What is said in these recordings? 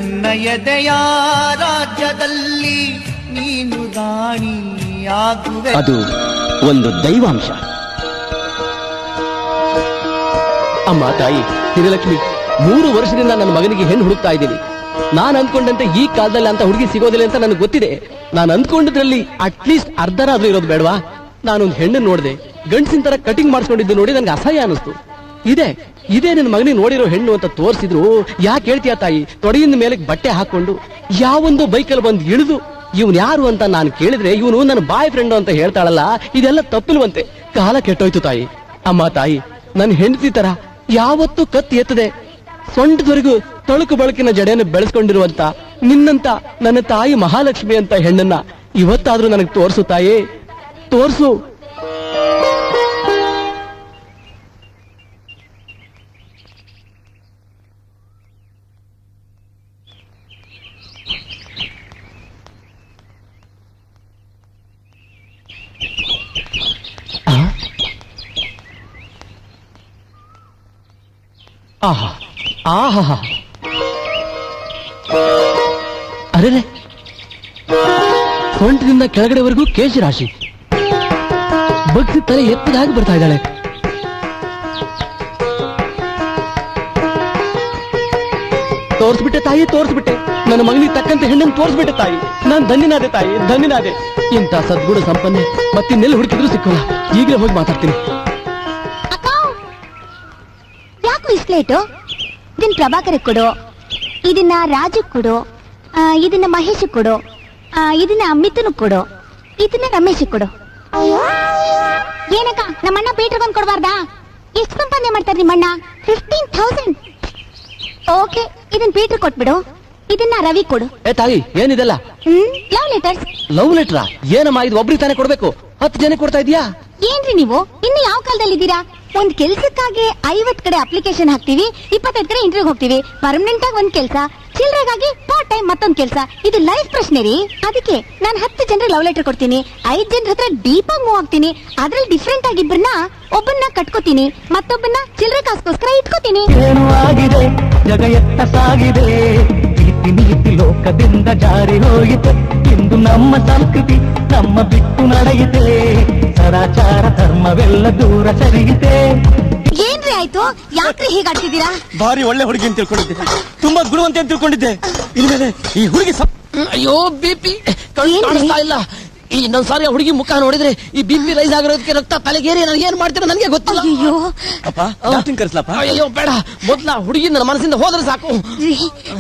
ನನ್ನ ಎದೆಯ ರಾಜ್ಯದಲ್ಲಿ ನೀನು ರಾಣಿಯಾಗುವೆ. ಅದು ಒಂದು ದೈವಾಂಶ. ಅಮ್ಮ ತಾಯಿ ಹಿರಲಕ್ಷ್ಮಿ, 3 ವರ್ಷದಿಂದ ನನ್ನ ಮಗನಿಗೆ ಹೆಣ್ಣು ಹುಡುಕ್ತಾ ಇದ್ದೀನಿ. ನಾನು ಅಂದ್ಕೊಂಡಂತೆ ಈ ಕಾಲದಲ್ಲಿ ಅಂತ ಹುಡುಗಿ ಸಿಗೋದಿಲ್ಲ ಅಂತ ನನಗೆ ಗೊತ್ತಿದೆ. ನಾನು ಅಂದ್ಕೊಂಡಿದ್ರಲ್ಲಿ ಅಟ್ಲೀಸ್ಟ್ ಅರ್ಧರಾದ್ರೂ ಇರೋದು ಬೇಡವಾ? ನಾನೊಂದು ಹೆಣ್ಣನ್ನು ನೋಡಿದೆ, ಗಂಡಸಿನ ತರ ಕಟಿಂಗ್ ಮಾಡಿಸ್ಕೊಂಡಿದ್ದು ನೋಡಿ ನನಗೆ ಅಸಹ್ಯ ಅನಿಸ್ತು. ಇದೇ ನನ್ನ ಮಗನಿಗೆ ನೋಡಿರೋ ಹೆಣ್ಣು ಅಂತ ತೋರಿಸಿದ್ರು. ಯಾಕೆ ಹೇಳ್ತೀಯ ತಾಯಿ? ತೊಡೆಯಿಂದ ಮೇಲೆ ಬಟ್ಟೆ ಹಾಕೊಂಡು ಯಾವೊಂದು ಬೈಕಲ್ಲಿ ಬಂದು ಇಳಿದು ಇವನ್ ಯಾರು ಅಂತ ನಾನು ಕೇಳಿದ್ರೆ ಇವನು ನನ್ನ ಬಾಯ್ ಫ್ರೆಂಡ್ ಅಂತ ಹೇಳ್ತಾಳಲ್ಲ, ಇದೆಲ್ಲ ತಪ್ಪಿಲ್ವಂತೆ. ಕಾಲ ಕೆಟ್ಟೋಯ್ತು ತಾಯಿ. ಅಮ್ಮ ತಾಯಿ, ನನ್ನ ಹೆಂಡತಿ ತರ ಯಾವತ್ತೂ ಕತ್ತಿ ಎತ್ತದೆ ಸೊಂಟದವರೆಗೂ ತಳುಕು ಬಳಕಿನ ಜಡೆಯನ್ನು ಬೆಳೆಸ್ಕೊಂಡಿರುವಂತ ನಿನ್ನಂತ ನನ್ನ ತಾಯಿ ಮಹಾಲಕ್ಷ್ಮಿ ಅಂತ ಹೆಣ್ಣನ್ನ ಇವತ್ತಾದ್ರೂ ನನಗೆ ತೋರ್ಸು ತಾಯಿ, ತೋರ್ಸು. ಆಹಾ ಆಹಾ, ಅರೆ ಸೊಂಟದಿಂದ ಕೆಳಗಡೆವರೆಗೂ ಕೇಶರಾಶಿ, ಬಗ್ಸಿ ತಲೆ ಎತ್ತದಾಗಿ ಬರ್ತಾ ಇದ್ದಾಳೆ. ತೋರಿಸ್ಬಿಟ್ಟೆ ತಾಯಿ, ತೋರಿಸ್ಬಿಟ್ಟೆ. ನನ್ನ ಮಗನಿಗೆ ತಕ್ಕಂತೆ ಹೆಣ್ಣನ್ನು ತೋರಿಸ್ಬಿಟ್ಟೆ ತಾಯಿ. ನಾನು ಧನ್ಯನಾದೆ ತಾಯಿ, ಧನ್ಯನಾದೆ. ಇಂಥ ಸದ್ಗುಣ ಸಂಪನ್ನೆ ಮತ್ತಿನ್ನೆಲ್ಲ ಹುಡುಕಿದ್ರು ಸಿಕ್ಕಲ್ಲ. ಈಗಲೇ ಹೋಗಿ ಮಾತಾಡ್ತೀನಿ. ಇದನ್ನ ಪ್ರಭಾಕರ್ ಕೊಡು, ಇದನ್ನ ರಾಜು ಕೊಡು, ಇದನ್ನ ಮಹೇಶ್ ಕೊಡು, ಇದನ್ನ ಮಿಥುನ್ ಕೊಡು, ಇದನ್ನ ರಮೇಶ್ ಕೊಡು. ಏನಕ್ಕ ನಮ್ಮಣ್ಣ ಪೀಟರ್ ಬಂದ್ ಕೊಡ್ಬಾರ್ದಾ? ಎಷ್ಟು ಸಂಪಾದನೆ ಮಾಡ್ತಾರೆ ನಿಮ್ಮಣ್ಣ? 15,000. ಓಕೆ, ಇದನ್ನ ಪೀಟರ್ ಕೊಟ್ಬಿಡು, ಇದನ್ನ ರವಿ ಕೊಡು. ಏ ತಾಯಿ, ಏನಿದೆಲ್ಲ? Love letters. ಲವ್ ಲೆಟರಾ? ಏನಮ್ಮ ಇದು? ಒಬ್ರಿಗೆ ತಾನೇ ಕೊಡ್ಬೇಕು, 10 ಜನ ಕೊಡ್ತಾ ಇದೀಯಾ? ಏನ್ರಿ ನೀವು ಇನ್ನು ಯಾವ ಕಾಲದಲ್ಲಿ ಇದ್ದೀರಾ? ಒಂದ್ ಕೆಲ್ಸಕ್ಕಾಗಿ 50 ಕಡೆ ಅಪ್ಲಿಕೇಶನ್ ಹಾಕ್ತಿವಿ, 25 ಕಡೆ ಇಂಟರ್ವ್ಯೂ ಹೋಗ್ತಿವಿ. ಪರ್ಮನೆಂಟ್ ಆಗಿ ಒಂದ್ ಕೆಲ್ಸ, ಚಿಲ್ಡ್ರೆಗಾಗಿ ಪಾರ್ಟ್ ಟೈಮ್ ಮತ್ತೊಂದ್ ಕೆಲ್ಸ. ಇದು ಲೈಫ್ ಪ್ರಶ್ನೆ ರೀ. ಅದಕ್ಕೆ ನಾನು 10 ಜನರಿಗೆ ಲವ್ ಲೆಟರ್ ಕೊಡ್ತೀನಿ, 5 ಜನರ ಹತ್ರ ಡೀಪ್ ಆಗಿ ಮೂವ್ ಆಗ್ತೀನಿ. ಅದ್ರಲ್ಲಿ ಡಿಫ್ರೆಂಟ್ ಆಗಿ ಇಬ್ಬರನ್ನ, ಒಬ್ಬನ್ನ ಕಟ್ಕೋತೀನಿ, ಮತ್ತೊಬ್ಬನ್ನ ಚಿಲ್ಡ್ರೆ ಕಾಸ್ಗೋಸ್ಕರ ಇಟ್ಕೋತೀನಿ. ಏನು ಆಗಿದೆ, ಜಗ ಎತ್ತ ಸಾಗಿದೆ, ನೀತಿ ನೀತಿ ಲೋಕದಿಂದ ಜಾರಿ ಹೋಗಿದೆ. ಇಂದು ನಮ್ಮ ಸಂಸ್ಕೃತಿ ನಮ್ಮ ಬಿಟ್ಟು ನಡೆಯಿತೆ, ಸದಾಚಾರ ಧರ್ಮವೆಲ್ಲ ದೂರ ಸರಿಯಿತೆ. ಏನ್ರಿ ಆಯ್ತು? ಯಾಕ್ರಿ ಹೀಗಾಡ್ತಿದ್ದೀರಾ? ಭಾರಿ ಒಳ್ಳೆ ಹುಡುಗಿ ಅಂತ ತಿಳ್ಕೊಂಡಿದ್ದೆ, ತುಂಬಾ ಗುಣವಂತೆ ಅಂತ ತಿಳ್ಕೊಂಡಿದ್ದೆ. ಇನ್ಮೇಲೆ ಈ ಹುಡುಗಿ ಅಯ್ಯೋ ಬಿಪಿ ಕಾಣಿಸ್ತಾ ಇಲ್ಲ. ಇನ್ನೊಂದ್ಸಾರಿ ಆ ಹುಡುಗಿ ಮುಖ ನೋಡಿದ್ರೆ ಈ ಬಿಪಿ ರೈಸ್ ಆಗಿರೋದಕ್ಕೆ ರಕ್ತ ತಲೆಗೇರಿ ನನಗೆ ಏನ್ ಮಾಡ್ತೀರ ನನಗೆ ಗೊತ್ತಿಲ್ಲ. ಅಯ್ಯೋ ಅಪ್ಪ, ಡಾಕ್ಟರ್ ಕರೆಸ್ಲಪ್ಪ? ಅಯ್ಯೋ ಬೇಡ, ಮೊದ್ಲ ಹುಡುಗಿ ನನ್ನ ಮನಸ್ಸಿಂದ ಹೋದ್ರೆ ಸಾಕು.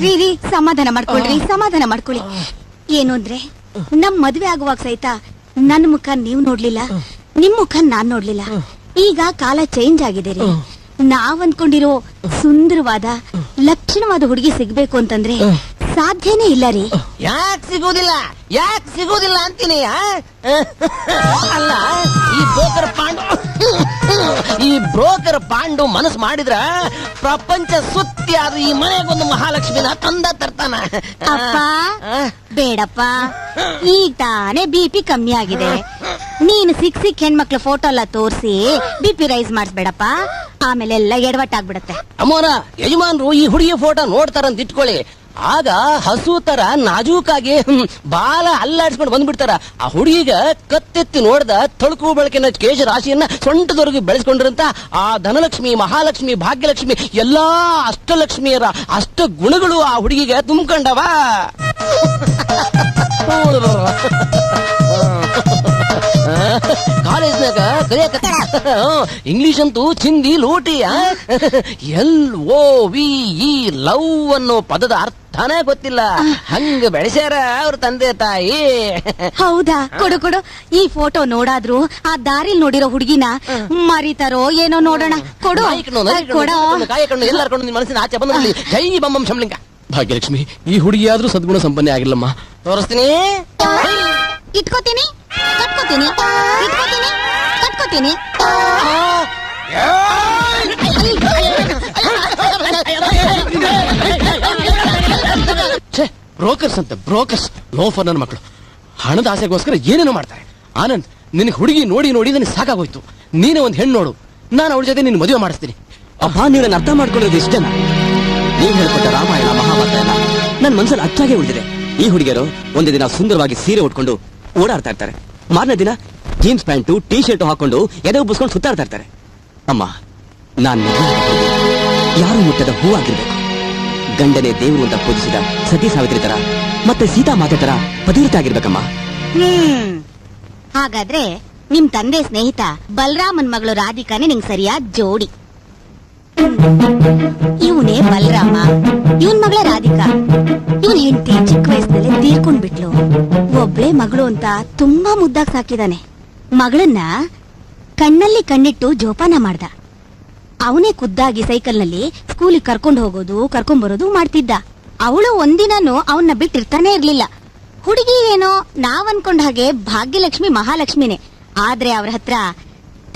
ರೀ ಸಮಾಧಾನ ಮಾಡ್ಕೊಳ್ರಿ, ಸಮಾಧಾನ ಮಾಡ್ಕೊಳ್ಳಿ. ಏನು ಅಂದ್ರೆ ನಮ್ ಮದ್ವೆ ಆಗುವಾಗ ಸಹಿತ ನನ್ನ ಮುಖ ನೀವ್ ನೋಡ್ಲಿಲ್ಲ, ನಿಮ್ ಮುಖ ನಾನ್ ನೋಡ್ಲಿಲ್ಲ. ಈಗ ಕಾಲ ಚೇಂಜ್ ಆಗಿದೆ ರೀ. ನಾವ್ ಅನ್ಕೊಂಡಿರೋ ಸುಂದರವಾದ ಲಕ್ಷಣವಾದ ಹುಡುಗಿ ಸಿಗ್ಬೇಕು ಅಂತಂದ್ರೆ ಸಾಧ್ಯನೇ ಇಲ್ಲ ರೀ. ಯಾಕೆ ಸಿಗೋದಿಲ್ಲ ಅಂತೀನಿ. ಅಲ್ಲ, ಈ ಬ್ರೋಕರ್ ಪಾಂಡು ಮನಸ್ಸು ಮಾಡಿದ್ರ ಪ್ರಪಂಚ ಸುತ್ತಿ ಆದ್ರೂ ಈ ಮನೆಗೊಂದು ಮಹಾಲಕ್ಷ್ಮಿನ ತಂದ ತರ್ತಾನ. ಅಪ್ಪ ಬೇಡಪ್ಪ, ಈಗ ತಾನೇ ಬಿಪಿ ಕಮ್ಮಿ ಆಗಿದೆ. ನೀನು ಸಿಕ್ ಹೆಣ್ಮಕ್ಳ ಫೋಟೋ ಎಲ್ಲ ತೋರಿಸಿ ಬಿಪಿ ರೈಸ್ ಮಾಡಿಸ್ಬೇಡಪ್ಪ, ಆಮೇಲೆ ಎಲ್ಲ ಎಡವಟ್ಟಾಗ್ಬಿಡತ್ತೆ. ಅಮ್ಮೋರ ಯಜಮಾನ್ರು ಈ ಹುಡುಗಿ ಫೋಟೋ ನೋಡ್ತಾರಂತ ಇಟ್ಕೊಳ್ಳಿ, ಆಗ ಹಸು ತರ ನಾಜೂಕಾಗಿ ಬಾಲ ಅಲ್ಲಾಡಿಸ್ಕೊಂಡು ಬಂದ್ಬಿಡ್ತಾರ. ಆ ಹುಡುಗಿಗ ಕತ್ತೆತ್ತಿ ನೋಡ್ದ ತಳುಕು ಬೆಳಕಿನ ಕೇಶ ರಾಶಿಯನ್ನ ಸೊಂಟದವರೆಗೂ ಬೆಳೆಸ್ಕೊಂಡಿರಂತ ಆ ಧನಲಕ್ಷ್ಮಿ, ಮಹಾಲಕ್ಷ್ಮಿ, ಭಾಗ್ಯಲಕ್ಷ್ಮಿ ಎಲ್ಲಾ ಅಷ್ಟಲಕ್ಷ್ಮಿಯರ ಅಷ್ಟ ಗುಣಗಳು ಆ ಹುಡುಗಿಗೆ ತುಂಬಿಕೊಂಡವ. ಕಾಲೇಜ್ನಾಗ ಕಲಿಯಕ ಇಂಗ್ಲಿಷ್ ಅಂತೂ ಚಿಂದಿ ಲೂಟಿ. LOVE ಲವ್ ಅನ್ನೋ ಪದದ ಅರ್ಥನೇ ಗೊತ್ತಿಲ್ಲ, ಹಂಗ ಬೆಳೆಸ್ಯಾರ ಅವ್ರ ತಂದೆ ತಾಯಿ. ಹೌದಾ? ಕೊಡು, ಈ ಫೋಟೋ ನೋಡಾದ್ರು ಆ ದಾರಿಲ್ ನೋಡಿರೋ ಹುಡುಗಿನ ಮರಿತಾರೋ ಏನೋ ನೋಡೋಣ. ಕೊಡು, ಕಾಯಕಣ್ಣು ಎಲ್ಲಾರ್ಕೊಂಡು ನಿನ್ ಮನಸ್ಸಿನ ಆಚೆ ಬಂದಲ್ಲಿ. ಜೈ ಬಮ್ಮಂ ಶಂಲಿಂಗ. ಭಾಗ್ಯಲಕ್ಷ್ಮಿ, ಈ ಹುಡುಗಿ ಆದ್ರೂ ಸದ್ಗುಣ ಸಂಪನ್ನೆ ಆಗಿಲ್ಲಮ್ಮ. ತೋರಿಸ್ತೀನಿ, ಇಟ್ಕೋತೀನಿ, ಕಟ್ಕೋತೀನಿ, ಇಟ್ಕೋತೀನಿ, ಕಟ್ಕೋತೀನಿ. ಬ್ರೋಕರ್ಸ್ ಅಂತ ಬ್ರೋಕರ್ಸ್, ಲೋಫರ್ ನನ್ನ ಮಕ್ಕಳು ಹಣದ ಆಸೆಗೋಸ್ಕರ ಏನೇನೋ ಮಾಡ್ತಾರೆ. ಆನಂದ್, ನಿನಗೆ ಹುಡುಗಿ ನೋಡಿ ನನಗೆ ಸಾಕಾಗೋಯ್ತು. ನೀನೇ ಒಂದು ಹೆಣ್ಣು ನೋಡು, ನಾನು ಅವಳ ಜೊತೆ ನಿನ್ನ ಮದುವೆ ಮಾಡಿಸ್ತೀನಿ. ಅಪ್ಪ, ನೀವನ್ನ ಅರ್ಥ ಮಾಡ್ಕೊಳ್ಳೋದು ಇಷ್ಟೇನಾ? ನೀವ್ ಹೇಳ್ಕೊಟ್ಟ ರಾಮಾಯಣ ಮಹಾಭಾರತ ಎಲ್ಲ ನನ್ ಮನ್ಸಲ್ಲಿ ಅಚ್ಚಾಗೆ ಉಳಿದಿದೆ. ಈ ಹುಡುಗಿಯರು ಒಂದೇ ದಿನ ಸುಂದರವಾಗಿ ಸೀರೆ ಉಟ್ಕೊಂಡು ಓಡಾಡ್ತಾ ಇರ್ತಾರೆ, ಮಾರನೇ ದಿನ ಜೀನ್ಸ್ ಪ್ಯಾಂಟು ಟೀ ಶರ್ಟ್ ಹಾಕೊಂಡು ಎದೆ ಉಬ್ಬಿಸ್ಕೊಂಡು ಸುತ್ತಾಡ್ತಾ ಇರ್ತಾರೆ. ಅಮ್ಮ, ನಾನ್ ಯಾರು ಮುಟ್ಟದ ಹೂ ಆಗಿರ್ಬೇಕು. ಗಂಡನೇ ದೇವರು ಅಂತ ಪೂಜಿಸಿದ ಸತಿ ಸಾವಿತ್ರಿ ತರ ಮತ್ತೆ ಸೀತಾ ಮಾತೆ ತರ ಪತಿವ್ರತೆ ಆಗಿರ್ಬೇಕಮ್ಮ. ಹಾಗಾದ್ರೆ ನಿಮ್ ತಂದೆ ಸ್ನೇಹಿತ ಬಲರಾಮನ್ ಮಗಳು ರಾಧಿಕಾನೇ ನಿಂಗ್ ಸರಿಯಾದ ಜೋಡಿ. ಇವನೇ ಬಲರಾಮ, ಇವನ್ ಮಗಳ ರಾಧಿಕಾ. ಇವನ್ ಹೆಂಡತಿ ಚಿಕ್ಕ ವಯಸ್ಸಿನಲ್ಲೇ ತೀರ್ಕೊಂಡ್ ಬಿಟ್ಲು. ಒಬ್ಳೆ ಮಗಳು ಅಂತ ತುಂಬಾ ಮುದ್ದಾಗ್ ಸಾಕಿದಾನೆ. ಮಗಳನ್ನ ಕಣ್ಣಲ್ಲಿ ಕಣ್ಣಿಟ್ಟು ಜೋಪಾನ ಮಾಡ್ದ. ಅವನೇ ಖುದ್ದಾಗಿ ಸೈಕಲ್ನಲ್ಲಿ ಸ್ಕೂಲಿಗೆ ಕರ್ಕೊಂಡು ಹೋಗೋದು ಕರ್ಕೊಂಡ್ ಬರೋದು ಮಾಡ್ತಿದ್ದ. ಅವಳು ಒಂದಿನನೂ ಅವನ್ನ ಬಿಟ್ಟಿರ್ತಾನೆ ಇರ್ಲಿಲ್ಲ. ಹುಡುಗಿ ಏನೋ ನಾವ್ ಅನ್ಕೊಂಡ ಹಾಗೆ ಭಾಗ್ಯಲಕ್ಷ್ಮಿ ಮಹಾಲಕ್ಷ್ಮಿನೇ, ಆದ್ರೆ ಅವ್ರ ಹತ್ರ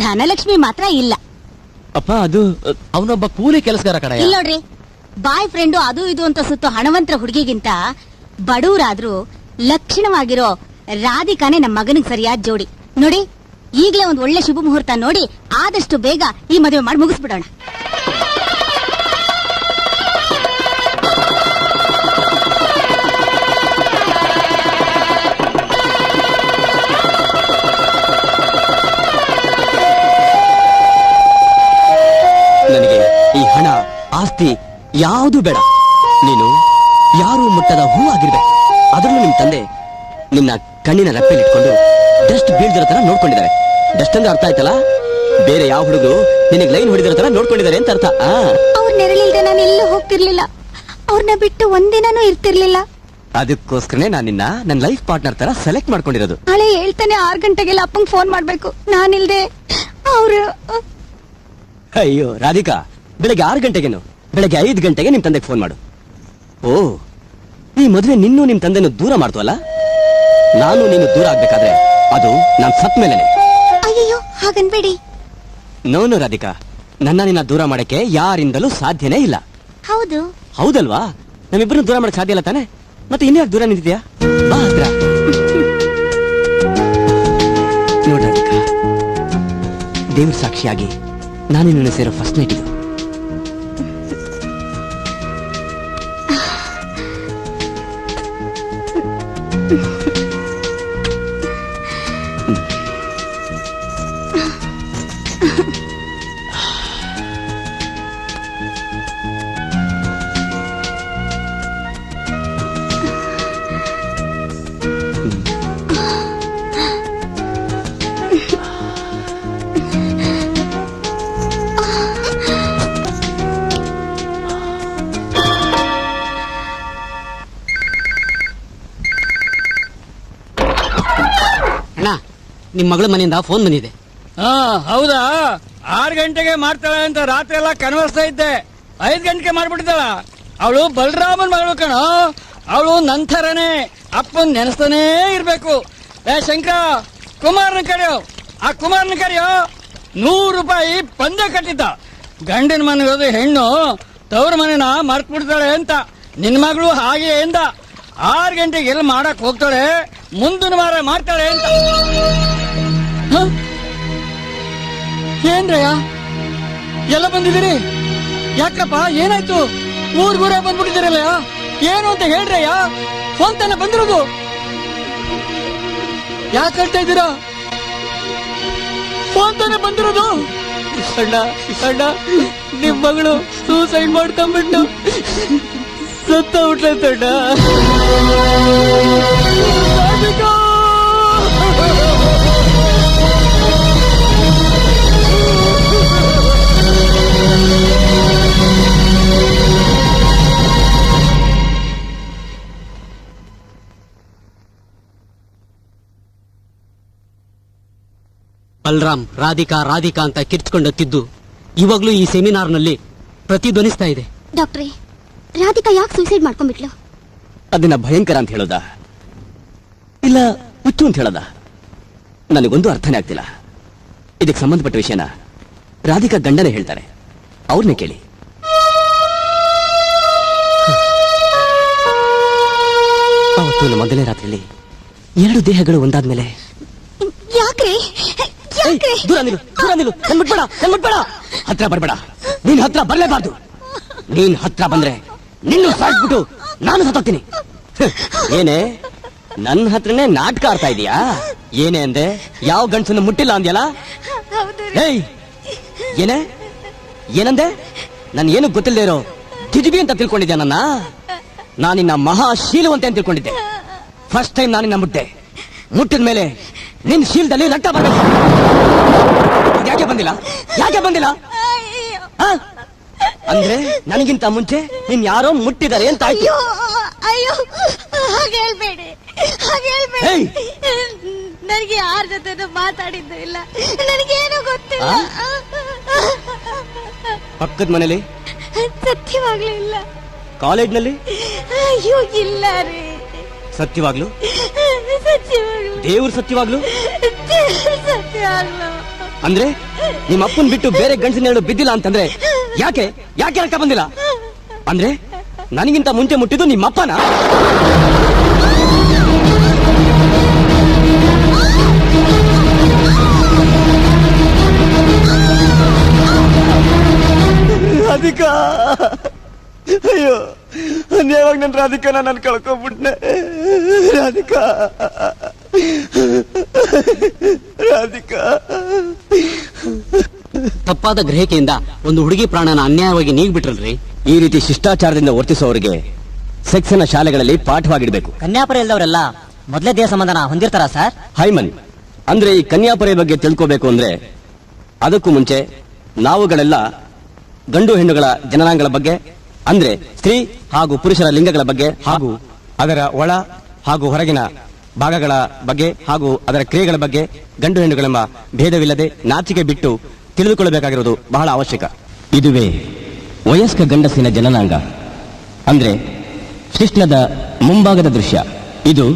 ಧನಲಕ್ಷ್ಮಿ ಮಾತ್ರ ಇಲ್ಲ. ಅಪ್ಪ, ಅದು ಅವನೊಬ್ಬ ಕೂಲಿ ಕೆಲಸಗಾರ ಕಡೆ. ಇಲ್ಲ ನೋಡ್ರಿ, ಬಾಯ್ ಫ್ರೆಂಡು ಅದು ಇದು ಅಂತ ಸುತ್ತೋ ಹಣವಂತರ ಹುಡುಗಿಗಿಂತ ಬಡವರಾದ್ರೂ ಲಕ್ಷಣವಾಗಿರೋ ರಾಧಿಕಾನೇ ನಮ್ಮ ಮಗನಿಗೆ ಸರಿಯಾದ ಜೋಡಿ. ನೋಡಿ, ಈಗ್ಲೇ ಒಂದ್ ಒಳ್ಳೆ ಶುಭ ಮುಹೂರ್ತ ನೋಡಿ ಆದಷ್ಟು ಬೇಗ ಈ ಮದುವೆ ಮಾಡಿ ಮುಗಿಸ್ಬಿಡೋಣ. ನನಗೆ ಈ ಹಣ ಆಸ್ತಿ ಯಾವುದು ಬೇಡ. ನೀನು ಯಾರು ಮುಟ್ಟದ ಹೂ ಆಗಿರ್ಬೇಕು. ಅದರಲ್ಲೂ ನಿಮ್ ತಂದೆ ನಿನ್ನ ಕಣ್ಣಿನ ರೆಪ್ಪೆಲಿಟ್ಕೊಂಡು ಡಸ್ಟ್ ಬೀಳ್ದಿರೋ ತರ ನೋಡ್ಕೊಂಡಿದ್ದಾರೆ. ಡಸ್ಟ್ ಅಂದ್ರೆ ಅರ್ಥ ಆಯ್ತಲ್ಲ? ಬೇರೆ ಯಾವ ಹುಡುಗರು ನಿನಗೆ ಲೈನ್ ಹೊಡಿದಿರೋ ತರ ನೋಡ್ಕೊಂಡಿದ್ದಾರೆ ಅಂತ ಅರ್ಥ. ಅವ್ರ ನೆರಳಿಲ್ದೆ ನಾನು ಎಲ್ಲೂ ಹೋಗ್ತಿರ್ಲಿಲ್ಲ, ಅವ್ರನ್ನ ಬಿಟ್ಟು ಒಂದಿನನೂ ಇರ್ತಿರ್ಲಿಲ್ಲ. ಅದಕ್ಕೋಸ್ಕರನೇ ನಾನು ನಿನ್ನ ನನ್ನ ಲೈಫ್ ಪಾರ್ಟ್ನರ್ ತರ ಸೆಲೆಕ್ಟ್ ಮಾಡ್ಕೊಂಡಿರೋದು. ನಾಳೆ ಹೇಳ್ತಾನೆ 6 ಗಂಟೆಗೆಲ್ಲ ಅಪ್ಪಂಗ್ ಫೋನ್ ಮಾಡ್ಬೇಕು. ನಾನಿಲ್ದೆ ಅವ್ರು ಅಯ್ಯೋ ರಾಧಿಕಾ, ಬೆಳಗ್ಗೆ 6 ಗಂಟೆಗೇನು, ಬೆಳಗ್ಗೆ 5 ಗಂಟೆಗೆ ನಿಮ್ ತಂದೆಗೆ ಫೋನ್ ಮಾಡು. ಓ, ಈ ಮದುವೆ ನಿನ್ನೂ ನಿಮ್ ತಂದೆನೂ ದೂರ ಮಾಡ್ತವಲ್ಲ? ನಾನು ನೀನು ದೂರ ಆಗ್ಬೇಕಾದ್ರೆ ಅದು ನಾನ್ ಸತ್ ಮೇಲೆನೆ. ಅಯ್ಯೋ ಹಾಗನ್ಬೇಡಿ. ನೋನು ರಾಧಿಕಾ, ನನ್ನ ನಿನ್ನ ದೂರ ಮಾಡಕ್ಕೆ ಯಾರಿಂದಲೂ ಸಾಧ್ಯನೇ ಇಲ್ಲ. ಹೌದು, ಹೌದಲ್ವಾ? ನಮ್ಮಿಬ್ಬರನ್ನು ದೂರ ಮಾಡಕ್ ಸಾಧ್ಯ ಇಲ್ಲ ತಾನೆ? ಮತ್ತೆ ಇನ್ಯಾಕೆ ದೂರ ನಿಂತಿದ್ಯಾ? ಬಾ ಹತ್ರ. ನೋಡ್ ರಾಧಿಕಾ, ದೇವ್ರ ಸಾಕ್ಷಿಯಾಗಿ ನಾನು ನಿನ್ನ ಸೇರೋ ಫಸ್ಟ್ ನೈಟ್ ಇದು. ನಿಮ್ ಮಗಳ ಮನೆಯಿಂದ ಫೋನ್ ಬಂದಿದೆ. ಹೌದಾ? 6 ಗಂಟೆಗೆ ಮಾಡ್ತಾಳೆ ಅಂತ ರಾತ್ರಿ ಎಲ್ಲ ಕನ್ವರ್ಸ್ತಾ ಇದ್ದೆ. 5 ಗಂಟೆಗೆ ಮಾಡ್ಬಿಟ್ಟಿದ್ದಾಳ. ಅವಳು ಬಲರಾಮನ್ ಮಗಳು ಕಣೋ. ಅವಳು ನಂತರನೇ ಅಪ್ಪನ್ ನೆನೆಸ್ತಾನೇ ಇರ್ಬೇಕು. ಶಂಕರ, ಕುಮಾರನ ಕರೆಯೋ, ಆ ಕುಮಾರನ ಕರೆಯೋ. 100 ರೂಪಾಯಿ ಪಂದ್ಯ ಕಟ್ಟಿದ್ದ. ಗಂಡನ ಮನೆಗೋದು ಹೆಣ್ಣು ತವ್ರ ಮನೆನ ಮರ್ತ್ ಬಿಡ್ತಾಳೆ ಅಂತ. ನಿನ್ ಮಗಳು ಹಾಗೆ ಎಂದ. 6 ಗಂಟೆಗೆ ಎಲ್ಲಿ ಮಾಡಕ್ ಹೋಗ್ತಾಳೆ, ಮುಂದಿನ ವಾರ ಮಾಡ್ತಾಳೆ ಅಂತ. ಏನ್ರಯ್ಯ ಎಲ್ಲ ಬಂದಿದ್ದೀರಿ? ಯಾಕಪ್ಪ, ಏನಾಯ್ತು? ಊರ್ಗೂರೇ ಬಂದ್ಬಿಟ್ಟಿದ್ದೀರಲ್ಲ, ಏನು ಅಂತ ಹೇಳ್ರಯ್ಯ. ಫೋನ್ ತಾನೆ ಬಂದಿರೋದು. ಯಾಕೆ ಹೇಳ್ತಾ ಇದ್ದೀರಾ? ಫೋನ್ ತಾನೆ ಬಂದಿರೋದು. ಅಣ್ಣ ಅಣ್ಣ, ನಿಮ್ ಮಗಳು ಸೂಸೈಡ್ ಮಾಡ್ಕೊಂಡ್ಬಿಟ್ಟು ಸತ್ತ ಬಿಟ್ಲಂತಣ್ಣ. ಬಲರಾಮ್ ರಾಧಿಕಾ ರಾಧಿಕಾ ಅಂತ ಕಿರ್ಚ್ಕೊಂಡತ್ತಿದ್ದು ಇವಾಗ್ಲೂ ಈ ಸೆಮಿನಾರ್ನಲ್ಲಿ ಪ್ರತಿಧ್ವನಿಸ್ತಾ ಇದೆ. ಡಾಕ್ಟ್ರೇ, ರಾಧಿಕಾ ಯಾಕೆ ಸೂಸೈಡ್ ಮಾಡ್ಕೊಂಡ್ಬಿಟ್ಲು? ಅದನ್ನ ಭಯಂಕರ ಅಂತ ಹೇಳೋದಾ ಇಲ್ಲ ಹುಚ್ಚು ಅಂತ ಹೇಳೋದಾ? ನನಗೊಂದು ಅರ್ಥನೇ ಆಗ್ತಿಲ್ಲ. ಇದಕ್ಕೆ ಸಂಬಂಧಪಟ್ಟ ವಿಷಯನ ರಾಧಿಕಾ ಗಂಡನೇ ಹೇಳ್ತಾರೆ, ಅವ್ರನ್ನೇ ಕೇಳಿ. ಅವತ್ತು ಮೊದಲನೇ ರಾತ್ರಿಯಲ್ಲಿ 2 ದೇಹಗಳು ಒಂದಾದ್ಮೇಲೆ ಯಾಕ್ರಿ? ದೂರ ನಿಲ್ಲು, ದೂರ ನಿಲ್ಲು, ನನ್ ಮುಟ್ಬೇಡ, ನನ್ ಮುಟ್ಬೇಡ, ಹತ್ರ ಬರ್ಬೇಡ. ನೀನ್ ಹತ್ರ ಬರ್ಲೇಬಾರ್ದು. ನೀನ್ ಹತ್ರ ಬಂದ್ರೆ ನಿನ್ನೂ ಸಾಯಿಸ್ಬಿಟ್ಟು ನಾನು ಸತ್ತೋಗ್ತೀನಿ. ಏನೇ ನನ್ನ ಹತ್ರನೇ ನಾಟಕ ಆಡ್ತಾ ಇದೀಯಾ? ಏನೇ ಅಂದೆ? ಯಾವ ಗಂಡಸನ್ನು ಮುಟ್ಟಿಲ್ಲ ಅಂದ್ಯಲ್ಲ? ಏಯ್ ಏನೇ ಏನಂದೆ? ನನ್ ಏನು ಗೊತ್ತಿಲ್ಲದೆ ಇರೋ ತಿಜುಬಿ ಅಂತ ತಿಳ್ಕೊಂಡಿದ್ದೆ ನನ್ನ? ನಾನಿನ್ನ ಮಹಾಶೀಲವಂತೆ ಅಂತ ತಿಳ್ಕೊಂಡಿದ್ದೆ. ಫಸ್ಟ್ ಟೈಮ್ ನಾನಿನ್ನ ಮುಟ್ಟಿದ ಮೇಲೆ ನಿನ್ ಶೀಲದಲ್ಲಿ ರಕ್ತ ಬರಬೇಕು. ಯಾಕೆ ಬಂದಿಲ್ಲ? ಯಾಕೆ ಬಂದಿಲ್ಲ? ಅಂದ್ರೆ ನನಗಿಂತ ಮುಂಚೆ ನಿನ್ ಯಾರೋ ಮುಟ್ಟಿದ್ದಾರೆ ಅಂತ ಆಯ್ತು. ಅಯ್ಯೋ ಹಾಗೆ ಹೇಳ್ಬೇಡಿ, ಹಾಗೆ ಹೇಳ್ಬೇಡಿ. ಏಯ್! ನನಗೆ ಯಾರ ಜೊತೆ ಮಾತಾಡಿದ್ದು ಇಲ್ಲ, ನನಗೇನು ಗೊತ್ತಿಲ್ಲ. ಪಕ್ಕದ ಮನೇಲಿ? ಸತ್ಯವಾಗ್ಲೂ ಇಲ್ಲ. ಕಾಲೇಜ್ನಲ್ಲಿ? ಅಯ್ಯೋ ಇಲ್ಲ ರೀ. ಸತ್ಯವಾಗ್ಲು? ಸತ್ಯವಾಗ್ಲೂ. ದೇವ್ರ ಸತ್ಯವಾಗ್ಲು? ಸತ್ಯವಾಗ್ಲೂ. ಅಂದ್ರೆ ನಿಮ್ಮ ಅಪ್ಪನ್ ಬಿಟ್ಟು ಬೇರೆ ಗಂಡಸಿನ ಹೇಳು ಬಿದ್ದಿಲ್ಲ ಅಂತಂದ್ರೆ ಯಾಕೆ ಯಾಕೆ ರಕ್ತ ಬಂದಿಲ್ಲ? ಅಂದ್ರೆ ನನಗಿಂತ ಮುಂಚೆ ಮುಟ್ಟಿದ್ದು ನಿಮ್ಮ ಅಪ್ಪನ? ರಾಧಿಕಾ, ಅಯ್ಯೋ ಅನ್ಯಾಯವಾಗಿ ನನ್ನ ರಾಧಿಕಾನ ನಾನು ಕಳ್ಕೊಂಡ್ಬಿಟ್ನೆ. ರಾಧಿಕಾ, ರಾಧಿಕಾ. ತಪ್ಪಾದ ಗ್ರಹಿಕೆಯಿಂದ ಒಂದು ಹುಡುಗಿ ಪ್ರಾಣನ ಅನ್ಯಾಯವಾಗಿ ನೀಗ್ಬಿಟ್ರಲ್ರಿ. ಈ ರೀತಿ ಶಿಷ್ಟಾಚಾರದಿಂದ ವರ್ತಿಸುವವರಿಗೆ ಸೆಕ್ಸಿನ ಶಾಲೆಗಳಲ್ಲಿ ಪಾಠವಾಗಿಡ್ಬೇಕು. ಕನ್ಯಾಪುರ ಇಲ್ಲದವರೆಲ್ಲ ಮೊದಲೇ ದೇಹ ಸಂಬಂಧನ ಹೊಂದಿರ್ತಾರ ಸರ್? ಹೈಮನ್, ಅಂದ್ರೆ ಈ ಕನ್ಯಾಪುರ ಬಗ್ಗೆ ತಿಳ್ಕೋಬೇಕು ಅಂದ್ರೆ ಅದಕ್ಕೂ ಮುಂಚೆ ನಾವುಗಳೆಲ್ಲ ಗಂಡು ಹೆಣ್ಣುಗಳ ಜನನಾಂಗಗಳ ಬಗ್ಗೆ, ಅಂದ್ರೆ ಸ್ತ್ರೀ ಹಾಗೂ ಪುರುಷರ ಲಿಂಗಗಳ ಬಗ್ಗೆ ಹಾಗೂ ಅದರ ಒಳ ಹಾಗೂ ಹೊರಗಿನ ಭಾಗಗಳ ಬಗ್ಗೆ ಹಾಗೂ ಅದರ ಕ್ರಿಯೆಗಳ ಬಗ್ಗೆ ಗಂಡು ಹೆಣ್ಣುಗಳೆಂಬ ಭೇದವಿಲ್ಲದೆ ನಾಚಿಕೆ ಬಿಟ್ಟು ತಿಳಿದುಕೊಳ್ಳಬೇಕಾಗಿರುವುದು ಬಹಳ ಅವಶ್ಯಕ. ಇದುವೇ ವಯಸ್ಕ ಗಂಡಸಿನ ಜನನಾಂಗ, ಅಂದ್ರೆ ಶಿಶ್ನದ ಮುಂಭಾಗದ ದೃಶ್ಯ. ಇದು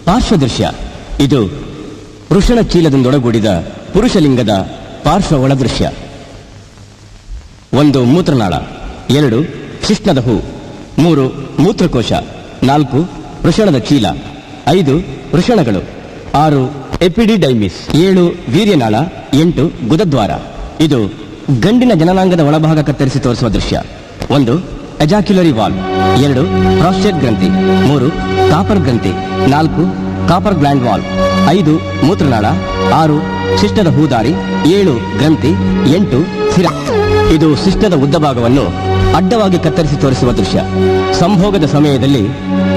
ಪಾರ್ಶ್ವ ದೃಶ್ಯ. ಇದು ವೃಷಣ ಚೀಲದಿಂದೊಳಗೂಡಿದ ಪುರುಷಲಿಂಗದ ಪಾರ್ಶ್ವ ಒಳ ದೃಶ್ಯ. 1 ಮೂತ್ರನಾಳ, 2 ಶಿಶ್ನದ ಹೂ, 3 ಮೂತ್ರಕೋಶ, 4 ವೃಷಣದ ಚೀಲ, 5 ವೃಷಣಗಳು, 6 ಎಪಿಡಿಡೈಮಿಸ್, 7 ವೀರ್ಯನಾಳ, 8 ಗುದದ್ವಾರ. ಇದು ಗಂಡಿನ ಜನನಾಂಗದ ಒಳಭಾಗ ಕತ್ತರಿಸಿ ತೋರಿಸುವ ದೃಶ್ಯ. 1 ಎಜಾಕ್ಯುಲರಿ ವಾಲ್, 2 ಪ್ರಾಸ್ಟೇಟ್ ಗ್ರಂಥಿ, 3 ಕಾಪರ್ ಗ್ರಂಥಿ, 4 ಕಾಪರ್ ಗ್ಲ್ಯಾಂಡ್ ವಾಲ್, 5 ಮೂತ್ರನಾಳ, 6 ಶಿಶ್ನದ ಹೂದಾರಿ, 7 ಗ್ರಂಥಿ, 8 ಸಿರ. ಇದು ಶಿಶ್ನದ ಉದ್ದ ಭಾಗವನ್ನು ಅಡ್ಡವಾಗಿ ಕತ್ತರಿಸಿ ತೋರಿಸುವ ದೃಶ್ಯ. ಸಂಭೋಗದ ಸಮಯದಲ್ಲಿ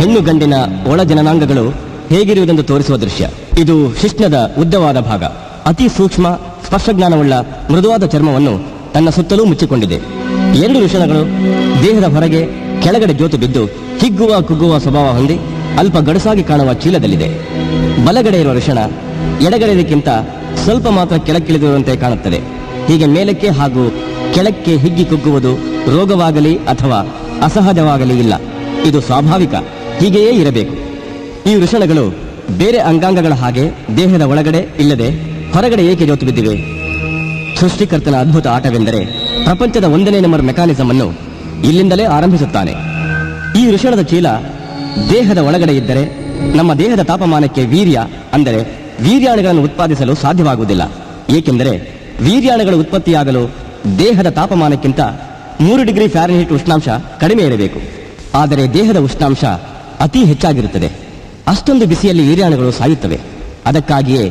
ಹೆಣ್ಣು ಗಂಡಿನ ಒಳ ಜನನಾಂಗಗಳು ಹೇಗಿರುವುದೆಂದು ತೋರಿಸುವ ದೃಶ್ಯ. ಇದು ಶಿಶ್ನದ ಉದ್ದವಾದ ಭಾಗ. ಅತಿ ಸೂಕ್ಷ್ಮ ಸ್ಪರ್ಶಜ್ಞಾನವುಳ್ಳ ಮೃದುವಾದ ಚರ್ಮವನ್ನು ತನ್ನ ಸುತ್ತಲೂ ಮುಚ್ಚಿಕೊಂಡಿದೆ. 2 ವೃಷಣಗಳು ದೇಹದ ಹೊರಗೆ ಕೆಳಗಡೆ ಜೋತು ಬಿದ್ದು ಹಿಗ್ಗುವ ಕುಗ್ಗುವ ಸ್ವಭಾವ ಹೊಂದಿ ಅಲ್ಪ ಗಡಸಾಗಿ ಕಾಣುವ ಚೀಲದಲ್ಲಿದೆ. ಬಲಗಡೆ ಇರುವ ವೃಷಣ ಎಡಗಡೆಗಿಂತ ಸ್ವಲ್ಪ ಮಾತ್ರ ಕೆಳಕ್ಕಿಳಿದಿರುವಂತೆ ಕಾಣುತ್ತದೆ. ಹೀಗೆ ಮೇಲಕ್ಕೆ ಹಾಗೂ ಕೆಳಕ್ಕೆ ಹಿಗ್ಗಿ ಕುಗ್ಗುವುದು ರೋಗವಾಗಲಿ ಅಥವಾ ಅಸಹಜವಾಗಲಿ ಇಲ್ಲ. ಇದು ಸ್ವಾಭಾವಿಕ, ಹೀಗೆಯೇ ಇರಬೇಕು. ಈ ವೃಷಣಗಳು ಬೇರೆ ಅಂಗಾಂಗಗಳ ಹಾಗೆ ದೇಹದ ಒಳಗಡೆ ಇಲ್ಲದೆ ಹೊರಗಡೆ ಏಕೆ ಜೋತು ಬಿದ್ದಿವೆ? ಸೃಷ್ಟಿಕರ್ತನ ಅದ್ಭುತ ಆಟವೆಂದರೆ ಪ್ರಪಂಚದ 1ನೇ ನಂಬರ್ ಮೆಕ್ಯಾನಿಸಮ್ ಅನ್ನು ಇಲ್ಲಿಂದಲೇ ಆರಂಭಿಸುತ್ತಾನೆ. ಈ ವೃಷಣದ ಚೀಲ ದೇಹದ ಒಳಗಡೆ ಇದ್ದರೆ ನಮ್ಮ ದೇಹದ ತಾಪಮಾನಕ್ಕೆ ವೀರ್ಯ ಅಂದರೆ ವೀರ್ಯಾಣುಗಳನ್ನು ಉತ್ಪಾದಿಸಲು ಸಾಧ್ಯವಾಗುವುದಿಲ್ಲ. ಏಕೆಂದರೆ ವೀರ್ಯಾಣುಗಳು ಉತ್ಪತ್ತಿಯಾಗಲು ದೇಹದ ತಾಪಮಾನಕ್ಕಿಂತ 3 ಡಿಗ್ರಿ ಫ್ಯಾರನ್ಹೀಟ್ ಉಷ್ಣಾಂಶ ಕಡಿಮೆ ಇರಬೇಕು. ಆದರೆ ದೇಹದ ಉಷ್ಣಾಂಶ ಅತಿ ಹೆಚ್ಚಾಗಿರುತ್ತದೆ. ಅಷ್ಟೊಂದು ಬಿಸಿಯಲ್ಲಿ ವೀರ್ಯಾಣುಗಳು ಸಾಯುತ್ತವೆ. ಅದಕ್ಕಾಗಿಯೇ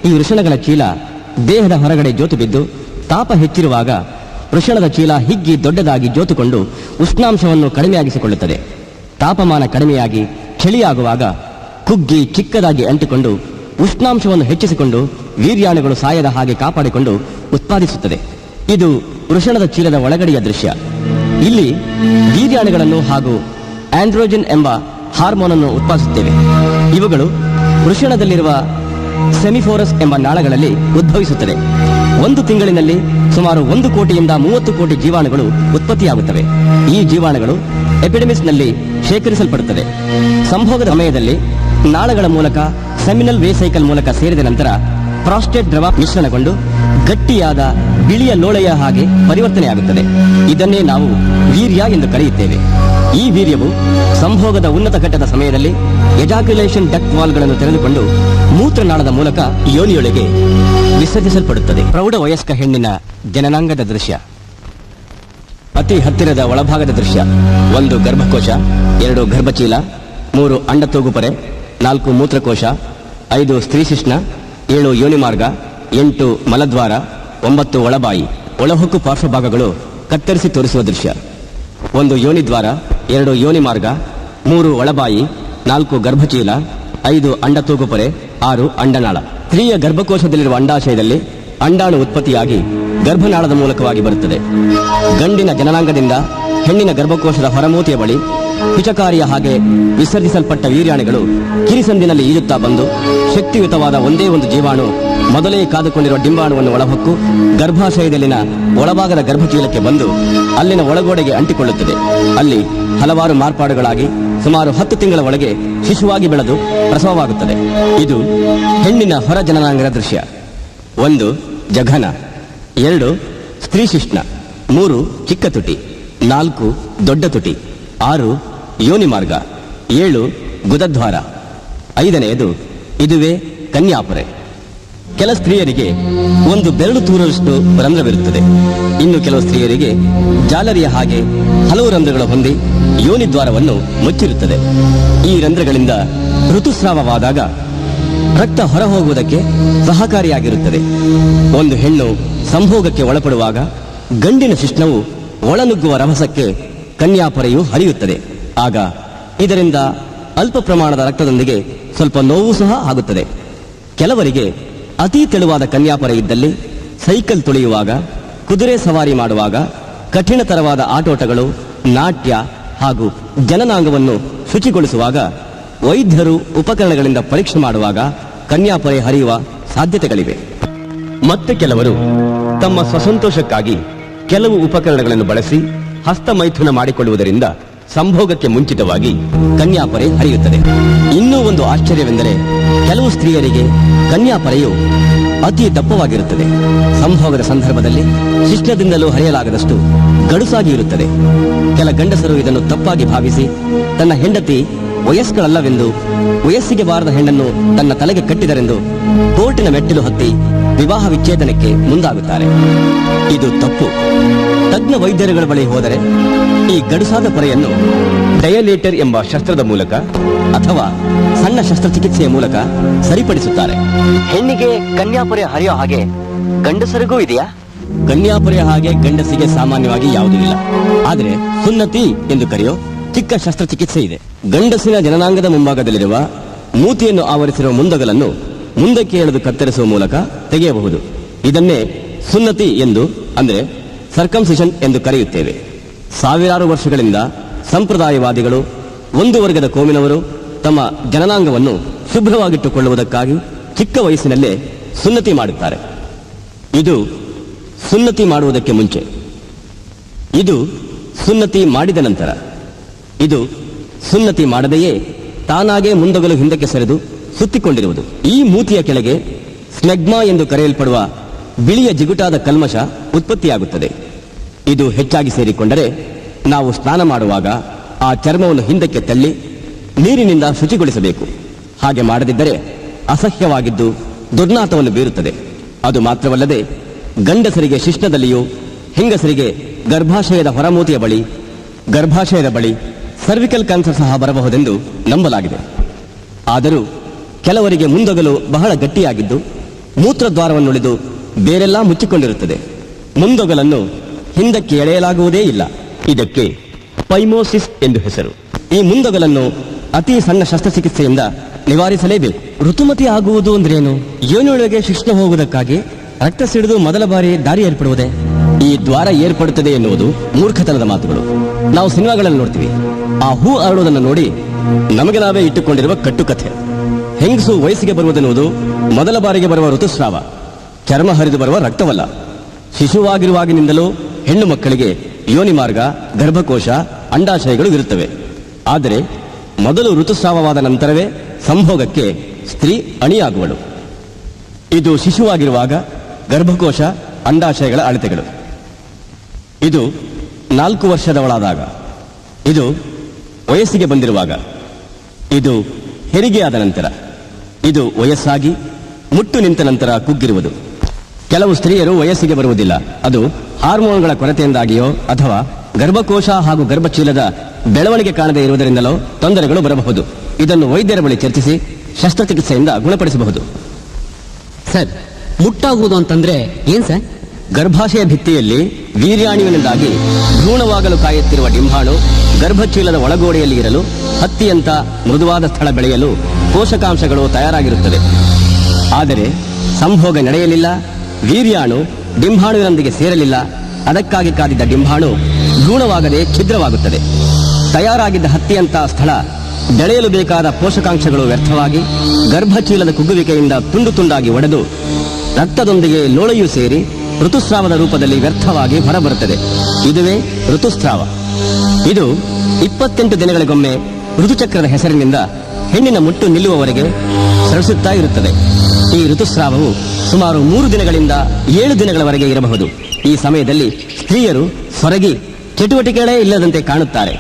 ಈ ವೃಷಣಗಳ ಚೀಲ ದೇಹದ ಹೊರಗಡೆ ಜೋತು ಬಿದ್ದು ತಾಪ ಹೆಚ್ಚಿರುವಾಗ ವೃಷಣದ ಚೀಲ ಹಿಗ್ಗಿ ದೊಡ್ಡದಾಗಿ ಜೋತುಕೊಂಡು ಉಷ್ಣಾಂಶವನ್ನು ಕಡಿಮೆಯಾಗಿಸಿಕೊಳ್ಳುತ್ತದೆ. ತಾಪಮಾನ ಕಡಿಮೆಯಾಗಿ ಚಳಿಯಾಗುವಾಗ ಕುಗ್ಗಿ ಚಿಕ್ಕದಾಗಿ ಅಂಟಿಕೊಂಡು ಉಷ್ಣಾಂಶವನ್ನು ಹೆಚ್ಚಿಸಿಕೊಂಡು ವೀರ್ಯಾಣುಗಳು ಸಾಯದ ಹಾಗೆ ಕಾಪಾಡಿಕೊಂಡು ಉತ್ಪಾದಿಸುತ್ತದೆ. ಇದು ವೃಷಣದ ಚೀಲದ ಒಳಗಡೆಯ ದೃಶ್ಯ. ಇಲ್ಲಿ ವೀರ್ಯಾಣುಗಳನ್ನು ಹಾಗೂ ಆಂಡ್ರೋಜನ್ ಎಂಬ ಹಾರ್ಮೋನ್ ಅನ್ನು ಉತ್ಪಾದಿಸುತ್ತೇವೆ. ಇವುಗಳು ವೃಷಣದಲ್ಲಿರುವ ಸೆಮಿಫೋರಸ್ ಎಂಬ ನಾಳಗಳಲ್ಲಿ ಉದ್ಭವಿಸುತ್ತದೆ. 1 ತಿಂಗಳಿನಲ್ಲಿ ಸುಮಾರು 1 ಕೋಟಿಯಿಂದ 30 ಕೋಟಿ ಜೀವಾಣುಗಳು ಉತ್ಪತ್ತಿಯಾಗುತ್ತವೆ. ಈ ಜೀವಾಣುಗಳು ಎಪಿಡೆಮಿಸ್ನಲ್ಲಿ ಶೇಖರಿಸಲ್ಪಡುತ್ತದೆ. ಸಂಭೋಗದ ಸಮಯದಲ್ಲಿ ನಾಳಗಳ ಮೂಲಕ ಸೆಮಿನಲ್ ವೇಸೈಕಲ್ ಮೂಲಕ ಸೇರಿದ ನಂತರ ಪ್ರಾಸ್ಟೇಟ್ ದ್ರವ ಮಿಶ್ರಣಗೊಂಡು ಗಟ್ಟಿಯಾದ ಬಿಳಿಯ ಲೋಳೆಯ ಹಾಗೆ ಪರಿವರ್ತನೆಯಾಗುತ್ತದೆ. ಇದನ್ನೇ ನಾವು ವೀರ್ಯ ಎಂದು ಕರೆಯುತ್ತೇವೆ. ಈ ವೀರ್ಯವು ಸಂಭೋಗದ ಉನ್ನತ ಘಟ್ಟದ ಸಮಯದಲ್ಲಿ ಎಜಾಕ್ಯುಲೇಷನ್ ಡಕ್ಟ್ ವಾಲ್ಗಳನ್ನು ತೆರೆದುಕೊಂಡು ಮೂತ್ರನಾಳದ ಮೂಲಕ ಯೋನಿಯೊಳಗೆ ವಿಸರ್ಜಿಸಲ್ಪಡುತ್ತದೆ. ಪ್ರೌಢ ವಯಸ್ಕ ಹೆಣ್ಣಿನ ಜನನಾಂಗದ ದೃಶ್ಯ. ಅತಿ ಹತ್ತಿರದ ಒಳಭಾಗದ ದೃಶ್ಯ. 1 ಗರ್ಭಕೋಶ, 2 ಗರ್ಭಚೀಲ, 3 ಅಂಡತೂಗುಪೊರೆ, 4 ಮೂತ್ರಕೋಶ, 5 ಸ್ತ್ರೀಶಿಶ್ನ, 7 ಯೋನಿಮಾರ್ಗ, 8 ಮಲದ್ವಾರ, 9 ಒಳಬಾಯಿ, ಒಳಹೊಕ್ಕು ಪಾರ್ಶ್ವಭಾಗಗಳು ಕತ್ತರಿಸಿ ತೋರಿಸುವ ದೃಶ್ಯ. 1 ಯೋನಿದ್ವಾರ, 2 ಯೋನಿಮಾರ್ಗ, 3 ಒಳಬಾಯಿ, 4 ಗರ್ಭಚೀಲ, 5 ಅಂಡತೂಗುಪೊರೆ, 6 ಅಂಡನಾಳ. ಸ್ತ್ರೀಯ ಗರ್ಭಕೋಶದಲ್ಲಿರುವ ಅಂಡಾಶಯದಲ್ಲಿ ಅಂಡಾಣು ಉತ್ಪತ್ತಿಯಾಗಿ ಗರ್ಭನಾಳದ ಮೂಲಕವಾಗಿ ಬರುತ್ತದೆ. ಗಂಡಿನ ಜನನಾಂಗದಿಂದ ಹೆಣ್ಣಿನ ಗರ್ಭಕೋಶದ ಹೊರಮೂತಿಯ ಬಳಿ ವಿಷಕಾರಿಯ ಹಾಗೆ ವಿಸರ್ಜಿಸಲ್ಪಟ್ಟ ವೀರ್ಯಾಣುಗಳು ಕಿರಿಸಂದಿನಲ್ಲಿ ಈಜುತ್ತಾ ಬಂದು ಶಕ್ತಿಯುತವಾದ ಒಂದೇ ಒಂದು ಜೀವಾಣು ಮೊದಲೇ ಕಾದುಕೊಂಡಿರುವ ಡಿಂಬಾಣುವನ್ನು ಒಳಹೊಕ್ಕು ಗರ್ಭಾಶಯದಲ್ಲಿನ ಒಳಭಾಗದ ಗರ್ಭಚೀಲಕ್ಕೆ ಬಂದು ಅಲ್ಲಿನ ಒಳಗೋಡೆಗೆ ಅಂಟಿಕೊಳ್ಳುತ್ತದೆ. ಅಲ್ಲಿ ಹಲವಾರು ಮಾರ್ಪಾಡುಗಳಾಗಿ ಸುಮಾರು 10 ತಿಂಗಳ ಒಳಗೆ ಶಿಶುವಾಗಿ ಬೆಳೆದು ಪ್ರಸವವಾಗುತ್ತದೆ. ಇದು ಹೆಣ್ಣಿನ ಹೊರ ಜನನಾಂಗದ ದೃಶ್ಯ. 1 ಜಘನ, 2 ಸ್ತ್ರೀಶಿಶ್ನ, 3 ಚಿಕ್ಕ ತುಟಿ, 4 ದೊಡ್ಡ ತುಟಿ, 6 ಯೋನಿಮಾರ್ಗ, 7 ಗುದದ್ವಾರ, 5ನೇದು ಇದುವೇ ಕನ್ಯಾಪೊರೆ. ಕೆಲ ಸ್ತ್ರೀಯರಿಗೆ 1 ಬೆರಳು ತೂರಷ್ಟು ರಂಧ್ರವಿರುತ್ತದೆ. ಇನ್ನು ಕೆಲವು ಸ್ತ್ರೀಯರಿಗೆ ಜಾಲರಿಯ ಹಾಗೆ ಹಲವು ರಂಧ್ರಗಳು ಹೊಂದಿ ಯೋನಿದ್ವಾರವನ್ನು ಮುಚ್ಚಿರುತ್ತದೆ. ಈ ರಂಧ್ರಗಳಿಂದ ಋತುಸ್ರಾವವಾದಾಗ ರಕ್ತ ಹೊರಹೋಗುವುದಕ್ಕೆ ಸಹಕಾರಿಯಾಗಿರುತ್ತದೆ. ಒಂದು ಹೆಣ್ಣು ಸಂಭೋಗಕ್ಕೆ ಒಳಪಡುವಾಗ ಗಂಡಿನ ಶಿಶ್ನವು ಒಳನುಗ್ಗುವ ರಭಸಕ್ಕೆ ಕನ್ಯಾಪೊರೆಯು ಹರಿಯುತ್ತದೆ. ಆಗ ಇದರಿಂದ ಅಲ್ಪ ಪ್ರಮಾಣದ ರಕ್ತದೊಂದಿಗೆ ಸ್ವಲ್ಪ ನೋವು ಸಹ ಆಗುತ್ತದೆ. ಕೆಲವರಿಗೆ ಅತಿ ತೆಳುವಾದ ಕನ್ಯಾಪೊರೆ ಇದ್ದಲ್ಲಿ ಸೈಕಲ್ ತುಳಿಯುವಾಗ, ಕುದುರೆ ಸವಾರಿ ಮಾಡುವಾಗ, ಕಠಿಣತರವಾದ ಆಟೋಟಗಳು, ನಾಟ್ಯ ಹಾಗೂ ಜನನಾಂಗವನ್ನು ಶುಚಿಗೊಳಿಸುವಾಗ, ವೈದ್ಯರು ಉಪಕರಣಗಳಿಂದ ಪರೀಕ್ಷೆ ಮಾಡುವಾಗ ಕನ್ಯಾಪೊರೆ ಹರಿಯುವ ಸಾಧ್ಯತೆಗಳಿವೆ. ಮತ್ತೆ ಕೆಲವರು ತಮ್ಮ ಸ್ವಸಂತೋಷಕ್ಕಾಗಿ ಕೆಲವು ಉಪಕರಣಗಳನ್ನು ಬಳಸಿ ಹಸ್ತಮೈಥುನ ಮಾಡಿಕೊಳ್ಳುವುದರಿಂದ ಸಂಭೋಗಕ್ಕೆ ಮುಂಚಿತವಾಗಿ ಕನ್ಯಾಪೊರೆ ಹರಿಯುತ್ತದೆ. ಇನ್ನೂ ಒಂದು ಆಶ್ಚರ್ಯವೆಂದರೆ ಕೆಲವು ಸ್ತ್ರೀಯರಿಗೆ ಕನ್ಯಾಪೊರೆಯು ಅತಿ ದಪ್ಪವಾಗಿರುತ್ತದೆ. ಸಂಭೋಗದ ಸಂದರ್ಭದಲ್ಲಿ ಶಿಶ್ನದಿಂದಲೂ ಹರಿಯಲಾಗದಷ್ಟು ಗಡುಸಾಗಿ ಇರುತ್ತದೆ. ಕೆಲ ಗಂಡಸರು ಇದನ್ನು ತಪ್ಪಾಗಿ ಭಾವಿಸಿ ತನ್ನ ಹೆಂಡತಿ ವಯಸ್ಕಳಲ್ಲವೆಂದು ವಯಸ್ಸಿಗೆ ಬಾರದ ಹೆಣ್ಣನ್ನು ತನ್ನ ತಲೆಗೆ ಕಟ್ಟಿದರೆಂದು ಕೋರ್ಟಿನ ಮೆಟ್ಟಿಲು ಹತ್ತಿ ವಿವಾಹ ವಿಚ್ಛೇದನಕ್ಕೆ ಮುಂದಾಗುತ್ತಾರೆ. ಇದು ತಪ್ಪು. ತಜ್ಞ ವೈದ್ಯರುಗಳ ಬಳಿ ಹೋದರೆ ಈ ಗಡುಸಾದ ಪೊರೆಯನ್ನು ಡಯಲೇಟರ್ ಎಂಬ ಶಸ್ತ್ರದ ಮೂಲಕ ಅಥವಾ ಸಣ್ಣ ಶಸ್ತ್ರಚಿಕಿತ್ಸೆಯ ಮೂಲಕ ಸರಿಪಡಿಸುತ್ತಾರೆ. ಹೆಣ್ಣಿಗೆ ಕನ್ಯಾಪೊರೆ ಹರಿಯೋ ಹಾಗೆ ಗಂಡಸರಿಗೂ ಇದೆಯಾ? ಕನ್ಯಾಪೊರೆ ಹಾಗೆ ಗಂಡಸಿಗೆ ಸಾಮಾನ್ಯವಾಗಿ ಯಾವುದೂ ಇಲ್ಲ. ಆದರೆ ಸುನ್ನತಿ ಎಂದು ಕರೆಯೋ ಚಿಕ್ಕ ಶಸ್ತ್ರಚಿಕಿತ್ಸೆ ಇದೆ. ಗಂಡಸಿನ ಜನನಾಂಗದ ಮುಂಭಾಗದಲ್ಲಿರುವ ಮೂತಿಯನ್ನು ಆವರಿಸಿರುವ ಮುಂದಗಲನ್ನು ಮುಂದಕ್ಕೆ ಎಳೆದು ಕತ್ತರಿಸುವ ಮೂಲಕ ತೆಗೆಯಬಹುದು. ಇದನ್ನೇ ಸುನ್ನತಿ ಎಂದು, ಅಂದರೆ ಸರ್ಕಂಸಿಷನ್ ಎಂದು ಕರೆಯುತ್ತೇವೆ. ಸಾವಿರಾರು ವರ್ಷಗಳಿಂದ ಸಂಪ್ರದಾಯವಾದಿಗಳು, ಒಂದು ವರ್ಗದ ಕೋಮಿನವರು ತಮ್ಮ ಜನನಾಂಗವನ್ನು ಶುಭ್ರವಾಗಿಟ್ಟುಕೊಳ್ಳುವುದಕ್ಕಾಗಿ ಚಿಕ್ಕ ವಯಸ್ಸಿನಲ್ಲೇ ಸುನ್ನತಿ ಮಾಡುತ್ತಾರೆ. ಇದು ಸುನ್ನತಿ ಮಾಡುವುದಕ್ಕೆ ಮುಂಚೆ, ಇದು ಸುನ್ನತಿ ಮಾಡಿದ ನಂತರ, ಇದು ಸುನ್ನತಿ ಮಾಡದೆಯೇ ತಾನಾಗೇ ಮುಂದೊಗಲು ಹಿಂದಕ್ಕೆ ಸರಿದು ಸುತ್ತಿಕೊಂಡಿರುವುದು. ಈ ಮೂತಿಯ ಕೆಳಗೆ ಸ್ಮೆಗ್ಮಾ ಎಂದು ಕರೆಯಲ್ಪಡುವ ಬಿಳಿಯ ಜಿಗುಟಾದ ಕಲ್ಮಶ ಉತ್ಪತ್ತಿಯಾಗುತ್ತದೆ. ಇದು ಹೆಚ್ಚಾಗಿ ಸೇರಿಕೊಂಡರೆ ನಾವು ಸ್ನಾನ ಮಾಡುವಾಗ ಆ ಚರ್ಮವನ್ನು ಹಿಂದಕ್ಕೆ ತಳ್ಳಿ ನೀರಿನಿಂದ ಶುಚಿಗೊಳಿಸಬೇಕು. ಹಾಗೆ ಮಾಡದಿದ್ದರೆ ಅಸಹ್ಯವಾಗಿದ್ದು ದುರ್ನಾತವನ್ನು ಬೀರುತ್ತದೆ. ಅದು ಮಾತ್ರವಲ್ಲದೆ ಗಂಡಸರಿಗೆ ಶಿಶ್ನದಲ್ಲಿಯೂ ಹೆಂಗಸರಿಗೆ ಗರ್ಭಾಶಯದ ಹೊರಮೂತಿಯ ಬಳಿ, ಗರ್ಭಾಶಯದ ಬಳಿ ಸರ್ವಿಕಲ್ ಕ್ಯಾನ್ಸರ್ ಸಹ ಬರಬಹುದೆಂದು ನಂಬಲಾಗಿದೆ. ಆದರೂ ಕೆಲವರಿಗೆ ಮುಂದೊಗಲು ಬಹಳ ಗಟ್ಟಿಯಾಗಿದ್ದು ಮೂತ್ರದ್ವಾರವನ್ನುಳಿದು ಬೇರೆಲ್ಲಾ ಮುಚ್ಚಿಕೊಂಡಿರುತ್ತದೆ. ಮುಂದೊಗಲನ್ನು ಹಿಂದಕ್ಕೆ ಎಳೆಯಲಾಗುವುದೇ ಇಲ್ಲ. ಇದಕ್ಕೆ ಪೈಮೋಸಿಸ್ ಎಂದು ಹೆಸರು. ಈ ಮುಂದೊಗಲನ್ನು ಅತಿ ಸಣ್ಣ ಶಸ್ತ್ರಚಿಕಿತ್ಸೆಯಿಂದ ನಿವಾರಿಸಲೇಬೇಕು. ಋತುಮತಿ ಆಗುವುದು ಅಂದ್ರೇನು? ಯೋನಿಯೊಳಗೆ ಶಿಶ್ನ ಹೋಗುವುದಕ್ಕಾಗಿ ರಕ್ತ ಸಿಡಿದು ಮೊದಲ ಬಾರಿ ದಾರಿ ಏರ್ಪಡುವುದೇ? ಈ ದ್ವಾರ ಏರ್ಪಡುತ್ತದೆ ಎನ್ನುವುದು ಮೂರ್ಖತನದ ಮಾತುಗಳು. ನಾವು ಸಿನಿಮಾಗಳಲ್ಲಿ ನೋಡ್ತೀವಿ. ಆ ಹೂ ಅರಳುವುದನ್ನು ನೋಡಿ ನಮಗೆ ನಾವೇ ಇಟ್ಟುಕೊಂಡಿರುವ ಕಟ್ಟುಕಥೆ. ಹೆಂಗಸು ವಯಸ್ಸಿಗೆ ಬರುವುದೆನ್ನುವುದು ಮೊದಲ ಬಾರಿಗೆ ಬರುವ ಋತುಸ್ರಾವ, ಚರ್ಮ ಹರಿದು ಬರುವ ರಕ್ತವಲ್ಲ. ಶಿಶುವಾಗಿರುವಾಗಿನಿಂದಲೂ ಹೆಣ್ಣು ಮಕ್ಕಳಿಗೆ ಯೋನಿಮಾರ್ಗ, ಗರ್ಭಕೋಶ, ಅಂಡಾಶಯಗಳು ಇರುತ್ತವೆ. ಆದರೆ ಮೊದಲು ಋತುಸ್ರಾವವಾದ ನಂತರವೇ ಸಂಭೋಗಕ್ಕೆ ಸ್ತ್ರೀ ಅಣಿಯಾಗುವಳು. ಇದು ಶಿಶುವಾಗಿರುವಾಗ ಗರ್ಭಕೋಶ, ಅಂಡಾಶಯಗಳ ಅಳತೆಗಳು. ಇದು 4 ವರ್ಷದವಳಾದಾಗ, ಇದು ವಯಸ್ಸಿಗೆ ಬಂದಿರುವಾಗ, ಇದು ಹೆರಿಗೆಯಾದ ನಂತರ, ಇದು ವಯಸ್ಸಾಗಿ ಮುಟ್ಟು ನಿಂತ ನಂತರ ಕುಗ್ಗಿರುವುದು. ಕೆಲವು ಸ್ತ್ರೀಯರು ವಯಸ್ಸಿಗೆ ಬರುವುದಿಲ್ಲ. ಅದು ಹಾರ್ಮೋನ್ಗಳ ಕೊರತೆಯಿಂದಾಗಿಯೋ ಅಥವಾ ಗರ್ಭಕೋಶ ಹಾಗೂ ಗರ್ಭಚೀಲದ ಬೆಳವಣಿಗೆ ಕಾಣದೇ ಇರುವುದರಿಂದಲೋ ತೊಂದರೆಗಳು ಬರಬಹುದು. ಇದನ್ನು ವೈದ್ಯರ ಬಳಿ ಚರ್ಚಿಸಿ ಶಸ್ತ್ರಚಿಕಿತ್ಸೆಯಿಂದ ಗುಣಪಡಿಸಬಹುದು. ಸರ್, ಮುಟ್ಟಾಗುವುದು ಅಂತಂದ್ರೆ ಏನ್ ಸರ್? ಗರ್ಭಾಶಯ ಭಿತ್ತಿಯಲ್ಲಿ ವೀರ್ಯಾಣುವಿನಿಂದಾಗಿ ಭ್ರೂಣವಾಗಲು ಕಾಯುತ್ತಿರುವ ಡಿಂಬಾಣು ಗರ್ಭಚೀಲದ ಒಳಗೋಡೆಯಲ್ಲಿ ಇರಲು ಹತ್ತಿಯಂತ ಮೃದುವಾದ ಸ್ಥಳ ಬೆಳೆಯಲು ಪೋಷಕಾಂಶಗಳು ತಯಾರಾಗಿರುತ್ತದೆ. ಆದರೆ ಸಂಭೋಗ ನಡೆಯಲಿಲ್ಲ, ವೀರ್ಯಾಣು ಡಿಂಬಾಣುವಿನೊಂದಿಗೆ ಸೇರಲಿಲ್ಲ. ಅದಕ್ಕಾಗಿ ಕಾದಿದ್ದ ಡಿಂಬಾಣು ಭ್ರೂಣವಾಗದೆ ಛಿದ್ರವಾಗುತ್ತದೆ. ತಯಾರಾಗಿದ್ದ ಹತ್ತಿಯಂತ ಸ್ಥಳ ಬೆಳೆಯಲು ಬೇಕಾದ ಪೋಷಕಾಂಶಗಳು ವ್ಯರ್ಥವಾಗಿ ಗರ್ಭಚೀಲದ ಕುಗ್ಗುವಿಕೆಯಿಂದ ತುಂಡು ತುಂಡಾಗಿ ಒಡೆದು ರಕ್ತದೊಂದಿಗೆ ಲೋಳೆಯೂ ಸೇರಿ ಋತುಸ್ರಾವದ ರೂಪದಲ್ಲಿ ವ್ಯರ್ಥವಾಗಿ ಹೊರಬರುತ್ತದೆ. ಇದುವೇ ಋತುಸ್ರಾವ. ಇದು 28 ದಿನಗಳಿಗೊಮ್ಮೆ ಋತುಚಕ್ರದ ಹೆಸರಿನಿಂದ ಹೆಣ್ಣಿನ ಮುಟ್ಟು ನಿಲ್ಲುವವರೆಗೆ ಸರಿಸುತ್ತಾ ಇರುತ್ತದೆ. ಈ ಋತುಸ್ರಾವವು ಸುಮಾರು 3 ದಿನಗಳಿಂದ 7 ದಿನಗಳವರೆಗೆ ಇರಬಹುದು. ಈ ಸಮಯದಲ್ಲಿ ಸ್ತ್ರೀಯರು ಸೊರಗಿ ಚಟುವಟಿಕೆಗಳೇ ಇಲ್ಲದಂತೆ ಕಾಣುತ್ತಾರೆ.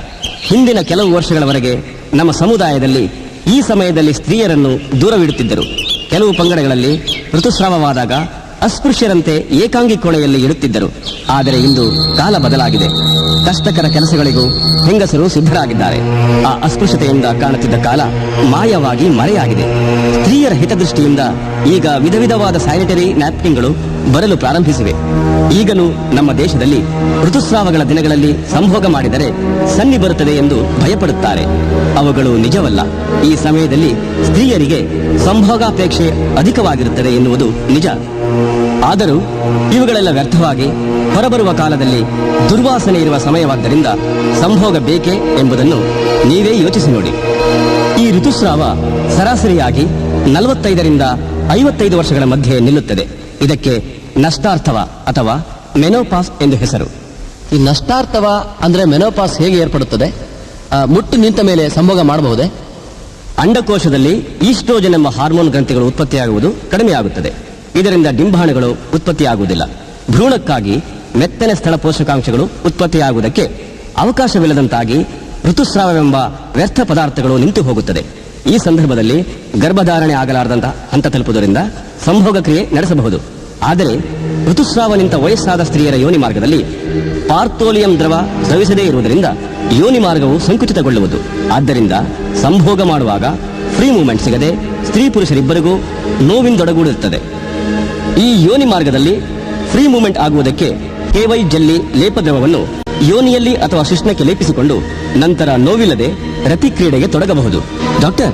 ಹಿಂದಿನ ಕೆಲವು ವರ್ಷಗಳವರೆಗೆ ನಮ್ಮ ಸಮುದಾಯದಲ್ಲಿ ಈ ಸಮಯದಲ್ಲಿ ಸ್ತ್ರೀಯರನ್ನು ದೂರವಿಡುತ್ತಿದ್ದರು. ಕೆಲವು ಪಂಗಡಗಳಲ್ಲಿ ಋತುಸ್ರಾವವಾದಾಗ ಅಸ್ಪೃಶ್ಯರಂತೆ ಏಕಾಂಗಿ ಕೋಣೆಯಲ್ಲಿ ಇಡುತ್ತಿದ್ದರು. ಆದರೆ ಇಂದು ಕಾಲ ಬದಲಾಗಿದೆ. ಕಷ್ಟಕರ ಕೆಲಸಗಳಿಗೂ ಹೆಂಗಸರು ಸಿದ್ಧರಾಗಿದ್ದಾರೆ. ಆ ಅಸ್ಪೃಶ್ಯತೆಯಿಂದ ಕಾಣುತ್ತಿದ್ದ ಕಾಲ ಮಾಯವಾಗಿ ಮರೆಯಾಗಿದೆ. ಸ್ತ್ರೀಯರ ಹಿತದೃಷ್ಟಿಯಿಂದ ಈಗ ವಿಧ ವಿಧವಾದ ಸ್ಯಾನಿಟರಿ ನ್ಯಾಪ್ಕಿನ್ಗಳು ಬರಲು ಪ್ರಾರಂಭಿಸಿವೆ. ಈಗಲೂ ನಮ್ಮ ದೇಶದಲ್ಲಿ ಋತುಸ್ರಾವಗಳ ದಿನಗಳಲ್ಲಿ ಸಂಭೋಗ ಮಾಡಿದರೆ ಸನ್ನಿ ಬರುತ್ತದೆ ಎಂದು ಭಯಪಡುತ್ತಾರೆ. ಅವುಗಳು ನಿಜವಲ್ಲ. ಈ ಸಮಯದಲ್ಲಿ ಸ್ತ್ರೀಯರಿಗೆ ಸಂಭೋಗಾಪೇಕ್ಷೆ ಅಧಿಕವಾಗಿರುತ್ತದೆ ಎನ್ನುವುದು ನಿಜ. ಆದರೂ ಇವುಗಳೆಲ್ಲ ವ್ಯರ್ಥವಾಗಿ ಹೊರಬರುವ ಕಾಲದಲ್ಲಿ ದುರ್ವಾಸನೆ ಇರುವ ಸಮಯವಾದ್ದರಿಂದ ಸಂಭೋಗ ಬೇಕೇ ಎಂಬುದನ್ನು ನೀವೇ ಯೋಚಿಸಿ ನೋಡಿ. ಈ ಋತುಸ್ರಾವ ಸರಾಸರಿಯಾಗಿ 45ರಿಂದ 55 ವರ್ಷಗಳ ಮಧ್ಯೆ ನಿಲ್ಲುತ್ತದೆ. ಇದಕ್ಕೆ ನಷ್ಟಾರ್ಥವ ಅಥವಾ ಮೆನೋಪಾಸ್ ಎಂದು ಹೆಸರು. ಈ ನಷ್ಟಾರ್ಥವ ಅಂದ್ರೆ ಮೆನೋಪಾಸ್ ಹೇಗೆ ಏರ್ಪಡುತ್ತದೆ? ಮುಟ್ಟು ನಿಂತ ಮೇಲೆ ಸಂಭೋಗ ಮಾಡಬಹುದೇ? ಅಂಡಕೋಶದಲ್ಲಿ ಈಸ್ಟ್ರೋಜನ್ ಎಂಬ ಹಾರ್ಮೋನ್ ಗ್ರಂಥಿಗಳು ಉತ್ಪತ್ತಿಯಾಗುವುದು ಕಡಿಮೆಯಾಗುತ್ತದೆ. ಇದರಿಂದ ಡಿಂಬಾಣುಗಳು ಉತ್ಪತ್ತಿಯಾಗುವುದಿಲ್ಲ. ಭ್ರೂಣಕ್ಕಾಗಿ ಮೆತ್ತನೆ ಸ್ಥಳ ಪೋಷಕಾಂಶಗಳು ಉತ್ಪತ್ತಿಯಾಗುವುದಕ್ಕೆ ಅವಕಾಶವಿಲ್ಲದಂತಾಗಿ ಋತುಸ್ರಾವವೆಂಬ ವ್ಯರ್ಥ ಪದಾರ್ಥಗಳು ನಿಂತು ಹೋಗುತ್ತದೆ. ಈ ಸಂದರ್ಭದಲ್ಲಿ ಗರ್ಭಧಾರಣೆ ಆಗಲಾರದಂತ ಹಂತ ತಲುಪುವುದರಿಂದ ಸಂಭೋಗ ಕ್ರಿಯೆ ನಡೆಸಬಹುದು. ಆದರೆ ಋತುಸ್ರಾವ ನಿಂತ ವಯಸ್ಸಾದ ಸ್ತ್ರೀಯರ ಯೋನಿ ಮಾರ್ಗದಲ್ಲಿ ಪಾರ್ಥೋಲಿಯಂ ದ್ರವ ಸ್ರವಿಸದೇ ಇರುವುದರಿಂದ ಯೋನಿ ಮಾರ್ಗವು ಸಂಕುಚಿತಗೊಳ್ಳುವುದು. ಆದ್ದರಿಂದ ಸಂಭೋಗ ಮಾಡುವಾಗ ಫ್ರೀ ಮೂವ್ಮೆಂಟ್ ಸಿಗದೆ ಸ್ತ್ರೀ ಪುರುಷರಿಬ್ಬರಿಗೂ ನೋವಿಂದೊಡಗೂಡುತ್ತದೆ. ಈ ಯೋನಿ ಮಾರ್ಗದಲ್ಲಿ ಫ್ರೀ ಮೂವ್ಮೆಂಟ್ ಆಗುವುದಕ್ಕೆ KY ಜೆಲ್ಲಿ ಲೇಪದ್ರವವನ್ನು ಯೋನಿಯಲ್ಲಿ ಅಥವಾ ಶಿಶ್ನಕ್ಕೆ ಲೇಪಿಸಿಕೊಂಡು ನಂತರ ನೋವಿಲ್ಲದೆ ರತಿ ಕ್ರೀಡೆಗೆ ತೊಡಗಬಹುದು. ಡಾಕ್ಟರ್,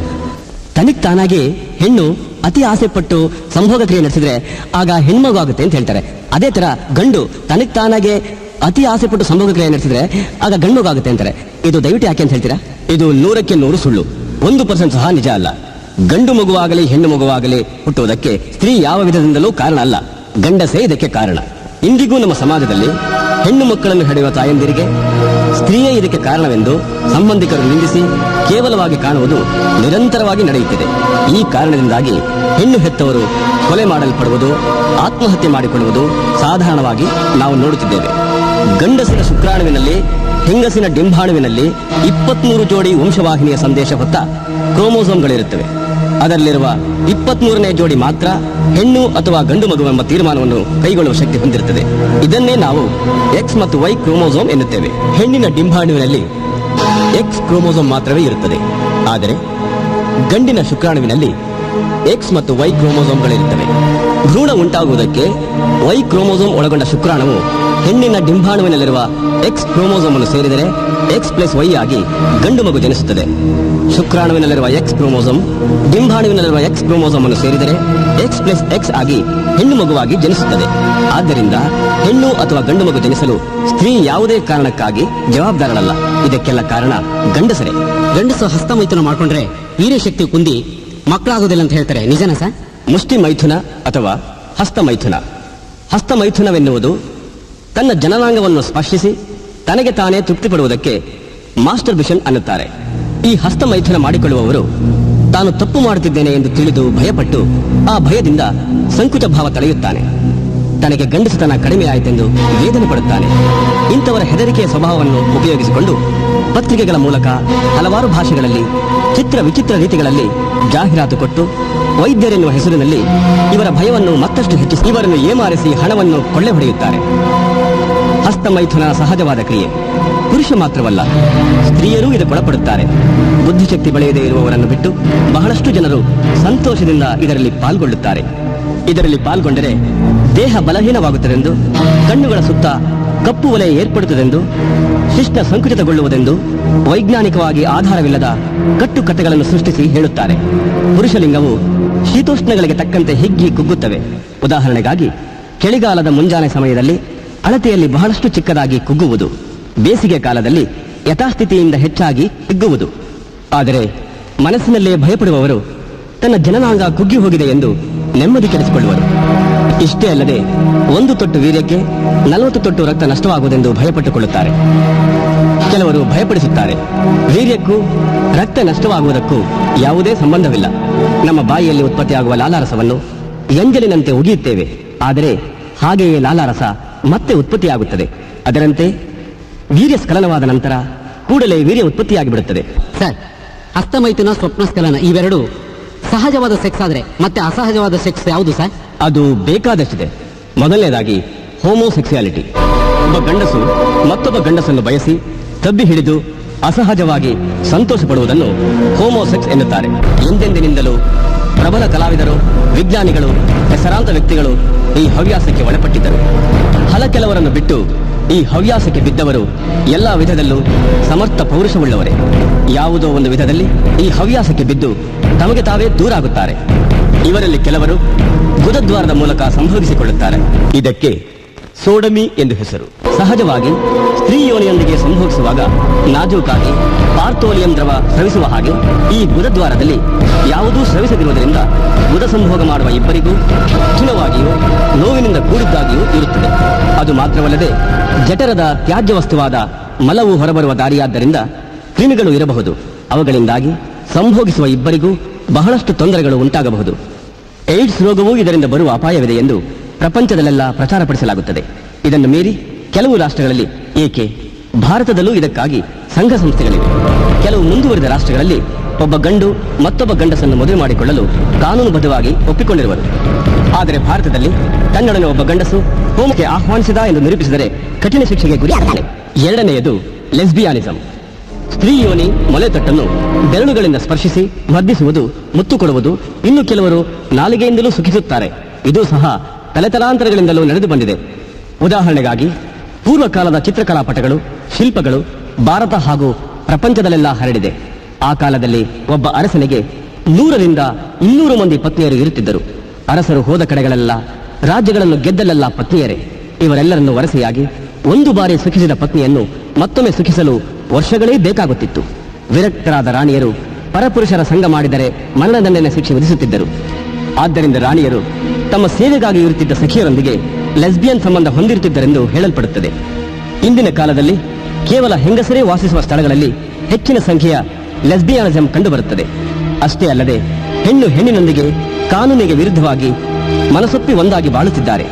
ತನಿಗ್ತಾನಾಗಿ ಹೆಣ್ಣು ಅತಿ ಆಸೆ ಪಟ್ಟು ಸಂಭೋಗ ಕ್ರಿಯೆ ನಡೆಸಿದ್ರೆ ಆಗ ಹೆಣ್ಮಗು ಆಗುತ್ತೆ ಅಂತ ಹೇಳ್ತಾರೆ. ಅದೇ ತರ ಗಂಡು ತನಿಗ್ತಾನಾಗೆ ಅತಿ ಆಸೆ ಪಟ್ಟು ಸಂಭೋಗ ಕ್ರಿಯೆ ನಡೆಸಿದ್ರೆ ಆಗ ಗಂಡ್ಮಗು ಆಗುತ್ತೆ ಅಂತಾರೆ. ಇದು ದಯವಿಟ್ಟು ಯಾಕೆ ಅಂತ ಹೇಳ್ತೀರಾ? ಇದು 100ಕ್ಕೆ 100 ಸುಳ್ಳು. 1% ಸಹ ನಿಜ ಅಲ್ಲ. ಗಂಡು ಮಗುವಾಗಲಿ ಹೆಣ್ಣು ಮಗುವಾಗಲಿ ಹುಟ್ಟುವುದಕ್ಕೆ ಸ್ತ್ರೀ ಯಾವ ವಿಧದಿಂದಲೂ ಕಾರಣ ಅಲ್ಲ, ಗಂಡಸೇ ಇದಕ್ಕೆ ಕಾರಣ. ಇಂದಿಗೂ ನಮ್ಮ ಸಮಾಜದಲ್ಲಿ ಹೆಣ್ಣು ಮಕ್ಕಳನ್ನು ಹಡೆಯುವ ತಾಯಂದಿರಿಗೆ ಸ್ತ್ರೀಯೇ ಇದಕ್ಕೆ ಕಾರಣವೆಂದು ಸಂಬಂಧಿಕರು ನಿಂದಿಸಿ ಕೇವಲವಾಗಿ ಕಾಣುವುದು ನಿರಂತರವಾಗಿ ನಡೆಯುತ್ತಿದೆ. ಈ ಕಾರಣದಿಂದಾಗಿ ಹೆಣ್ಣು ಹೆತ್ತವರು ಕೊಲೆ ಮಾಡಲ್ಪಡುವುದು, ಆತ್ಮಹತ್ಯೆ ಮಾಡಿಕೊಳ್ಳುವುದು ಸಾಧಾರಣವಾಗಿ ನಾವು ನೋಡುತ್ತಿದ್ದೇವೆ. ಗಂಡಸಿನ ಶುಕ್ರಾಣುವಿನಲ್ಲಿ ಹೆಂಗಸಿನ ಡಿಂಬಾಣುವಿನಲ್ಲಿ 23 ಜೋಡಿ ವಂಶವಾಹಿನಿಯ ಸಂದೇಶ ಹೊತ್ತ ಕ್ರೋಮೋಸೋಮ್ಗಳಿರುತ್ತವೆ. ಅದರಲ್ಲಿರುವ 23ನೇ ಜೋಡಿ ಮಾತ್ರ ಹೆಣ್ಣು ಅಥವಾ ಗಂಡು ಮಗುವೆಂಬ ತೀರ್ಮಾನವನ್ನು ಕೈಗೊಳ್ಳುವ ಶಕ್ತಿ ಹೊಂದಿರುತ್ತದೆ. ಇದನ್ನೇ ನಾವು X ಮತ್ತು Y ಕ್ರೋಮೋಸೋಮ್ ಎನ್ನುತ್ತೇವೆ. ಹೆಣ್ಣಿನ ಡಿಂಬಾಣುವಿನಲ್ಲಿ X ಕ್ರೋಮೋಸೋಮ್ ಮಾತ್ರವೇ ಇರುತ್ತದೆ. ಆದರೆ ಗಂಡಿನ ಶುಕ್ರಾಣುವಿನಲ್ಲಿ X ಮತ್ತು Y ಕ್ರೋಮೋಸೋಮ್ಗಳಿರುತ್ತವೆ. ಭ್ರೂಣ ಉಂಟಾಗುವುದಕ್ಕೆ Y ಕ್ರೋಮೋಸೋಮ್ ಒಳಗೊಂಡ ಶುಕ್ರಾಣುವು ಹೆಣ್ಣಿನ ಡಿಂಬಾಣುವಿನಲ್ಲಿರುವ X ಕ್ರೋಮೋಸೋಮ್ ಅನ್ನು ಸೇರಿದರೆ X+Y ಆಗಿ ಗಂಡು ಮಗು ಜನಿಸುತ್ತದೆ. ಶುಕ್ರಾಣುವಿನಲ್ಲಿರುವ X ಕ್ರೋಮೋಸೋಮ್ ಡಿಂಬಾಣುವಿನಲ್ಲಿರುವ X ಕ್ರೋಮೋಸೋಮ್ ಅನ್ನು ಸೇರಿದರೆ X+X ಆಗಿ ಹೆಣ್ಣು ಮಗುವಾಗಿ ಜನಿಸುತ್ತದೆ. ಆದ್ದರಿಂದ ಹೆಣ್ಣು ಅಥವಾ ಗಂಡು ಮಗು ಜನಿಸಲು ಸ್ತ್ರೀ ಯಾವುದೇ ಕಾರಣಕ್ಕಾಗಿ ಜವಾಬ್ದಾರಳಲ್ಲ. ಇದಕ್ಕೆಲ್ಲ ಕಾರಣ ಗಂಡಸರೇ. ಗಂಡಸು ಹಸ್ತಮೈಥುನ ಮಾಡ್ಕೊಂಡ್ರೆ ವೀರ್ಯ ಶಕ್ತಿ ಕುಂದಿ ಮಕ್ಕಳಾಗೋದಿಲ್ಲ ಅಂತ ಹೇಳ್ತಾರೆ, ನಿಜನಾ ಸರ್? ಮುಷ್ಟಿ ಮೈಥುನ ಅಥವಾ ಹಸ್ತಮೈಥುನ. ಹಸ್ತಮೈಥುನವೆನ್ನುವುದು ತನ್ನ ಜನನಾಂಗವನ್ನು ಸ್ಪರ್ಶಿಸಿ ತನಗೆ ತಾನೇ ತೃಪ್ತಿ ಪಡುವುದಕ್ಕೆ ಮಾಸ್ಟರ್ಬೇಷನ್ ಅನ್ನುತ್ತಾರೆ. ಈ ಹಸ್ತಮೈಥುನ ಮಾಡಿಕೊಳ್ಳುವವರು ತಾನು ತಪ್ಪು ಮಾಡುತ್ತಿದ್ದೇನೆ ಎಂದು ತಿಳಿದು ಭಯಪಟ್ಟು ಆ ಭಯದಿಂದ ಸಂಕುಚ ಭಾವ ತಳೆಯುತ್ತಾನೆ. ತನಗೆ ಗಂಡಸುತನ ಕಡಿಮೆಯಾಯಿತೆಂದು ವೇದನೆ ಪಡುತ್ತಾನೆ. ಇಂಥವರ ಹೆದರಿಕೆಯ ಸ್ವಭಾವವನ್ನು ಉಪಯೋಗಿಸಿಕೊಂಡು ಪತ್ರಿಕೆಗಳ ಮೂಲಕ ಹಲವಾರು ಭಾಷೆಗಳಲ್ಲಿ ಚಿತ್ರ ವಿಚಿತ್ರ ರೀತಿಗಳಲ್ಲಿ ಜಾಹೀರಾತು ಕೊಟ್ಟು ವೈದ್ಯರೆನ್ನುವ ಹೆಸರಿನಲ್ಲಿ ಇವರ ಭಯವನ್ನು ಮತ್ತಷ್ಟು ಹೆಚ್ಚಿಸಿ ಇವರನ್ನು ಏಮಾರಿಸಿ ಹಣವನ್ನು ಕೊಳ್ಳೆ ಹೊಡೆಯುತ್ತಾರೆ. ಹಸ್ತಮೈಥುನ ಸಹಜವಾದ ಕ್ರಿಯೆ. ಪುರುಷ ಮಾತ್ರವಲ್ಲ, ಸ್ತ್ರೀಯರೂ ಇದಕ್ಕೊಳಪಡುತ್ತಾರೆ. ಬುದ್ಧಿಶಕ್ತಿ ಬೆಳೆಯದೇ ಇರುವವರನ್ನು ಬಿಟ್ಟು ಬಹಳಷ್ಟು ಜನರು ಸಂತೋಷದಿಂದ ಇದರಲ್ಲಿ ಪಾಲ್ಗೊಳ್ಳುತ್ತಾರೆ. ಇದರಲ್ಲಿ ಪಾಲ್ಗೊಂಡರೆ ದೇಹ ಬಲಹೀನವಾಗುತ್ತದೆಂದು, ಕಣ್ಣುಗಳ ಸುತ್ತ ಕಪ್ಪು ವಲಯ ಏರ್ಪಡುತ್ತದೆಂದು, ಶಿಷ್ಟ ಸಂಕುಚಿತಗೊಳ್ಳುವುದೆಂದು ವೈಜ್ಞಾನಿಕವಾಗಿ ಆಧಾರವಿಲ್ಲದ ಕಟ್ಟುಕಥೆಗಳನ್ನು ಸೃಷ್ಟಿಸಿ ಹೇಳುತ್ತಾರೆ. ಪುರುಷಲಿಂಗವು ಶೀತೋಷ್ಣಗಳಿಗೆ ತಕ್ಕಂತೆ ಹಿಗ್ಗಿ ಕುಗ್ಗುತ್ತವೆ. ಉದಾಹರಣೆಗಾಗಿ ಚಳಿಗಾಲದ ಮುಂಜಾನೆ ಸಮಯದಲ್ಲಿ ಅಳತೆಯಲ್ಲಿ ಬಹಳಷ್ಟು ಚಿಕ್ಕದಾಗಿ ಕುಗ್ಗುವುದು, ಬೇಸಿಗೆ ಕಾಲದಲ್ಲಿ ಯಥಾಸ್ಥಿತಿಯಿಂದ ಹೆಚ್ಚಾಗಿ ಹಿಗ್ಗುವುದು. ಆದರೆ ಮನಸ್ಸಿನಲ್ಲೇ ಭಯಪಡುವವರು ತನ್ನ ಜನನಾಂಗ ಕುಗ್ಗಿ ಹೋಗಿದೆ ಎಂದು ನೆಮ್ಮದಿ ಕೆಡಿಸಿಕೊಳ್ಳುವರು. ಇಷ್ಟೇ ಅಲ್ಲದೆ 1 ತೊಟ್ಟು ವೀರ್ಯಕ್ಕೆ 40 ತೊಟ್ಟು ರಕ್ತ ನಷ್ಟವಾಗುವುದೆಂದು ಭಯಪಟ್ಟುಕೊಳ್ಳುತ್ತಾರೆ. ಕೆಲವರು ಭಯಪಡಿಸುತ್ತಾರೆ, ವೀರ್ಯಕ್ಕೂ ರಕ್ತ ನಷ್ಟವಾಗುವುದಕ್ಕೂ ಯಾವುದೇ ಸಂಬಂಧವಿಲ್ಲ. ನಮ್ಮ ಬಾಯಿಯಲ್ಲಿ ಉತ್ಪತ್ತಿಯಾಗುವ ಲಾಲಾರಸವನ್ನು ಎಂಜಲಿನಂತೆ ಉಗಿಯುತ್ತೇವೆ, ಆದರೆ ಹಾಗೆಯೇ ಲಾಲಾರಸ ಮತ್ತೆ ಉತ್ಪತ್ತಿಯಾಗುತ್ತದೆ. ಅದರಂತೆ ವೀರ್ಯ ಸ್ಖಲನವಾದ ನಂತರ ಕೂಡಲೇ ವೀರ್ಯ ಉತ್ಪತ್ತಿಯಾಗಿ ಬಿಡುತ್ತದೆ. ಸರ್, ಹಸ್ತಮೈಥುನ, ಸ್ವಪ್ನಸ್ಖಲನ ಇವೆರಡು ಸಹಜವಾದ ಸೆಕ್ಸ್ ಆದ್ರೆ ಮತ್ತೆ ಅಸಹಜವಾದ ಸೆಕ್ಸ್ ಯಾವುದು ಸರ್? ಅದು ಬೇಕಾದಷ್ಟಿದೆ. ಮೊದಲನೇದಾಗಿ ಹೋಮೋಸೆಕ್ಸುಯಾಲಿಟಿ. ಒಬ್ಬ ಗಂಡಸು ಮತ್ತೊಬ್ಬ ಗಂಡಸನ್ನು ಬಯಸಿ ತಬ್ಬಿ ಹಿಡಿದು ಅಸಹಜವಾಗಿ ಸಂತೋಷ ಪಡುವುದನ್ನು ಹೋಮೋಸೆಕ್ಸ್ ಎನ್ನುತ್ತಾರೆ. ಎಂದೆಂದಿನಿಂದಲೂ ಪ್ರಬಲ ಕಲಾವಿದರು, ವಿಜ್ಞಾನಿಗಳು, ಹೆಸರಾಂತ ವ್ಯಕ್ತಿಗಳು ಈ ಹವ್ಯಾಸಕ್ಕೆ ಒಳಪಟ್ಟಿದ್ದರು. ಕೆಲವರನ್ನು ಬಿಟ್ಟು ಈ ಹವ್ಯಾಸಕ್ಕೆ ಬಿದ್ದವರು ಎಲ್ಲ ವಿಧದಲ್ಲೂ ಸಮರ್ಥ ಪೌರುಷವುಳ್ಳವರೇ. ಯಾವುದೋ ಒಂದು ವಿಧದಲ್ಲಿ ಈ ಹವ್ಯಾಸಕ್ಕೆ ಬಿದ್ದು ತಮಗೆ ತಾವೇ ದೂರ ಆಗುತ್ತಾರೆ. ಇವರಲ್ಲಿ ಕೆಲವರು ಗುದದ್ವಾರದ ಮೂಲಕ ಸಂಭೋಗಿಸಿಕೊಳ್ಳುತ್ತಾರೆ. ಇದಕ್ಕೆ ಸೋಡಮಿ ಎಂದು ಹೆಸರು. ಸಹಜವಾಗಿ ಸ್ತ್ರೀ ಯೋನಿಯೊಂದಿಗೆ ಸಂಭೋಗಿಸುವಾಗ ನಾಜೂಕಾಗಿ ಪಾರ್ಥೋಲಿಯಂ ದ್ರವ ಸ್ರವಿಸುವ ಹಾಗೆ ಈ ಗುದದ್ವಾರದಲ್ಲಿ ಯಾವುದೂ ಸ್ರವಿಸದಿರುವುದರಿಂದ ಗುದ ಸಂಭೋಗ ಮಾಡುವ ಇಬ್ಬರಿಗೂ ಕಠಿಣವಾಗಿಯೂ ನೋವಿನಿಂದ ಕೂಡಿದ್ದಾಗಿಯೂ ಇರುತ್ತದೆ. ಅದು ಮಾತ್ರವಲ್ಲದೆ ಜಠರದ ತ್ಯಾಜ್ಯ ವಸ್ತುವಾದ ಮಲವು ಹೊರಬರುವ ದಾರಿಯಾದ್ದರಿಂದ ಕ್ರಿಮಿಗಳು ಇರಬಹುದು. ಅವುಗಳಿಂದಾಗಿ ಸಂಭೋಗಿಸುವ ಇಬ್ಬರಿಗೂ ಬಹಳಷ್ಟು ತೊಂದರೆಗಳು ಉಂಟಾಗಬಹುದು. ಏಡ್ಸ್ ರೋಗವೂ ಇದರಿಂದ ಬರುವ ಅಪಾಯವಿದೆ ಎಂದು ಪ್ರಪಂಚದಲ್ಲೆಲ್ಲ ಪ್ರಚಾರಪಡಿಸಲಾಗುತ್ತದೆ. ಇದನ್ನು ಮೀರಿ ಕೆಲವು ರಾಷ್ಟ್ರಗಳಲ್ಲಿ, ಏಕೆ ಭಾರತದಲ್ಲೂ ಇದಕ್ಕಾಗಿ ಸಂಘ ಸಂಸ್ಥೆಗಳಿವೆ. ಕೆಲವು ಮುಂದುವರಿದ ರಾಷ್ಟ್ರಗಳಲ್ಲಿ ಒಬ್ಬ ಗಂಡು ಮತ್ತೊಬ್ಬ ಗಂಡಸನ್ನು ಮದುವೆ ಮಾಡಿಕೊಳ್ಳಲು ಕಾನೂನುಬದ್ಧವಾಗಿ ಒಪ್ಪಿಕೊಂಡಿರುವರು. ಆದರೆ ಭಾರತದಲ್ಲಿ ತನ್ನೊಡನೆ ಒಬ್ಬ ಗಂಡಸು ಹೋಮಕ್ಕೆ ಆಹ್ವಾನಿಸಿದ ಎಂದು ನಿರೂಪಿಸಿದರೆ ಕಠಿಣ ಶಿಕ್ಷೆಗೆ ಗುರಿಯಾಗುತ್ತಾನೆ. ಎರಡನೆಯದು ಲೆಸ್ಬಿಯಾನಿಸಂ. ಸ್ತ್ರೀ ಯೋನಿ ಮೊಲೆತಟ್ಟನ್ನು ಬೆರಳುಗಳಿಂದ ಸ್ಪರ್ಶಿಸಿ ಮರ್ದಿಸುವುದು, ಮುತ್ತು ಕೊಡುವುದು, ಇನ್ನು ಕೆಲವರು ನಾಲಿಗೆಯಿಂದಲೂ ಸುಖಿಸುತ್ತಾರೆ. ಇದು ಸಹ ತಲೆತಲಾಂತರಗಳಿಂದಲೂ ನಡೆದು ಬಂದಿದೆ. ಉದಾಹರಣೆಗಾಗಿ ಪೂರ್ವಕಾಲದ ಚಿತ್ರಕಲಾ ಪಟಗಳು, ಶಿಲ್ಪಗಳು ಭಾರತ ಹಾಗೂ ಪ್ರಪಂಚದಲ್ಲೆಲ್ಲ ಹರಡಿದೆ. ಆ ಕಾಲದಲ್ಲಿ ಒಬ್ಬ ಅರಸನಿಗೆ 100ರಿಂದ 200 ಮಂದಿ ಪತ್ನಿಯರು ಇರುತ್ತಿದ್ದರು. ಅರಸರು ಹೋದ ಕಡೆಗಳೆಲ್ಲ, ರಾಜ್ಯಗಳನ್ನು ಗೆದ್ದಲೆಲ್ಲ ಪತ್ನಿಯರೇ. ಇವರೆಲ್ಲರನ್ನು ವರಸೆಯಾಗಿ ಒಂದು ಬಾರಿ ಸುಖಿಸಿದ ಪತ್ನಿಯನ್ನು ಮತ್ತೊಮ್ಮೆ ಸುಖಿಸಲು ವರ್ಷಗಳೇ ಬೇಕಾಗುತ್ತಿತ್ತು. ವಿರಕ್ತರಾದ ರಾಣಿಯರು ಪರಪುರುಷರ ಸಂಗ ಮಾಡಿದರೆ ಮರಣದಂಡನೆ ಶಿಕ್ಷೆ ವಿಧಿಸುತ್ತಿದ್ದರು. ಆದ್ದರಿಂದ ರಾಣಿಯರು ತಮ್ಮ ಸೇವೆಗಾಗಿ ಇರುತ್ತಿದ್ದ ಸಖಿಯರೊಂದಿಗೆ ಲೆಸ್ಬಿಯನ್ ಸಂಬಂಧ ಹೊಂದಿರುತ್ತಿದ್ದರೆಂದು ಹೇಳಲ್ಪಡುತ್ತದೆ. ಇಂದಿನ ಕಾಲದಲ್ಲಿ ಕೇವಲ ಹೆಂಗಸರೇ ವಾಸಿಸುವ ಸ್ಥಳಗಳಲ್ಲಿ ಹೆಚ್ಚಿನ ಸಂಖ್ಯೆಯ ಲೆಸ್ಬಿಯಾನಿಸಂ ಕಂಡುಬರುತ್ತದೆ. ಅಷ್ಟೇ ಅಲ್ಲದೆ ಹೆಣ್ಣು ಹೆಣ್ಣಿನೊಂದಿಗೆ ಕಾನೂನಿಗೆ ವಿರುದ್ಧವಾಗಿ ಮನಸೊಪ್ಪಿ ಒಂದಾಗಿ ಬಾಳುತ್ತಿದ್ದಾರೆ.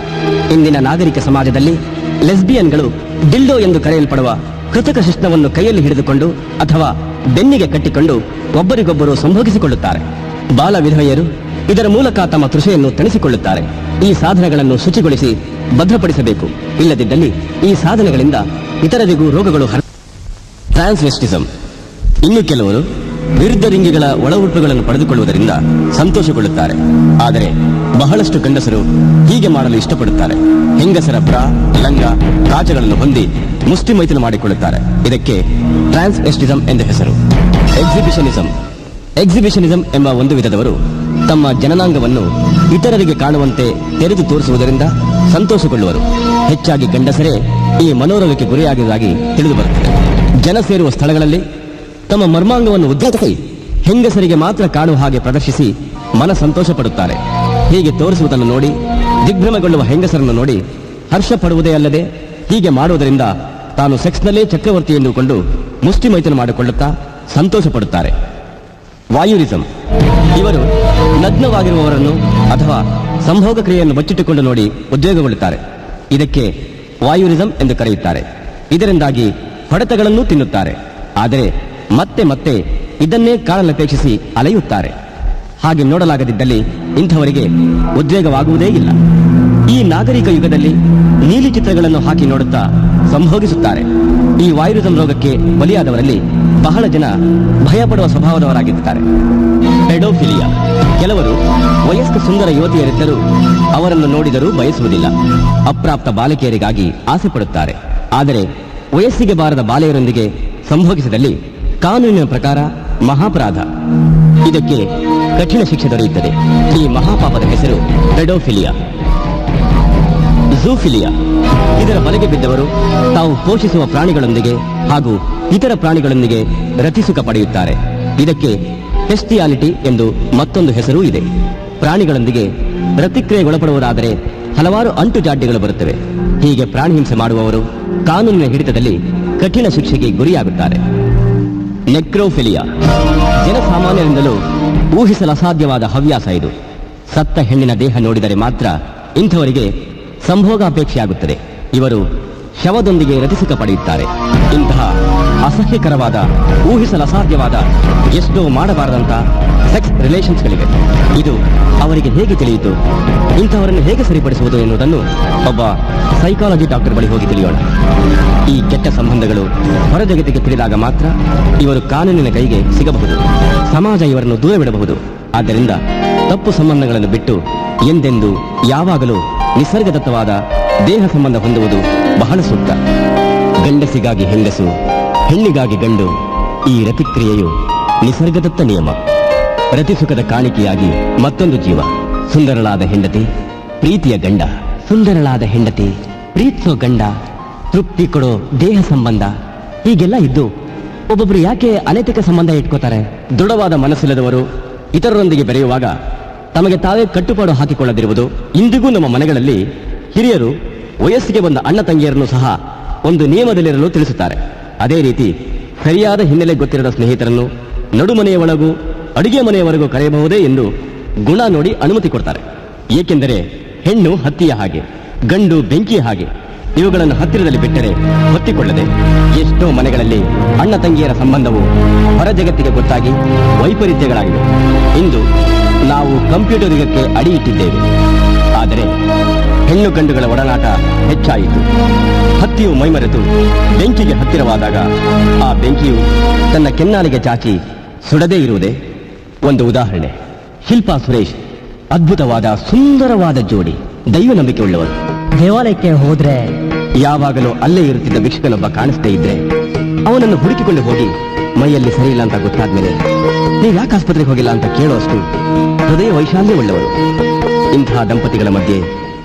ಇಂದಿನ ನಾಗರಿಕ ಸಮಾಜದಲ್ಲಿ ಲೆಸ್ಬಿಯನ್ಗಳು ಡಿಲ್ಡೋ ಎಂದು ಕರೆಯಲ್ಪಡುವ ಕೃತಕ ಶಿಶ್ನವನ್ನು ಕೈಯಲ್ಲಿ ಹಿಡಿದುಕೊಂಡು ಅಥವಾ ಬೆನ್ನಿಗೆ ಕಟ್ಟಿಕೊಂಡು ಒಬ್ಬರಿಗೊಬ್ಬರು ಸಂಭೋಗಿಸಿಕೊಳ್ಳುತ್ತಾರೆ. ಬಾಲ ವಿಧವೆಯರು ಇದರ ಮೂಲಕ ತಮ್ಮ ತೃಷೆಯನ್ನು ತಣಿಸಿಕೊಳ್ಳುತ್ತಾರೆ. ಈ ಸಾಧನಗಳನ್ನು ಶುಚಿಗೊಳಿಸಿ ಭದ್ರಪಡಿಸಬೇಕು. ಇಲ್ಲದಿದ್ದಲ್ಲಿ ಈ ಸಾಧನಗಳಿಂದ ಇತರರಿಗೂ ರೋಗಗಳು ಟ್ರಾನ್ಸ್ವೆಸ್ಟಿಸಂ. ಇನ್ನು ಕೆಲವರು ವಿರುದ್ಧ ಲಿಂಗಿಗಳ ಒಳ ಉಡುಪುಗಳನ್ನು ಪಡೆದುಕೊಳ್ಳುವುದರಿಂದ ಸಂತೋಷಗೊಳ್ಳುತ್ತಾರೆ. ಆದರೆ ಬಹಳಷ್ಟು ಗಂಡಸರು ಹೀಗೆ ಮಾಡಲು ಇಷ್ಟಪಡುತ್ತಾರೆ. ಹೆಂಗಸರ ಬ್ರಾ, ಲಂಗ, ಕಾಚಗಳನ್ನು ಹೊಂದಿ ಮುಷ್ಟಿ ಮೈಥುನ ಮಾಡಿಕೊಳ್ಳುತ್ತಾರೆ. ಇದಕ್ಕೆ ಟ್ರಾನ್ಸ್ವೆಸ್ಟಿಸಂ ಎಂದು ಹೆಸರು. ಎಕ್ಸಿಬಿಷನಿಸಂ ಎಂಬ ಒಂದು ವಿಧದವರು ತಮ್ಮ ಜನನಾಂಗವನ್ನು ಇತರರಿಗೆ ಕಾಣುವಂತೆ ತೆರೆದು ತೋರಿಸುವುದರಿಂದ ಸಂತೋಷಗೊಳ್ಳುವರು. ಹೆಚ್ಚಾಗಿ ಗಂಡಸರೇ ಈ ಮನೋರೋಗಕ್ಕೆ ಗುರಿಯಾಗುವುದಾಗಿ ತಿಳಿದುಬರುತ್ತದೆ. ಜನ ಸೇರುವ ಸ್ಥಳಗಳಲ್ಲಿ ತಮ್ಮ ಮರ್ಮಾಂಗವನ್ನು ಉದ್ಘಾಟಿಸಿ ಹೆಂಗಸರಿಗೆ ಮಾತ್ರ ಕಾಣುವ ಹಾಗೆ ಪ್ರದರ್ಶಿಸಿ ಮನ ಸಂತೋಷ ಪಡುತ್ತಾರೆ. ಹೀಗೆ ತೋರಿಸುವುದನ್ನು ನೋಡಿ ದಿಗ್ಭ್ರಮೆಗೊಳ್ಳುವ ಹೆಂಗಸರನ್ನು ನೋಡಿ ಹರ್ಷ ಪಡುವುದೇ ಅಲ್ಲದೆ ಹೀಗೆ ಮಾಡುವುದರಿಂದ ತಾನು ಸೆಕ್ಸ್ನಲ್ಲೇ ಚಕ್ರವರ್ತಿ ಎಂದುಕೊಂಡು ಮುಷ್ಟಿ ಮೈಥುನ ಮಾಡಿಕೊಳ್ಳುತ್ತಾ ಸಂತೋಷ ಪಡುತ್ತಾರೆ. ವಾಯುರಿಸಂ. ಇವರು ನಗ್ನವಾಗಿರುವವರನ್ನು ಅಥವಾ ಸಂಭೋಗ ಕ್ರಿಯೆಯನ್ನು ಬಚ್ಚಿಟ್ಟುಕೊಂಡು ನೋಡಿ ಉದ್ವೇಗಗೊಳ್ಳುತ್ತಾರೆ. ಇದಕ್ಕೆ ವಾಯುರಿಸಂ ಎಂದು ಕರೆಯುತ್ತಾರೆ. ಇದರಿಂದಾಗಿ ಹೊಡೆತಗಳನ್ನು ತಿನ್ನುತ್ತಾರೆ. ಆದರೆ ಮತ್ತೆ ಮತ್ತೆ ಇದನ್ನೇ ಕಾಣಲಪೇಕ್ಷಿಸಿ ಅಲೆಯುತ್ತಾರೆ. ಹಾಗೆ ನೋಡಲಾಗದಿದ್ದಲ್ಲಿ ಇಂಥವರಿಗೆ ಉದ್ವೇಗವಾಗುವುದೇ ಇಲ್ಲ. ಈ ನಾಗರಿಕ ಯುಗದಲ್ಲಿ ನೀಲಿ ಚಿತ್ರಗಳನ್ನು ಹಾಕಿ ನೋಡುತ್ತಾ ಸಂಭೋಗಿಸುತ್ತಾರೆ. ಈ ವಾಯುರಿಸಂ ರೋಗಕ್ಕೆ ಬಲಿಯಾದವರಲ್ಲಿ ಬಹಳ ಜನ ಭಯಪಡುವ ಸ್ವಭಾವದವರಾಗಿರುತ್ತಾರೆ. ಪೆಡೋಫಿಲಿಯಾ. ಕೆಲವರು ವಯಸ್ಕ ಸುಂದರ ಯುವತಿಯರಿದ್ದರೂ ಅವರನ್ನು ನೋಡಿದರೂ ಬಯಸುವುದಿಲ್ಲ. ಅಪ್ರಾಪ್ತ ಬಾಲಕಿಯರಿಗಾಗಿ ಆಸೆ ಪಡುತ್ತಾರೆ. ಆದರೆ ವಯಸ್ಸಿಗೆ ಬಾರದ ಬಾಲೆಯರೊಂದಿಗೆ ಸಂಭೋಗಿಸಿದಲ್ಲಿ ಕಾನೂನಿನ ಪ್ರಕಾರ ಮಹಾಪರಾಧ. ಇದಕ್ಕೆ ಕಠಿಣ ಶಿಕ್ಷೆ ದೊರೆಯುತ್ತದೆ. ಈ ಮಹಾಪಾಪದ ಹೆಸರು ಪೆಡೋಫಿಲಿಯಾ. ಝೂಫಿಲಿಯಾ. ಇದರ ಬಲೆಗೆ ಬಿದ್ದವರು ತಾವು ಪೋಷಿಸುವ ಪ್ರಾಣಿಗಳೊಂದಿಗೆ ಹಾಗೂ ಇತರ ಪ್ರಾಣಿಗಳೊಂದಿಗೆ ರತಿಸುಖ ಪಡೆಯುತ್ತಾರೆ. ಇದಕ್ಕೆ ಪೆಸ್ಟಿಯಾಲಿಟಿ ಎಂದು ಮತ್ತೊಂದು ಹೆಸರೂ ಇದೆ. ಪ್ರಾಣಿಗಳೊಂದಿಗೆ ಪ್ರತಿಕ್ರಿಯೆಗೊಳಪಡುವುದಾದರೆ ಹಲವಾರು ಅಂಟುಜಾಡ್ಯಗಳು ಬರುತ್ತವೆ. ಹೀಗೆ ಪ್ರಾಣಿ ಹಿಂಸೆ ಮಾಡುವವರು ಕಾನೂನಿನ ಹಿಡಿತದಲ್ಲಿ ಕಠಿಣ ಶಿಕ್ಷೆಗೆ ಗುರಿಯಾಗುತ್ತಾರೆ. ನೆಕ್ರೋಫಿಲಿಯಾ. ಜನಸಾಮಾನ್ಯರಿಂದಲೂ ಊಹಿಸಲಸಾಧ್ಯವಾದ ಹವ್ಯಾಸ ಇದು. ಸತ್ತ ಹೆಣ್ಣಿನ ದೇಹ ನೋಡಿದರೆ ಮಾತ್ರ ಇಂಥವರಿಗೆ ಸಂಭೋಗಾಪೇಕ್ಷೆಯಾಗುತ್ತದೆ. ಇವರು ಶವದೊಂದಿಗೆ ರತಿಸುಖ ಪಡೆಯುತ್ತಾರೆ. ಇಂತಹ ಅಸಹ್ಯಕರವಾದ ಊಹಿಸಲಸಾಧ್ಯವಾದ ಎಷ್ಟೋ ಮಾಡಬಾರದಂತ ಸೆಕ್ಸ್ ರಿಲೇಷನ್ಸ್ಗಳಿವೆ. ಇದು ಅವರಿಗೆ ಹೇಗೆ ತಿಳಿಯಿತು, ಇಂಥವರನ್ನು ಹೇಗೆ ಸರಿಪಡಿಸುವುದು ಎನ್ನುವುದನ್ನು ಒಬ್ಬ ಸೈಕಾಲಜಿ ಡಾಕ್ಟರ್ ಬಳಿ ಹೋಗಿ ತಿಳಿಯೋಣ. ಈ ಕೆಟ್ಟ ಸಂಬಂಧಗಳು ಹೊರ ಜಗತ್ತಿಗೆ ತಿಳಿದಾಗ ಮಾತ್ರ ಇವರು ಕಾನೂನಿನ ಕೈಗೆ ಸಿಗಬಹುದು. ಸಮಾಜ ಇವರನ್ನು ದೂರವಿಡಬಹುದು. ಆದ್ದರಿಂದ ತಪ್ಪು ಸಂಬಂಧಗಳನ್ನು ಬಿಟ್ಟು ಎಂದೆಂದು ಯಾವಾಗಲೂ ನಿಸರ್ಗದತ್ತವಾದ ದೇಹ ಸಂಬಂಧ ಹೊಂದುವುದು ಬಹಳ ಸೂಕ್ತ. ಗಂಡಸಿಗಾಗಿ ಹೆಂಗಸು, ಹೆಣ್ಣಿಗಾಗಿ ಗಂಡು. ಈ ರತಿಕ್ರಿಯೆಯು ನಿಸರ್ಗದತ್ತ ನಿಯಮ. ರತಿಸುಖದ ಕಾಣಿಕೆಯಾಗಿ ಮತ್ತೊಂದು ಜೀವ. ಸುಂದರಳಾದ ಹೆಂಡತಿ, ಪ್ರೀತಿಯ ಗಂಡ. ಸುಂದರಳಾದ ಹೆಂಡತಿ, ಪ್ರೀತಿಸೋ ಗಂಡ, ತೃಪ್ತಿ ಕೊಡೋ ದೇಹ ಸಂಬಂಧ. ಹೀಗೆಲ್ಲ ಇದ್ದು ಒಬ್ಬೊಬ್ರು ಯಾಕೆ ಅನೈತಿಕ ಸಂಬಂಧ ಇಟ್ಕೋತಾರೆ? ದೃಢವಾದ ಮನಸ್ಸಿಲ್ಲದವರು ಇತರರೊಂದಿಗೆ ಬೆರೆಯುವಾಗ ತಮಗೆ ತಾವೇ ಕಟ್ಟುಪಾಡು ಹಾಕಿಕೊಳ್ಳದಿರುವುದು. ಇಂದಿಗೂ ನಮ್ಮ ಮನೆಗಳಲ್ಲಿ ಹಿರಿಯರು ವಯಸ್ಸಿಗೆ ಬಂದ ಅಣ್ಣ ತಂಗಿಯರನ್ನು ಸಹ ಒಂದು ನಿಯಮದಲ್ಲಿರಲು ತಿಳಿಸುತ್ತಾರೆ. ಅದೇ ರೀತಿ ಸರಿಯಾದ ಹಿನ್ನೆಲೆ ಗೊತ್ತಿರದ ಸ್ನೇಹಿತರನ್ನು ನಡುಮನೆಯ ಒಳಗೂ ಅಡುಗೆ ಮನೆಯವರೆಗೂ ಕರೆಯಬಹುದೇ ಎಂದು ಗುಣ ನೋಡಿ ಅನುಮತಿ ಕೊಡ್ತಾರೆ. ಏಕೆಂದರೆ ಹೆಣ್ಣು ಹತ್ತಿಯ ಹಾಗೆ, ಗಂಡು ಬೆಂಕಿಯ ಹಾಗೆ. ಇವುಗಳನ್ನು ಹತ್ತಿರದಲ್ಲಿ ಬಿಟ್ಟರೆ ಹೊತ್ತಿಕೊಳ್ಳದೆ ಎಷ್ಟೋ ಮನೆಗಳಲ್ಲಿ ಅಣ್ಣ ತಂಗಿಯರ ಸಂಬಂಧವು ಹೊರ ಜಗತ್ತಿಗೆ ಗೊತ್ತಾಗಿ ವೈಪರೀತ್ಯಗಳಾಗಿವೆ. ಇಂದು ನಾವು ಕಂಪ್ಯೂಟರ್ ಯುಗಕ್ಕೆ ಅಡಿ ಇಟ್ಟಿದ್ದೇವೆ. ಆದರೆ ಹೆಣ್ಣು ಗಂಡುಗಳ ಒಡನಾಟ ಹೆಚ್ಚಾಯಿತು. ಹತ್ತಿಯು ಮೈಮರೆತು ಬೆಂಕಿಗೆ ಹತ್ತಿರವಾದಾಗ ಆ ಬೆಂಕಿಯು ತನ್ನ ಕೆನ್ನಾಲಿಗೆ ಚಾಚಿ ಸುಡದೇ ಇರುವುದೇ ಒಂದು ಉದಾಹರಣೆ. ಶಿಲ್ಪಾ ಸುರೇಶ್ ಅದ್ಭುತವಾದ ಸುಂದರವಾದ ಜೋಡಿ, ದೈವ ನಂಬಿಕೆ ಉಳ್ಳವರು. ದೇವಾಲಯಕ್ಕೆ ಹೋದ್ರೆ ಯಾವಾಗಲೂ ಅಲ್ಲೇ ಇರುತ್ತಿದ್ದ ಭಿಕ್ಷುಕನೊಬ್ಬ ಕಾಣಿಸ್ತೇ ಇದ್ರೆ ಅವನನ್ನು ಹುಡುಕಿಕೊಂಡು ಹೋಗಿ ಮೈಯಲ್ಲಿ ಸರಿಯಿಲ್ಲ ಅಂತ ಗೊತ್ತಾದ್ಮೇಲೆ ನೀವು ಯಾಕೆ ಆಸ್ಪತ್ರೆಗೆ ಹೋಗಿಲ್ಲ ಅಂತ ಕೇಳುವಷ್ಟು ಹೃದಯ ವೈಶಾಲ್ಯ ಉಳ್ಳವರು. ಇಂತಹ ದಂಪತಿಗಳ ಮಧ್ಯೆ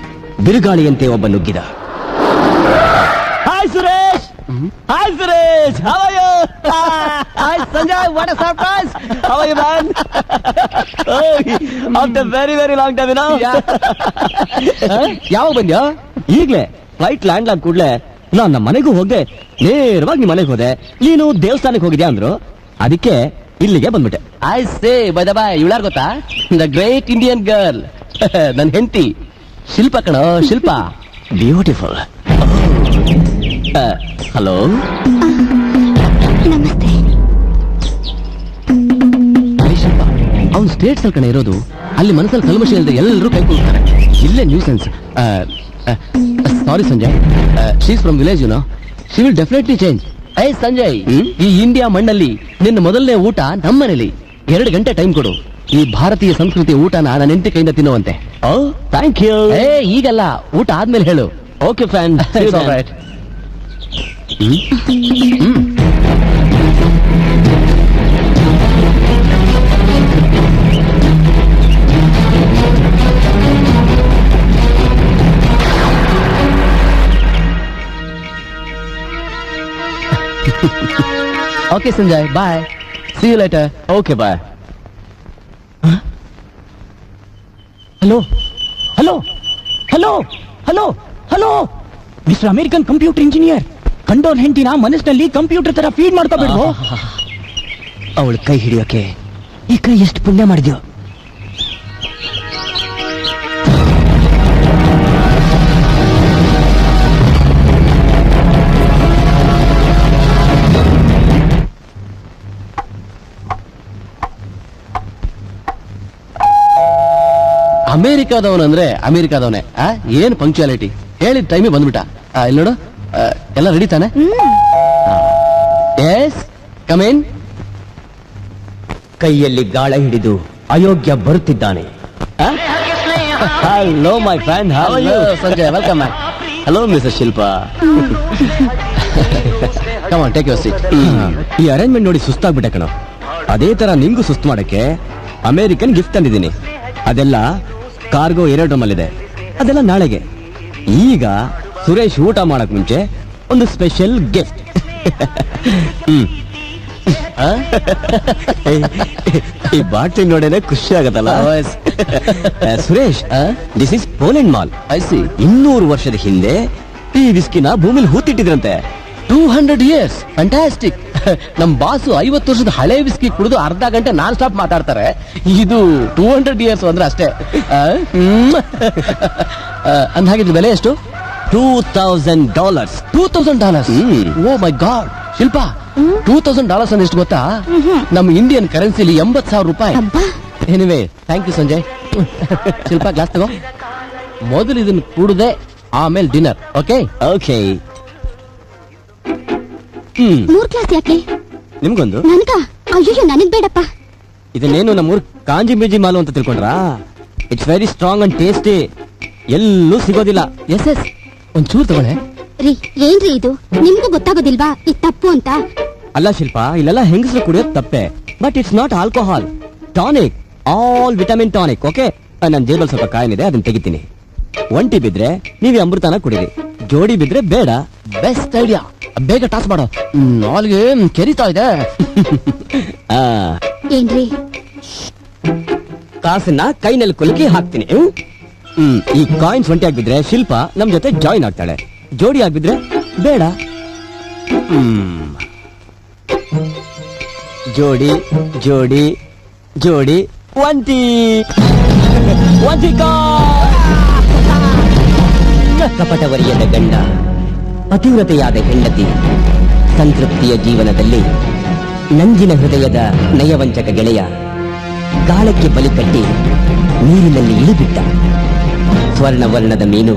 ಬಿರುಗಾಳಿಯಂತೆ ಒಬ್ಬ ನುಗ್ಗಿದ. Hi Suresh, hi Suresh, how are you? Hi Sanjay, what a surprise! How are you man? After very long time, you know? ಯಾವಾಗ ಬಂದ್ಯಾ? ಈಗ್ಲೇ ಫ್ಲೈಟ್ ಲ್ಯಾಂಡ್ ಆದ ಕೂಡ್ಲೆ ನಾನು ನಮ್ಮ ಮನೆಗೂ ಹೋಗದೆ ನೇರವಾಗಿ ನಿಮ್ಮ ಮನೆಗೆ ಹೋದೆ. ನೀನು ದೇವಸ್ಥಾನಕ್ಕೆ ಹೋಗಿದ್ಯಾ ಅಂದ್ರು, ಅದಕ್ಕೆ ಇಲ್ಲಿಗೆ ಬಂದ್ಬಿಟ್ಟೆ. I say bye the boy, ಇವಳಾರ್ ಗೊತ್ತಾ? ದ ಗ್ರೇಟ್ ಇಂಡಿಯನ್ ಗರ್ಲ್, ನನ್ನ ಹೆಂಡತಿ ಶಿಲ್ಪ ಕಣೋ, ಶಿಲ್ಪ. ಬ್ಯೂಟಿಫುಲ್. ಹಲೋ, ನಮಸ್ತೆ. ಶಿಲ್ಪ ಅವ್ನು ಸ್ಟೇಟ್ಸ್ ಅಲ್ಲಿ ಕಡೆ ಇರೋದು. ಅಲ್ಲಿ ಮನಸ್ಸಲ್ಲಿ ಕಲ್ಮಶ ಇಲ್ಲದೆ ಎಲ್ಲರೂ ಕೈಕೊಳ್ತಾರೆ. ಇಲ್ಲೇ nuisance. Sorry Sanjay, she's from village, you know. She will definitely change. I Sanjay, ಈ ಇಂಡಿಯಾ ಮಣ್ಣಲ್ಲಿ ನಿನ್ನ ಮೊದಲನೇ ಊಟ ನಮ್ಮನೇಲಿ. 2 ಗಂಟೆ ಟೈಮ್ ಕೊಡು. ಈ ಭಾರತೀಯ ಸಂಸ್ಕೃತಿಯ ಊಟನ ನನ್ನ ಹೆಂಡತಿ ಕೈಯಿಂದ ತಿನ್ನುವಂತೆ. ಓ ಥ್ಯಾಂಕ್ ಯು. ಈಗಲ್ಲ, ಊಟ ಆದ್ಮೇಲೆ ಹೇಳು. Okay fan. Okay, Sanjay. Bye. See you later. Okay, bye. Hello hello hello hello hello mister American computer engineer, ಕಂಡೋರ್ ಹೆಂಡತಿನ ಮನಸ್ಸಿನಲ್ಲಿ ಕಂಪ್ಯೂಟರ್ ತರ ಫೀಡ್ ಮಾಡ್ಕೋಬೇಡ. ಅವಳ ಕೈ ಹಿಡಿಯೋಕೆ ಈ ಕೈ ಎಷ್ಟು ಪುಣ್ಯ ಮಾಡಿದ್ಯೋ. ಅಮೆರಿಕಾದವನಂದ್ರೆ ಅಮೆರಿಕಾದವನೇ. ಏನ್ ಪಂಕ್ಚುಯಾಲಿಟಿ, ಹೇಳಿದ ಟೈಮಿಗೆ ಬಂದ್ಬಿಟ್ಟ. ಇಲ್ಲಿ ನೋಡು, ಎಲ್ಲ ರೆಡಿ ತಾನೆ? ಕಮೇನ್. ಕೈಯಲ್ಲಿ ಗಾಳ ಹಿಡಿದು ಅಯೋಗ್ಯ ಬರುತ್ತಿದ್ದಾನೆ. Hello my friend. Sanjay, welcome back. Hello Mrs Shilpa. Come on, take your seat. ಈ ಅರೇಂಜ್ಮೆಂಟ್ ನೋಡಿ ಸುಸ್ತಾಗ್ಬಿಟ್ಟೆ ಕಣ. ಅದೇ ತರ ನಿಂಗೂ ಸುಸ್ತು ಮಾಡಕ್ಕೆ ಅಮೆರಿಕನ್ ಗಿಫ್ಟ್ ತಂದಿದ್ದೀನಿ. ಅದೆಲ್ಲ ಕಾರ್ಗೋ ಏರೋಡ್ರಮ್ ಅಲ್ಲಿದೆ. ಅದೆಲ್ಲ ನಾಳೆಗೆ. ಈಗ ಸುರೇಶ್ ಊಟ ಮಾಡಕ್ ಮುಂಚೆ ಒಂದು ಸ್ಪೆಷಲ್ ಗಿಫ್ಟ್. ಈ ಬಾಟ್ಲಿ ನೋಡೇನೆ ಖುಷಿ ಆಗತ್ತಲ್ಲ. Suresh, this is Poland mall. I C. 200 ವರ್ಷದ ಹಿಂದೆ ಈ ವಿಸ್ಕಿನ ಭೂಮಿಲಿ ಹೂತಿಟ್ಟಿದ್ರಂತೆ. 200 years, ಫ್ಯಾಂಟಾಸ್ಟಿಕ್. ನಮ್ ಬಾಸು 50 ವರ್ಷದ ಹಳೆ ವಿಸ್ಕಿ ಕುಡಿದು ಅರ್ಧ ಗಂಟೆ ನಾನ್ ಸ್ಟಾಪ್ ಮಾತಾಡ್ತಾರೆ. ಇದು 200 years ಅಂದ್ರೆ ಅಷ್ಟೇ. ಅಂದ್ಹಾಗಿದ್ ಬೆಲೆ ಎಷ್ಟು? $2,000. $2,000. ಓ ಮೈ ಗಾಡ್. ಶಿಲ್ಪಾ, $2,000 ಅಂದ್ರೆ ಎಷ್ಟು ಗೊತ್ತಾ? ನಮ್ಮ ಇಂಡಿಯನ್ ಕರೆನ್ಸಿಲಿ 80,000 ರೂಪಾಯಿ. Anyway, thank you Sanjay. Shilpa, glass ತಗೋ. ಮೊದಲು ಇದನ್ನ ಕುಡ್ದೆ ಆಮೇಲೆ ಡಿನ್ನರ್. Okay okay. 3 ಕ್ಲಾಸ್ ಯಾಕೆ? ನಿಮ್ಗೊಂದು. ನನ್ಗ? ಅಯ್ಯೋ, ನನಗ್ ಬೇಡಪ್ಪ. ಇದನ್ನೇನು ನಮ್ಮೂರ್ ಕಾಂಜಿ ಬೀಜಿ ಮಾಲು ಅಂತ ತಿಳ್ಕೊಂಡ್ರಾ? It's very strong and tasty. ಎಲ್ಲೂ ಸಿಗೋದಿಲ್ಲ. ಎಸ್ ಎಸ್, ಒಂಚೂರು ತಗೊಳ್ಳೆ. ರೀ, ಏನ್ರಿ ಇದು? ನಿಮ್ಗೂ ಗೊತ್ತಾಗೋದಿಲ್ವಾ ಇದು ತಪ್ಪು ಅಂತ? ಅಲ್ಲ ಶಿಲ್ಪ, ಇಲ್ಲೆಲ್ಲ ಹೆಂಗಸರು ಕುಡಿಯೋದು ತಪ್ಪೆ. But it's not alcohol. Tonic, all vitamin tonic. Okay, ನನ್ನ ಜೇಬಲ್ ಸ್ವಲ್ಪ ಕಾಯಿನಿದೆ, ಅದನ್ನ ತೆಗಿತೀನಿ. ಒಂಟಿ ಬಿದ್ರೆ ನೀವೇ ಅಮೃತನ ಕುಡಿರಿ, ಜೋಡಿ ಬಿದ್ರೆ ಬೇಡ. Best idea. ಬೇಗ ಟಾಸ್ ಮಾಡೋ, ನಾಲ್ಗೆ ಕೆರಿತಾ ಇದೆ. ಆ, ಏನ್ರಿ? ಕಾಸನ್ನ ಕೈನಲ್ಲಿ ಕುಲುಕಿ ಹಾಕ್ತೀನಿ. ಈ ಕಾಯಿನ್ಸ್ ಒಂಟಿ ಆಗಿದ್ರೆ ಶಿಲ್ಪ ನಮ್ ಜೊತೆ ಜಾಯಿನ್ ಆಗ್ತಾಳೆ. ಜೋಡಿ ಆಗಿದ್ರೆ ಬೇಡ. ಜೋಡಿ ಜೋಡಿ ಜೋಡಿ ಒಂಟಿ. ಒಂಟಿ ಕಪಟವರಿಯದ ಗಂಡ, ಪತಿವ್ರತೆಯಾದ ಹೆಂಡತಿ, ಸಂತೃಪ್ತಿಯ ಜೀವನದಲ್ಲಿ ನಂಜಿನ ಹೃದಯದ ನಯವಂಚಕ ಗೆಳೆಯ ಗಾಳಕ್ಕೆ ಬಲಿ ಕಟ್ಟಿ ನೀರಿನಲ್ಲಿ ಇಳಿಬಿಟ್ಟ. ಸ್ವರ್ಣವರ್ಣದ ಮೀನು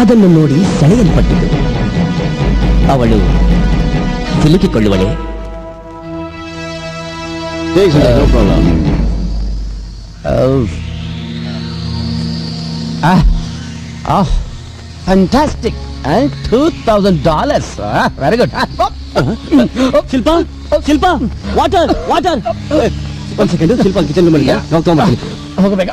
ಅದನ್ನು ನೋಡಿ ಸೆಳೆಯಲ್ಪಟ್ಟಿತು. ಅವಳು ಸಿಲುಕಿಕೊಳ್ಳುವಳೆ. Fantastic. $2,000. Very good. Shilpa, Shilpa, water, water. ಒಂದ್ ಸೆಕೆಂಡ್, ಶಿಲ್ಪ ಕಿಚನ್ ರೂಮ್ ಅಲ್ಲಿ ತಗೊಂಡ್ಬರ್ತೀನಿ. ಹೋಗಬೇಕ.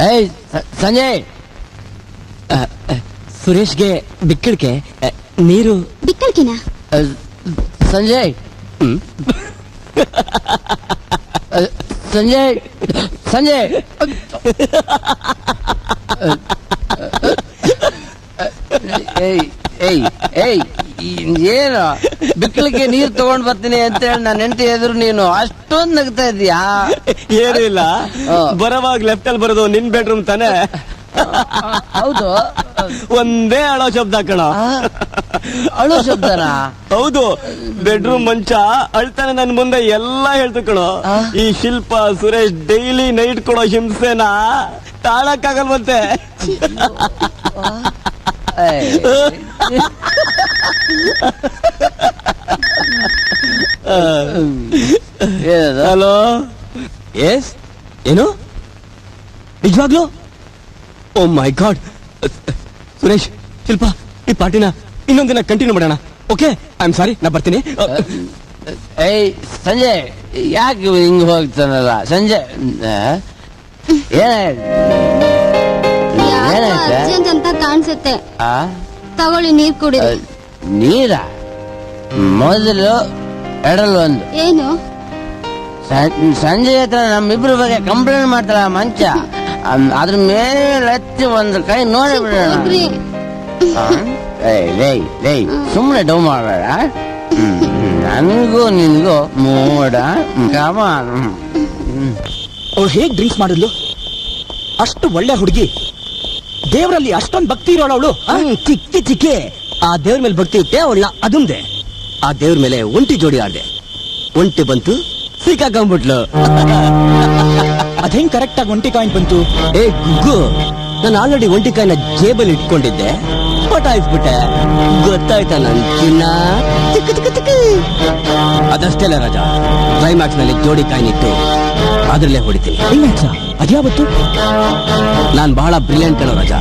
ಏಯ್ ಸಂಜಯ್, ಸುರೇಶ್ಗೆ ಬಿಕ್ಕಳಿಕೆ ನೀರು. ಬಿಕ್ಕಳ್ಕಿನ? ಸಂಜಯ್, ಸಂಜಯ್, ಸಂಜಯ್. ಏಯ್ ಏಯ್ ಏಯ್, ಏನು ಬಿಕ್ಕಳಿಗೆ ನೀರ್ ತಗೊಂಡ್ ಬರ್ತೀನಿ ಅಂತ ಹೇಳಿ ನನ್ನ ಹೆಂಡತಿ ಎದುರು ನೀನು ಅಷ್ಟೊಂದು ನಗ್ತಾ ಇದೀಯಾ? ಏನೂ ಇಲ್ಲ, ಬರೋವಾಗ ಲೆಫ್ಟ್ ಅಲ್ಲಿ ಬರೋದು ನಿನ್ ಬೆಡ್ರೂಮ್ ತಾನೆ. ಹೌದು. ಒಂದೇ ಅಳೋ ಶಬ್ದ ಕಣ. ಅಳೋ ಶಬ್ದನಾ? ಹೌದು, ಬೆಡ್ರೂಮ್ ಮಂಚ ಅಳ್ತಾನೆ ನನ್ ಮುಂದೆ ಎಲ್ಲಾ ಹೇಳ್ತು ಕಣೋ. ಈ ಶಿಲ್ಪ ಸುರೇಶ್ ಡೈಲಿ ನೈಟ್ ಕೊಡೋ ಹಿಂಸೆನಾ ತಾಳಕ್ಕಾಗಲ್ವಂತೆ. ಹಲೋ, ಎಸ್, ಏನು ನಿಜವಾಗ್ಲು? ಓ ಮೈ ಗಾಡ್. ಸುರೇಶ್, ಶಿಲ್ಪ, ಈ ಪಾರ್ಟಿನ ಇನ್ನೊಂದಿನ ಕಂಟಿನ್ಯೂ ಮಾಡೋಣ. ಓಕೆ, ಐ ಆಮ್ ಸಾರಿ, ನಾ ಬರ್ತೀನಿ. ಏಯ್ ಸಂಜಯ್, ಯಾಕೆ ಹಿಂಗ್ ಹೋಗ್ತಾನಲ್ಲ ಸಂಜಯ್? ಅರ್ಜೆಂಟ್ ಅಂತ ಕಾಣಿಸುತ್ತೆ. ತಗೊಳ್ಳಿ, ನೀರ್ ಕುಡಿರಿ. ನೀರ? ಮೊದಲು ಎಡಲ್ ಒಂದು. ಏನು? ಸಂಜಯ್ ಹತ್ರ ನಮ್ಮಿಬ್ರ ಬಗ್ಗೆ ಕಂಪ್ಲೇಂಟ್ ಮಾಡ್ತಾರ ಮಂಚ. ಅದ್ರ ಮೇಲೆ ಹತ್ತಿ ಒಂದು ಕೈ ನೋಡಿ ಬಿಡೋಣ. ಹೋಗ್ರಿ. ಸುಮ್ಮನೆ ಡೌ ಮಾಡಬೇಡ. ನನಗೂ ನಿನ್ಗೂ ಮೋಡ ಕಮಾನ್. ಅವ್ಳು ಹೇಗ್ ಡ್ರಿಂಕ್ಸ್ ಮಾಡಿದ್ಲು? ಅಷ್ಟು ಒಳ್ಳೆ ಹುಡುಗಿ, ದೇವರಲ್ಲಿ ಅಷ್ಟೊಂದು ಭಕ್ತಿ ಇರೋಳು ಅವಳು. ಚಿಕ್ಕಿ ಚಿಕ್ಕಿ ಆ ದೇವ್ರ ಮೇಲೆ ಭಕ್ತಿ ಇಟ್ಟೆ ಅವಳ ಅದೊಂದೇ. ಆ ದೇವ್ರ ಮೇಲೆ ಒಂಟಿ ಜೋಡಿ ಆಡ್ದೆ, ಒಂಟಿ ಬಂತು ಸಿಕ್ಕಾಕೊಂಡ್ಬಿಟ್ಲು. ಅದೇನ್ ಕರೆಕ್ಟ್ ಆಗಿ ಒಂಟಿ ಕಾಯಿನ್ ಬಂತು? ಏ ಗುಗ್ಗು, ನಾನು ಆಲ್ರೆಡಿ ಒಂಟಿ ಕಾಯಿನ ಜೇಬಲ್ಲಿ ಇಟ್ಕೊಂಡಿದ್ದೆ, ಪಟಾಯಿಸ್ಬಿಟ್ಟೆ. ಗೊತ್ತಾಯ್ತಾ ನನ್ ಚಿನ್ನ? ಚಿಕ್ಕ ಚಿಕ್ಕ ಚಿಕ್ಕ. ಅದಷ್ಟೇ ಅಲ್ಲ ರಾಜ, ಕ್ಲೈಮ್ಯಾಕ್ಸ್ ನಲ್ಲಿ ಜೋಡಿ ಕಾಯಿನ್ ಇಟ್ಟು ಅದ್ರಲ್ಲೇ ಹೊಡಿತೀನಿ. ಅದ್ಯಾವತ್ತು? ನಾನ್ ಬಹಳ ಬ್ರಿಲಿಯಂಟ್ ಕಣೋ Raja.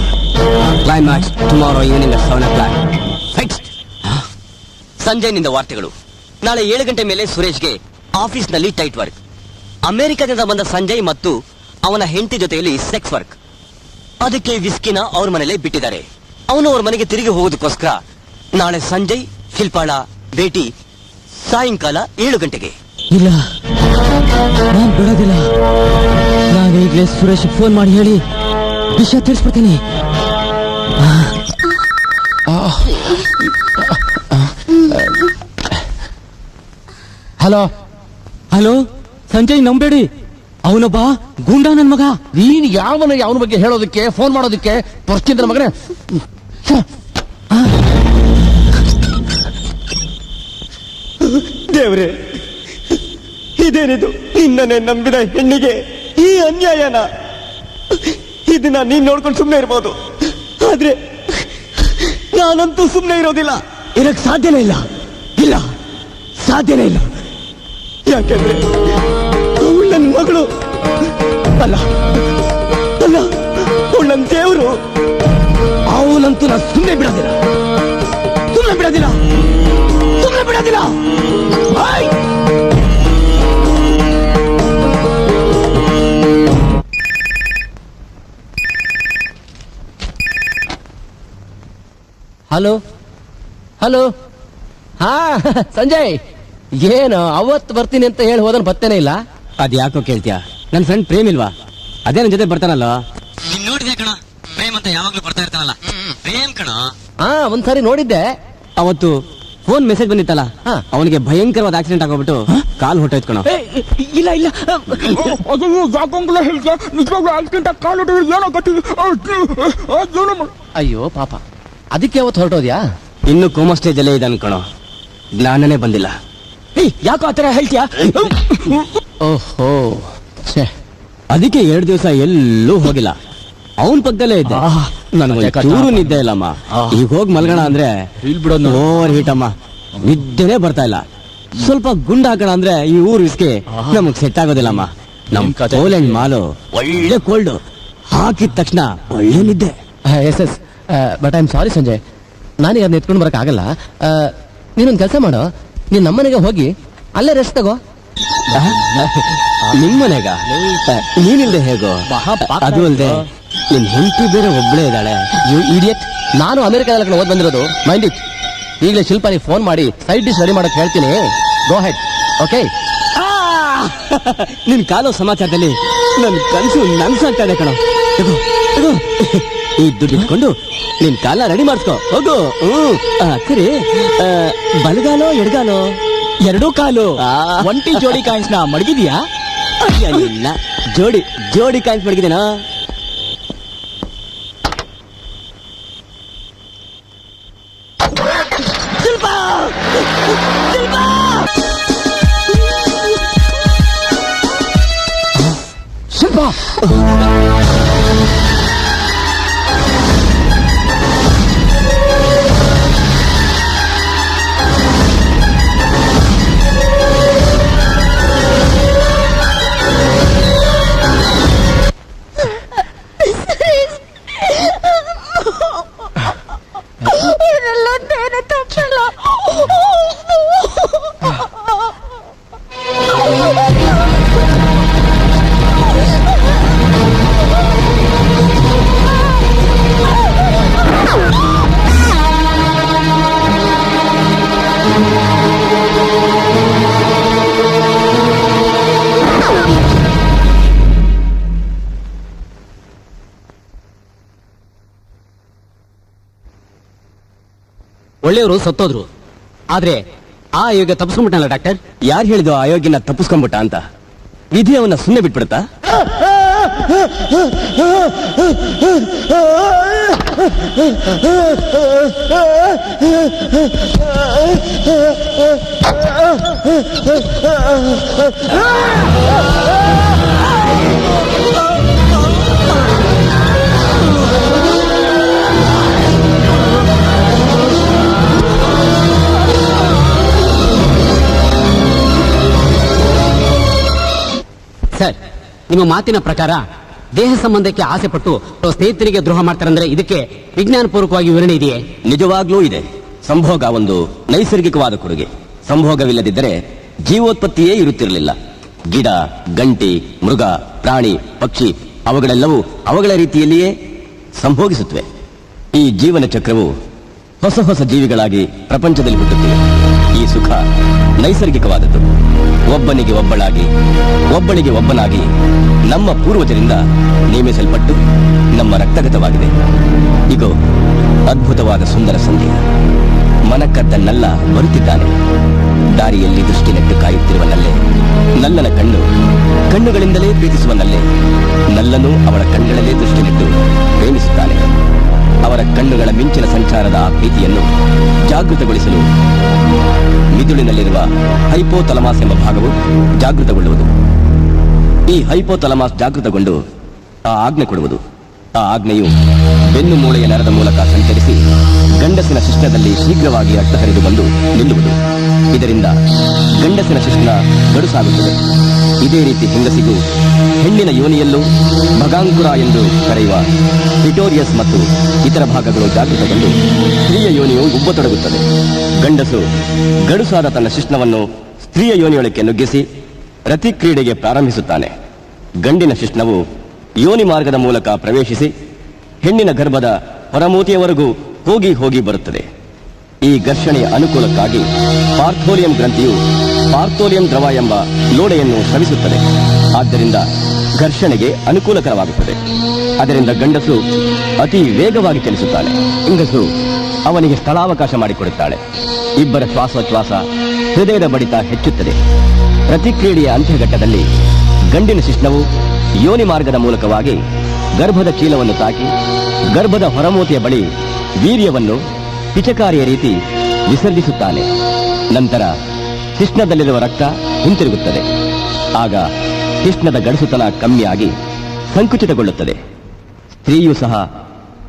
Climax tomorrow evening 7 o'clock fixed. ಸಂಜೆನಿಂದ ವಾರ್ತೆಗಳು. ನಾಳೆ 7 ಗಂಟೆ ಮೇಲೆ ಸುರೇಶ್ಗೆ ಆಫೀಸ್ ನಲ್ಲಿ ಟೈಟ್ ವರ್ಕ್. ಅಮೆರಿಕದಿಂದ ಬಂದ ಸಂಜಯ್ ಮತ್ತು ಅವನ ಹೆಂಡತಿ ಜೊತೆಯಲ್ಲಿ ಸೆಕ್ಸ್ ವರ್ಕ್. ಅದಕ್ಕೆ ವಿಸ್ಕಿನ ಅವ್ರ ಮನೇಲೆ ಬಿಟ್ಟಿದ್ದಾರೆ. ಅವನು ಅವ್ರ ಮನೆಗೆ ತಿರುಗಿ ಹೋಗೋದಕ್ಕೋಸ್ಕರ ನಾಳೆ ಸಂಜಯ್ ಶಿಲ್ಪಾಳ ಭೇಟಿ ಸಾಯಂಕಾಲ 7 ಗಂಟೆಗೆ. ಇಲ್ಲ, ನಾನ್ ಬಿಡೋದಿಲ್ಲ. ನಾನು ಈಗಲೇ ಸುರೇಶ್ ಫೋನ್ ಮಾಡಿ ಹೇಳಿ ವಿಷಯ ತಿಳಿಸ್ಬಿಡ್ತೀನಿ. ಹಲೋ ಹಲೋ, ಸಂಜಯ್ ನಂಬೇಡಿ, ಅವನೊಬ್ಬ ಗೂಂಡಾ ನನ್ ಮಗ. ನೀನ್ ಯಾವನ ಬಗ್ಗೆ ಹೇಳೋದಕ್ಕೆ ಫೋನ್ ಮಾಡೋದಕ್ಕೆ ಪರ್ಚಿಂದ ಮಗನೇ. ದೇವ್ರೆ, ಇದೇನಿದು? ನಿನ್ನನೆ ನಂಬಿದ ಹೆಣ್ಣಿಗೆ ಈ ಅನ್ಯಾಯನ? ಇದನ್ನ ನೀನ್ ನೋಡ್ಕೊಂಡು ಸುಮ್ಮನೆ ಇರ್ಬೋದು, ಆದ್ರೆ ನಾನಂತೂ ಸುಮ್ಮನೆ ಇರೋದಿಲ್ಲ. ಇರಕ್ ಸಾಧ್ಯನೇ ಇಲ್ಲ. ಇಲ್ಲ, ಸಾಧ್ಯನೇ ಇಲ್ಲ. ಯಾಕೆಂದ್ರೆ ಅವಳು ನನ್ನ ಮಗಳು ಅಲ್ಲ, ಅಲ್ಲ, ಅವಳು ನನ್ನ ದೇವರು. ಅವನಂತೂ ನಾ ಸುಮ್ಮನೆ ಬಿಡೋದಿಲ್ಲ, ಸುಮ್ಮನೆ ಬಿಡೋದಿಲ್ಲ, ಸುಮ್ಮನೆ ಬಿಡೋದಿಲ್ಲ. ಹಲೋ ಹಲೋ, ಹಾ ಸಂಜಯ್, ಏನು ಅವತ್ತು ಬರ್ತೀನಿ ಅಂತ ಹೇಳಿ ಹೋದನ್ ಬರ್ತೇನೆ ಇಲ್ಲ? ಅದ್ಯಾಕೋ ಕೇಳ್ತೀಯ? ನನ್ ಫ್ರೆಂಡ್ ಪ್ರೇಮ್ ಇಲ್ವಾ? ಅದೇ ನನ್ ಜೊತೆ ಬರ್ತಾನಲ್ಲ. ನೋಡಿದೆ ಕಣ, ಪ್ರೇಮ್ ಅಂತ ಯಾವಾಗ್ಲೂ ಬರ್ತಾ ಇರ್ತಾನಲ್ಲ. ಪ್ರೇಮ್ ಕಣ. ಹಾ, ಒಂದ್ಸಾರಿ ನೋಡಿದ್ದೆ. ಅವತ್ತು ಫೋನ್ ಮೆಸೇಜ್ ಬಂದಿತ್ತಲ್ಲ, ಅವನಿಗೆ ಭಯಂಕರವಾದ ಆಕ್ಸಿಡೆಂಟ್ ಆಗೋಗ್ಬಿಟ್ಟು ಕಾಲ್ ಹೊಟ್ಟೋಯ್ತು ಕಣ. ಇಲ್ಲ ಇಲ್ಲ, ಅಯ್ಯೋ ಪಾಪ, ಅದಕ್ಕೆ ಅವತ್ತು ಹೊರಟೋದ್ಯಾ? ಇನ್ನು ಕೋಮಾ ಸ್ಟೇಜ್ ಅಲ್ಲೇ ಇದ್ದಾನೆ ಕಣೋ, ಜ್ಞಾನನೇ ಬಂದಿಲ್ಲ. ಯಾಕೋ ಆತರ ಹೇಳ್ತೀಯಾ? ಓಹೋ, ಅದಕ್ಕೆ 2 ದಿವಸ ಎಲ್ಲೂ ಹೋಗಿಲ್ಲ, ಅವನ್ ಪಕ್ಕದಲ್ಲೇ ಇದ್ದೆ. ನನಗೆ ಚೂರು ನಿದ್ದೆ ಇಲ್ಲಮ್ಮ. ಈಗ ಹೋಗಿ ಮಲ್ಗೋಣ ಅಂದ್ರೆ ಓವರ್ ಹೀಟ್ ಅಮ್ಮ, ನಿದ್ದೆನೇ ಬರ್ತಾ ಇಲ್ಲ. ಸ್ವಲ್ಪ ಗುಂಡ್ ಹಾಕೋಣ ಅಂದ್ರೆ ಈ ಊರು ವಿಸ್ಕಿ ನಮಗ್ ಸೆಟ್ ಆಗೋದಿಲ್ಲಮ್ಮ. ನಮ್ ಪೋಲೆಂಡ್ ಮಾಲು ಒಳ್ಳೆ ಕೋಲ್ಡ್, ಹಾಕಿದ ತಕ್ಷಣ ಒಳ್ಳೆ ನಿದ್ದೆ. Yes yes, but I am sorry Sanjay, ನಾನು ಯಾರನ್ನ ಎತ್ಕೊಂಡು ಬರಕ್ ಆಗಲ್ಲ. ನೀನೊಂದು ಕೆಲಸ ಮಾಡೋ, ನೀನ್ ನಮ್ಮನೆಗೆ ಹೋಗಿ ಅಲ್ಲೇ ರೆಸ್ಟ್ ತಗೋ. ನಿಮ್ಮನೆಗ ನೀನಿಲ್ದೆ ಹೇಗೋ? ಅದು ಅಲ್ದೆ ನಿನ್ ಹೆಂಡತಿ ಬೇರೆ ಒಬ್ಳೇ ಇದ್ದಾಳೆ. ಯು ಇಡಿಯಟ್, ನಾನು ಅಮೆರಿಕಾದಲ್ಲಿ ಓದ್ ಬಂದಿರೋದು, ಮೈಂಡ್ ಇಟ್. ಈಗಲೇ ಶಿಲ್ಪಾನಿ ಫೋನ್ ಮಾಡಿ ಸೈಡ್ ಡಿಶ್ ರೆಡಿ ಮಾಡಕ್ ಹೇಳ್ತೀನಿ. ಗೋ ಹೆಡ್, ಓಕೆ? ನಿನ್ ಕಾಲೋ ಸಮಾಚಾರದಲ್ಲಿ ನನ್ ಕನಸು ನನ್ಸಾಗ್ತಾ ಇದೆ ಕಣೋ. ಈ ದುಡ್ಡು ಇಟ್ಕೊಂಡು ನಿನ್ ಕಾಲ ರೆಡಿ ಮಾಡ್ಸ್ಕೋ, ಹೋಗು. ಸರಿ, ಬಲಗಾಲೋ ಎಡಗಾಲೋ? 2 ಕಾಲು. ಒಂಟಿ ಜೋಡಿ ಕಾಯಿನ್ಸ್ ನ ಮಡಗಿದ್ಯಾ? ಇಲ್ಲ, ಜೋಡಿ ಕಾಯಿನ್ಸ್ ಮಡಗಿದೇನಾ? ಶಿಲ್ಪಾ, ಒಳ್ಳೆಯವರು ಸತ್ತೋದ್ರು, ಆದ್ರೆ ಆ ಯೋಗ ತಪ್ಪಿಸ್ಕೊಂಡ್ಬಿಟ್ಟನಲ್ಲ ಡಾಕ್ಟರ್. ಯಾರು ಹೇಳಿದ್ರು ಅಯೋಗ್ಯನ ತಪ್ಪಿಸ್ಕೊಂಡ್ಬಿಟ್ಟ ಅಂತ? ವಿಧಿ ಅವನ್ನ ಸುಮ್ಮನೆ ಬಿಟ್ಬಿಡುತ್ತಾ? ಸರ್, ನಿಮ್ಮ ಮಾತಿನ ಪ್ರಕಾರ ದೇಹ ಸಂಬಂಧಕ್ಕೆ ಆಸೆ ಪಟ್ಟು ಸ್ನೇಹಿತರಿಗೆ ದ್ರೋಹ ಮಾಡ್ತಾರಂದ್ರೆ ಇದಕ್ಕೆ ವಿಜ್ಞಾನ ಪೂರ್ವಕವಾಗಿ ವಿವರಣೆ ಇದೆಯೇ? ನಿಜವಾಗ್ಲೂ ಇದೆ. ಸಂಭೋಗ ಒಂದು ನೈಸರ್ಗಿಕವಾದ ಕೊಡುಗೆ. ಸಂಭೋಗವಿಲ್ಲದಿದ್ದರೆ ಜೀವೋತ್ಪತ್ತಿಯೇ ಇರುತ್ತಿರಲಿಲ್ಲ. ಗಿಡ, ಗಂಟಿ, ಮೃಗ, ಪ್ರಾಣಿ, ಪಕ್ಷಿ ಅವುಗಳೆಲ್ಲವೂ ಅವುಗಳ ರೀತಿಯಲ್ಲಿಯೇ ಸಂಭೋಗಿಸುತ್ತವೆ. ಈ ಜೀವನ ಚಕ್ರವು ಹೊಸ ಹೊಸ ಜೀವಿಗಳಾಗಿ ಪ್ರಪಂಚದಲ್ಲಿ ಹುಟ್ಟುತ್ತಿವೆ. ಈ ಸುಖ ನೈಸರ್ಗಿಕವಾದದ್ದು. ಒಬ್ಬನಿಗೆ ಒಬ್ಬಳಾಗಿ, ಒಬ್ಬಳಿಗೆ ಒಬ್ಬನಾಗಿ ನಮ್ಮ ಪೂರ್ವಜರಿಂದ ನೇಮಿಸಲ್ಪಟ್ಟು ನಮ್ಮ ರಕ್ತಗತವಾಗಿದೆ. ಇಗೋ ಅದ್ಭುತವಾದ ಸುಂದರ ಸಂಧಿ. ಮನಕದ್ದ ನಲ್ಲ ಬರುತ್ತಿದ್ದಾನೆ. ದಾರಿಯಲ್ಲಿ ದೃಷ್ಟಿ ನೆಟ್ಟು ಕಾಯುತ್ತಿರುವ ನಲ್ಲೆ, ನಲ್ಲನ ಕಣ್ಣುಗಳಿಂದಲೇ ಪ್ರೀತಿಸುವ ನಲ್ಲೆ, ನಲ್ಲನು ಅವಳ ಕಣ್ಣುಗಳಲ್ಲೇ ದೃಷ್ಟಿ ನೆಟ್ಟು ಪ್ರೇಮಿಸುತ್ತಾನೆ. ಅವರ ಕಣ್ಣುಗಳ ಮಿಂಚಿನ ಸಂಚಾರದ ಆ ಪ್ರೀತಿಯನ್ನು ಜಾಗೃತಗೊಳಿಸಲು ಮಿದುಳಿನಲ್ಲಿರುವ ಹೈಪೋಥಲಮಾಸ್ ಎಂಬ ಭಾಗವು ಜಾಗೃತಗೊಳ್ಳುವುದು. ಈ ಹೈಪೋಥಲಮಾಸ್ ಜಾಗೃತಗೊಂಡು ಆ ಆಜ್ಞೆ ಕೊಡುವುದು. ಆ ಆಜ್ಞೆಯು ಬೆನ್ನು ಮೂಳೆಯ ನರದ ಮೂಲಕ ಸಂಚರಿಸಿ ಗಂಡಸಿನ ಶಿಶ್ನದಲ್ಲಿ ಶೀಘ್ರವಾಗಿ ಅಡ್ಡ ಹರಿದು ಬಂದು ನಿಲ್ಲುವುದು. ಇದರಿಂದ ಗಂಡಸಿನ ಶಿಶ್ನ ಗಡುಸಾಗುತ್ತದೆ. ಇದೇ ರೀತಿ ಹೆಂಗಸಿಗೂ ಹೆಣ್ಣಿನ ಯೋನಿಯಲ್ಲೂ ಭಗಾಂಕುರ ಎಂದು ಕರೆಯುವ ಕ್ಲಿಟೋರಿಯಸ್ ಮತ್ತು ಇತರ ಭಾಗಗಳು ಜಾಗೃತಗೊಂಡು ಸ್ತ್ರೀಯ ಯೋನಿಯು ಉಬ್ಬತೊಡಗುತ್ತದೆ. ಗಂಡಸು ಗಡುಸಾದ ತನ್ನ ಶಿಶ್ನವನ್ನು ಸ್ತ್ರೀಯ ಯೋನಿಯೊಳಕ್ಕೆ ನುಗ್ಗಿಸಿ ರತಿಕ್ರೀಡೆಗೆ ಪ್ರಾರಂಭಿಸುತ್ತಾನೆ. ಗಂಡಿನ ಶಿಶ್ನವು ಯೋನಿ ಮಾರ್ಗದ ಮೂಲಕ ಪ್ರವೇಶಿಸಿ ಹೆಣ್ಣಿನ ಗರ್ಭದ ಹೊರಮೂತಿಯವರೆಗೂ ಹೋಗಿ ಹೋಗಿ ಬರುತ್ತದೆ. ಈ ಘರ್ಷಣೆಯ ಅನುಕೂಲಕ್ಕಾಗಿ ಪಾರ್ಥೋಲಿಯಂ ಗ್ರಂಥಿಯು ಪಾರ್ಥೋಲಿಯಂ ದ್ರವ ಎಂಬ ಲೋಳೆಯನ್ನು ಸ್ರವಿಸುತ್ತದೆ. ಆದ್ದರಿಂದ ಘರ್ಷಣೆಗೆ ಅನುಕೂಲಕರವಾಗುತ್ತದೆ. ಅದರಿಂದ ಗಂಡಸು ಅತಿ ವೇಗವಾಗಿ ಚಲಿಸುತ್ತಾನೆ. ಹೆಂಗಸು ಅವನಿಗೆ ಸ್ಥಳಾವಕಾಶ ಮಾಡಿಕೊಡುತ್ತಾಳೆ. ಇಬ್ಬರ ಶ್ವಾಸೋಚ್ಛ್ವಾಸ, ಹೃದಯದ ಬಡಿತ ಹೆಚ್ಚುತ್ತದೆ. ಪ್ರತಿಕ್ರಿಯೆಯ ಅಂತ್ಯಘಟ್ಟದಲ್ಲಿ ಗಂಡಿನ ಶಿಶ್ನವು ಯೋನಿ ಮಾರ್ಗದ ಮೂಲಕವಾಗಿ ಗರ್ಭದ ಚೀಲವನ್ನು ತಾಕಿ ಗರ್ಭದ ಹೊರಮೂತಿಯ ಬಳಿ ವೀರ್ಯವನ್ನು ಪಿಚಕಾರಿಯ ರೀತಿ ವಿಸರ್ಜಿಸುತ್ತಾನೆ. ನಂತರ ಶಿಶ್ನದಲ್ಲಿರುವ ರಕ್ತ ಹಿಂತಿರುಗುತ್ತದೆ. ಆಗ ಶಿಶ್ನದ ಗಡಸುತನ ಕಮ್ಮಿಯಾಗಿ ಸಂಕುಚಿತಗೊಳ್ಳುತ್ತದೆ. ಸ್ತ್ರೀಯೂ ಸಹ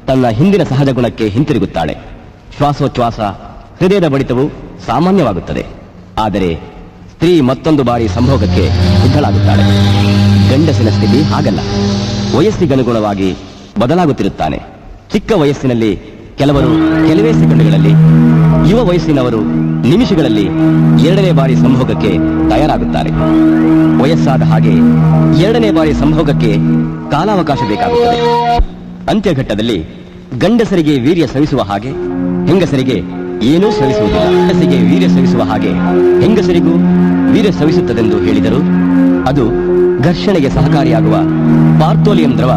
ತನ್ನ ಹಿಂದಿನ ಸಹಜ ಗುಣಕ್ಕೆ ಹಿಂತಿರುಗುತ್ತಾಳೆ. ಶ್ವಾಸೋಚ್ಛ್ವಾಸ, ಹೃದಯದ ಬಡಿತವು ಸಾಮಾನ್ಯವಾಗುತ್ತದೆ. ಆದರೆ ಸ್ತ್ರೀ ಮತ್ತೊಂದು ಬಾರಿ ಸಂಭೋಗಕ್ಕೆ ಸಿದ್ಧಳಾಗುತ್ತಾಳೆ. ಗಂಡಸಿನ ಸ್ಥಿತಿ ಹಾಗಲ್ಲ. ವಯಸ್ಸಿಗನುಗುಣವಾಗಿ ಬದಲಾಗುತ್ತಿರುತ್ತಾನೆ. ಚಿಕ್ಕ ವಯಸ್ಸಿನಲ್ಲಿ ಕೆಲವರು ಕೆಲವೇ ಸೆಕೆಂಡ್ಗಳಲ್ಲಿ, ಯುವ ವಯಸ್ಸಿನವರು ನಿಮಿಷಗಳಲ್ಲಿ ಎರಡನೇ ಬಾರಿ ಸಂಭೋಗಕ್ಕೆ ತಯಾರಾಗುತ್ತಾರೆ. ವಯಸ್ಸಾದ ಹಾಗೆ ಎರಡನೇ ಬಾರಿ ಸಂಭೋಗಕ್ಕೆ ಕಾಲಾವಕಾಶ ಬೇಕಾಗುತ್ತದೆ. ಅಂತ್ಯಘಟ್ಟದಲ್ಲಿ ಗಂಡಸರಿಗೆ ವೀರ್ಯ ಸವಿಸುವ ಹಾಗೆ ಹೆಂಗಸರಿಗೆ ಏನೂ ಸವಿಸುವುದಿಲ್ಲ. ಗಂಡಸರಿಗೆ ವೀರ್ಯ ಸವಿಸುವ ಹಾಗೆ ಹೆಂಗಸರಿಗೂ ವೀರ್ಯ ಸವಿಸುತ್ತದೆಂದು ಹೇಳಿದರು. ಅದು ಘರ್ಷಣೆಗೆ ಸಹಕಾರಿಯಾಗುವ ಪಾರ್ಥೋಲಿಯಂ ದ್ರವ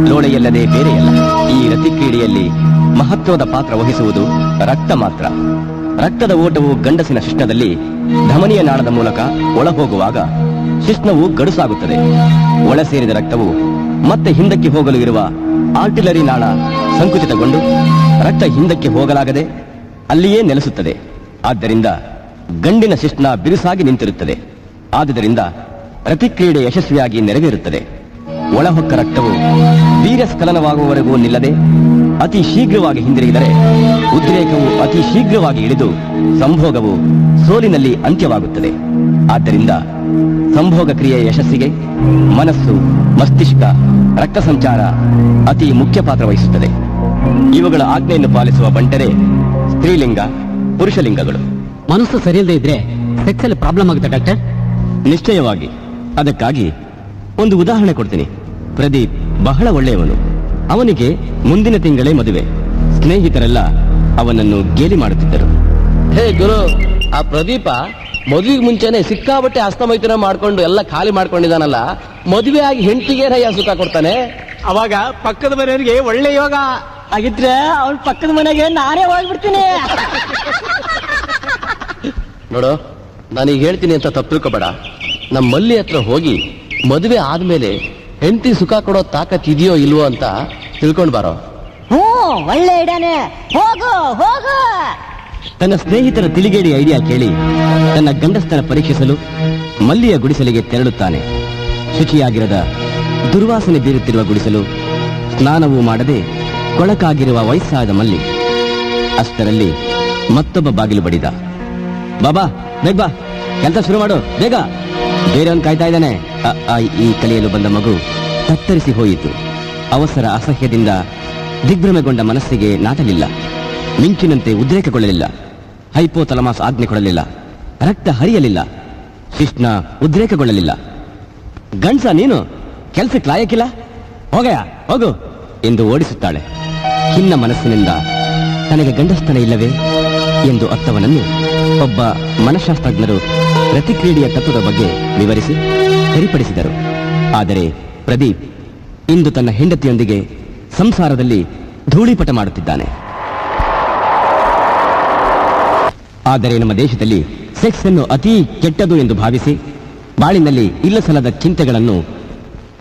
ಲೋಳೆಯಲ್ಲದೆ ಬೇರೆಯಲ್ಲ. ಈ ರತಿಕ್ರೀಡೆಯಲ್ಲಿ ಮಹತ್ವದ ಪಾತ್ರ ವಹಿಸುವುದು ರಕ್ತ ಮಾತ್ರ. ರಕ್ತದ ಓಟವು ಗಂಡಸಿನ ಶಿಶ್ನದಲ್ಲಿ ಧಮನಿಯ ನಾಳದ ಮೂಲಕ ಒಳಹೋಗುವಾಗ ಶಿಶ್ನವು ಗಡುಸಾಗುತ್ತದೆ. ಒಳ ಸೇರಿದ ರಕ್ತವು ಮತ್ತೆ ಹಿಂದಕ್ಕೆ ಹೋಗಲು ಇರುವ ಆರ್ಟಿಲರಿ ನಾಳ ಸಂಕುಚಿತಗೊಂಡು ರಕ್ತ ಹಿಂದಕ್ಕೆ ಹೋಗಲಾಗದೆ ಅಲ್ಲಿಯೇ ನೆಲೆಸುತ್ತದೆ. ಆದ್ದರಿಂದ ಗಂಡಿನ ಶಿಶ್ನ ಬಿರುಸಾಗಿ ನಿಂತಿರುತ್ತದೆ. ಆದುದರಿಂದ ಪ್ರತಿಕ್ರಿಯೆ ಯಶಸ್ವಿಯಾಗಿ ನೆರವೇರುತ್ತದೆ. ಒಳಹೊಕ್ಕ ರಕ್ತವು ವೀರ್ಯಸ್ಖಲನವಾಗುವವರೆಗೂ ನಿಲ್ಲದೆ ಅತಿ ಶೀಘ್ರವಾಗಿ ಹಿಂದಿರುಗಿದರೆ ಉದ್ರೇಕವು ಅತಿ ಶೀಘ್ರವಾಗಿ ಇಳಿದು ಸಂಭೋಗವು ಸೋಲಿನಲ್ಲಿ ಅಂತ್ಯವಾಗುತ್ತದೆ. ಆದ್ದರಿಂದ ಸಂಭೋಗ ಕ್ರಿಯೆಯ ಯಶಸ್ಸಿಗೆ ಮನಸ್ಸು, ಮಸ್ತಿಷ್ಕ, ರಕ್ತ ಸಂಚಾರ ಅತಿ ಮುಖ್ಯ ಪಾತ್ರ ವಹಿಸುತ್ತದೆ. ಇವುಗಳ ಆಜ್ಞೆಯನ್ನು ಪಾಲಿಸುವ ಬಂಟರೇ ಸ್ತ್ರೀಲಿಂಗ, ಪುರುಷಲಿಂಗಗಳು. ಮನಸ್ಸು ಸರಿಯಿಲ್ಲದೆ ಇದ್ರೆ ಸೆಕ್ಸ್ ಅಲ್ಲಿ ಪ್ರಾಬ್ಲಮ್ ಆಗುತ್ತೆ ಡಾಕ್ಟರ್? ನಿಶ್ಚಯವಾಗಿ. ಅದಕ್ಕಾಗಿ ಒಂದು ಉದಾಹರಣೆ ಕೊಡ್ತೀನಿ. ಪ್ರದೀಪ್ ಬಹಳ ಒಳ್ಳೆಯವನು. ಅವನಿಗೆ ಮುಂದಿನ ತಿಂಗಳೇ ಮದುವೆ. ಸ್ನೇಹಿತರೆಲ್ಲ ಅವನನ್ನು ಗೇಲಿ ಮಾಡುತ್ತಿದ್ದರು. ಹೇ ಗುರು, ಆ ಪ್ರದೀಪ ಮದುವೆಗೆ ಮುಂಚೆನೆ ಸಿಕ್ಕಾಬಟ್ಟೆ ಅಸ್ತಮೈತನ ಮಾಡ್ಕೊಂಡು ಎಲ್ಲ ಖಾಲಿ ಮಾಡ್ಕೊಂಡಿದ್ದಾನಲ್ಲ, ಮದುವೆ ಆಗಿ ಹೆಂಡತಿಗೆ ಸುಖ ಕೊಡ್ತಾನೆ. ಅವಾಗ ಪಕ್ಕದ ಮನೆಯವರಿಗೆ ಒಳ್ಳೆ ಯೋಗ ಆಗಿದ್ರೆ ಅವ್ರ ಪಕ್ಕದ ಮನೆಗೆ ನಾನೇ ಹೋಗ್ಬಿಡ್ತೀನಿ. ನೋಡು, ನಾನೀಗ ಹೇಳ್ತೀನಿ ಅಂತ ತಪ್ಪು ತಿಳ್ಕೊಬೇಡ. ನಮ್ಮ ಮಲ್ಲಿ ಹತ್ರ ಹೋಗಿ ಮದುವೆ ಆದ್ಮೇಲೆ ಹೆಂಡತಿ ಸುಖ ಕೊಡೋ ತಾಕತ್ ಇದೆಯೋ ಇಲ್ವೋ ಅಂತ ತಿಳ್ಕೊಂಡ್ ಬಾರೋ. ಹ್ಞೂ ಒಳ್ಳೆ ಐಡಿಯಾನೆ, ಹೋಗು ಹೋಗು. ತನ್ನ ಸ್ನೇಹಿತರ ತಿಳಿಗೇಡಿ ಐಡಿಯಾ ಕೇಳಿ ತನ್ನ ಗಂಡಸ್ತನ ಪರೀಕ್ಷಿಸಲು ಮಲ್ಲಿಯ ಗುಡಿಸಲಿಗೆ ತೆರಳುತ್ತಾನೆ. ಶುಚಿಯಾಗಿರದ ದುರ್ವಾಸನೆ ಬೀರುತ್ತಿರುವ ಗುಡಿಸಲು, ಸ್ನಾನವೂ ಮಾಡದೆ ಕೊಳಕಾಗಿರುವ ವಯಸ್ಸಾದ ಮಲ್ಲಿ. ಅಷ್ಟರಲ್ಲಿ ಮತ್ತೊಬ್ಬ ಬಾಗಿಲು ಬಡಿದ. ಬಾಬಾ ಬೇಗ ಬಾ, ಕೆಲಸ ಶುರು ಮಾಡು ಬೇಗ, ಬೇರೆಯವನ್ ಕಾಯ್ತಾ ಇದ್ದಾನೆ. ಈ ಕಲಿಯಲು ಬಂದ ಮಗು ತತ್ತರಿಸಿ ಹೋಯಿತು. ಅವಸರ ಅಸಹ್ಯದಿಂದ ದಿಗ್ಭ್ರಮೆಗೊಂಡ ಮನಸ್ಸಿಗೆ ನಾಟಲಿಲ್ಲ. ಮಿಂಚಿನಂತೆ ಉದ್ರೇಕಗೊಳ್ಳಲಿಲ್ಲ. ಹೈಪೋಥಲಮಾಸ್ ಆಜ್ಞೆ ಕೊಡಲಿಲ್ಲ. ರಕ್ತ ಹರಿಯಲಿಲ್ಲ. ಶಿಷ್ಣ ಉದ್ರೇಕಗೊಳ್ಳಲಿಲ್ಲ. ಗಂಡ್ಸ ನೀನು ಕೆಲ್ಸಕ್ಕೆ ಲಾಯಕ್ಕಿಲ್ಲ, ಹೋಗಯ್ಯ ಹೋಗು ಎಂದು ಓಡಿಸುತ್ತಾಳೆ. ಖಿನ್ನ ಮನಸ್ಸಿನಿಂದ ತನಗೆ ಗಂಡಸ್ತನ ಇಲ್ಲವೇ ಎಂದು ಅರ್ಥವನನ್ನು ಒಬ್ಬ ಮನಃಶಾಸ್ತ್ರಜ್ಞರು ಪ್ರತಿಕ್ರಿಯೆಯ ತತ್ವದ ಬಗ್ಗೆ ವಿವರಿಸಿ ಸರಿಪಡಿಸಿದರು. ಆದರೆ ಪ್ರದೀಪ್ ಇಂದು ತನ್ನ ಹೆಂಡತಿಯೊಂದಿಗೆ ಸಂಸಾರದಲ್ಲಿ ಧೂಳಿಪಟ ಮಾಡುತ್ತಿದ್ದಾನೆ. ಆದರೆ ನಮ್ಮ ದೇಶದಲ್ಲಿ ಸೆಕ್ಸ್ ಅನ್ನು ಅತೀ ಕೆಟ್ಟದು ಎಂದು ಭಾವಿಸಿ ಬಾಳಿನಲ್ಲಿ ಇಲ್ಲಸಲ್ಲದ ಚಿಂತೆಗಳನ್ನು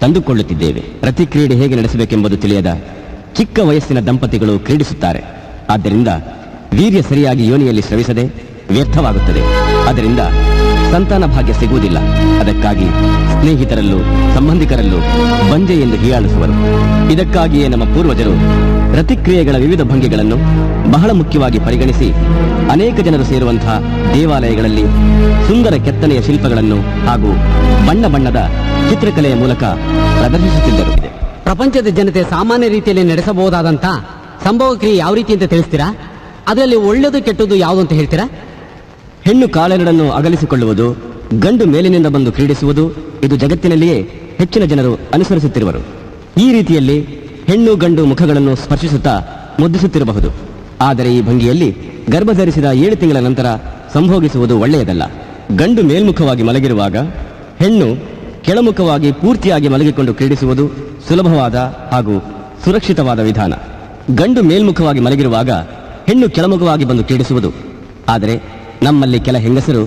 ತಂದುಕೊಳ್ಳುತ್ತಿದ್ದೇವೆ. ಪ್ರತಿಕ್ರಿಯೆ ಹೇಗೆ ನಡೆಸಬೇಕೆಂಬುದು ತಿಳಿಯದ ಚಿಕ್ಕ ವಯಸ್ಸಿನ ದಂಪತಿಗಳು ಕ್ರೀಡಿಸುತ್ತಾರೆ. ಆದ್ದರಿಂದ ವೀರ್ಯ ಸರಿಯಾಗಿ ಯೋನಿಯಲ್ಲಿ ಸ್ರವಿಸದೆ ವ್ಯರ್ಥವಾಗುತ್ತದೆ. ಅದರಿಂದ ಸಂತಾನ ಭಾಗ್ಯ ಸಿಗುವುದಿಲ್ಲ. ಅದಕ್ಕಾಗಿ ಸ್ನೇಹಿತರಲ್ಲೂ ಸಂಬಂಧಿಕರಲ್ಲೂ ಬಂಜೆ ಎಂದು ಹೀಯಾಳಿಸುವರು. ಇದಕ್ಕಾಗಿಯೇ ನಮ್ಮ ಪೂರ್ವಜರು ಪ್ರತಿಕ್ರಿಯೆಗಳ ವಿವಿಧ ಭಂಗಿಗಳನ್ನು ಬಹಳ ಮುಖ್ಯವಾಗಿ ಪರಿಗಣಿಸಿ ಅನೇಕ ಜನರು ಸೇರುವಂತಹ ದೇವಾಲಯಗಳಲ್ಲಿ ಸುಂದರ ಕೆತ್ತನೆಯ ಶಿಲ್ಪಗಳನ್ನು ಹಾಗೂ ಬಣ್ಣ ಬಣ್ಣದ ಚಿತ್ರಕಲೆಯ ಮೂಲಕ ಪ್ರದರ್ಶಿಸುತ್ತಿದ್ದರು. ಪ್ರಪಂಚದ ಜನತೆ ಸಾಮಾನ್ಯ ರೀತಿಯಲ್ಲಿ ನಡೆಸಬಹುದಾದಂತ ಸಂಭವ ಕ್ರಿಯೆ ಯಾವ ರೀತಿ ಅಂತ ತಿಳಿಸ್ತೀರಾ? ಅದರಲ್ಲಿ ಒಳ್ಳೆಯದು ಕೆಟ್ಟದ್ದು ಯಾವುದು ಅಂತ ಹೇಳ್ತೀರಾ? ಹೆಣ್ಣು ಕಾಲೆರಡನ್ನು ಅಗಲಿಸಿಕೊಳ್ಳುವುದು, ಗಂಡು ಮೇಲಿನಿಂದ ಬಂದು ಕ್ರೀಡಿಸುವುದು, ಇದು ಜಗತ್ತಿನಲ್ಲಿಯೇ ಹೆಚ್ಚಿನ ಜನರು ಅನುಸರಿಸುತ್ತಿರುವರು. ಈ ರೀತಿಯಲ್ಲಿ ಹೆಣ್ಣು ಗಂಡು ಮುಖಗಳನ್ನು ಸ್ಪರ್ಶಿಸುತ್ತಾ ಮುದ್ದಿಸುತ್ತಿರಬಹುದು. ಆದರೆ ಈ ಭಂಗಿಯಲ್ಲಿ ಗರ್ಭಧರಿಸಿದ 7 ತಿಂಗಳ ನಂತರ ಸಂಭೋಗಿಸುವುದು ಒಳ್ಳೆಯದಲ್ಲ. ಗಂಡು ಮೇಲ್ಮುಖವಾಗಿ ಮಲಗಿರುವಾಗ ಹೆಣ್ಣು ಕೆಳಮುಖವಾಗಿ ಪೂರ್ತಿಯಾಗಿ ಮಲಗಿಕೊಂಡು ಕ್ರೀಡಿಸುವುದು ಸುಲಭವಾದ ಹಾಗೂ ಸುರಕ್ಷಿತವಾದ ವಿಧಾನ. ಗಂಡು ಮೇಲ್ಮುಖವಾಗಿ ಮಲಗಿರುವಾಗ ಹೆಣ್ಣು ಕೆಳಮುಖವಾಗಿ ಬಂದು ಕ್ರೀಡಿಸುವುದು. ಆದರೆ ನಮ್ಮಲ್ಲಿ ಕೆಲ ಹೆಂಗಸರು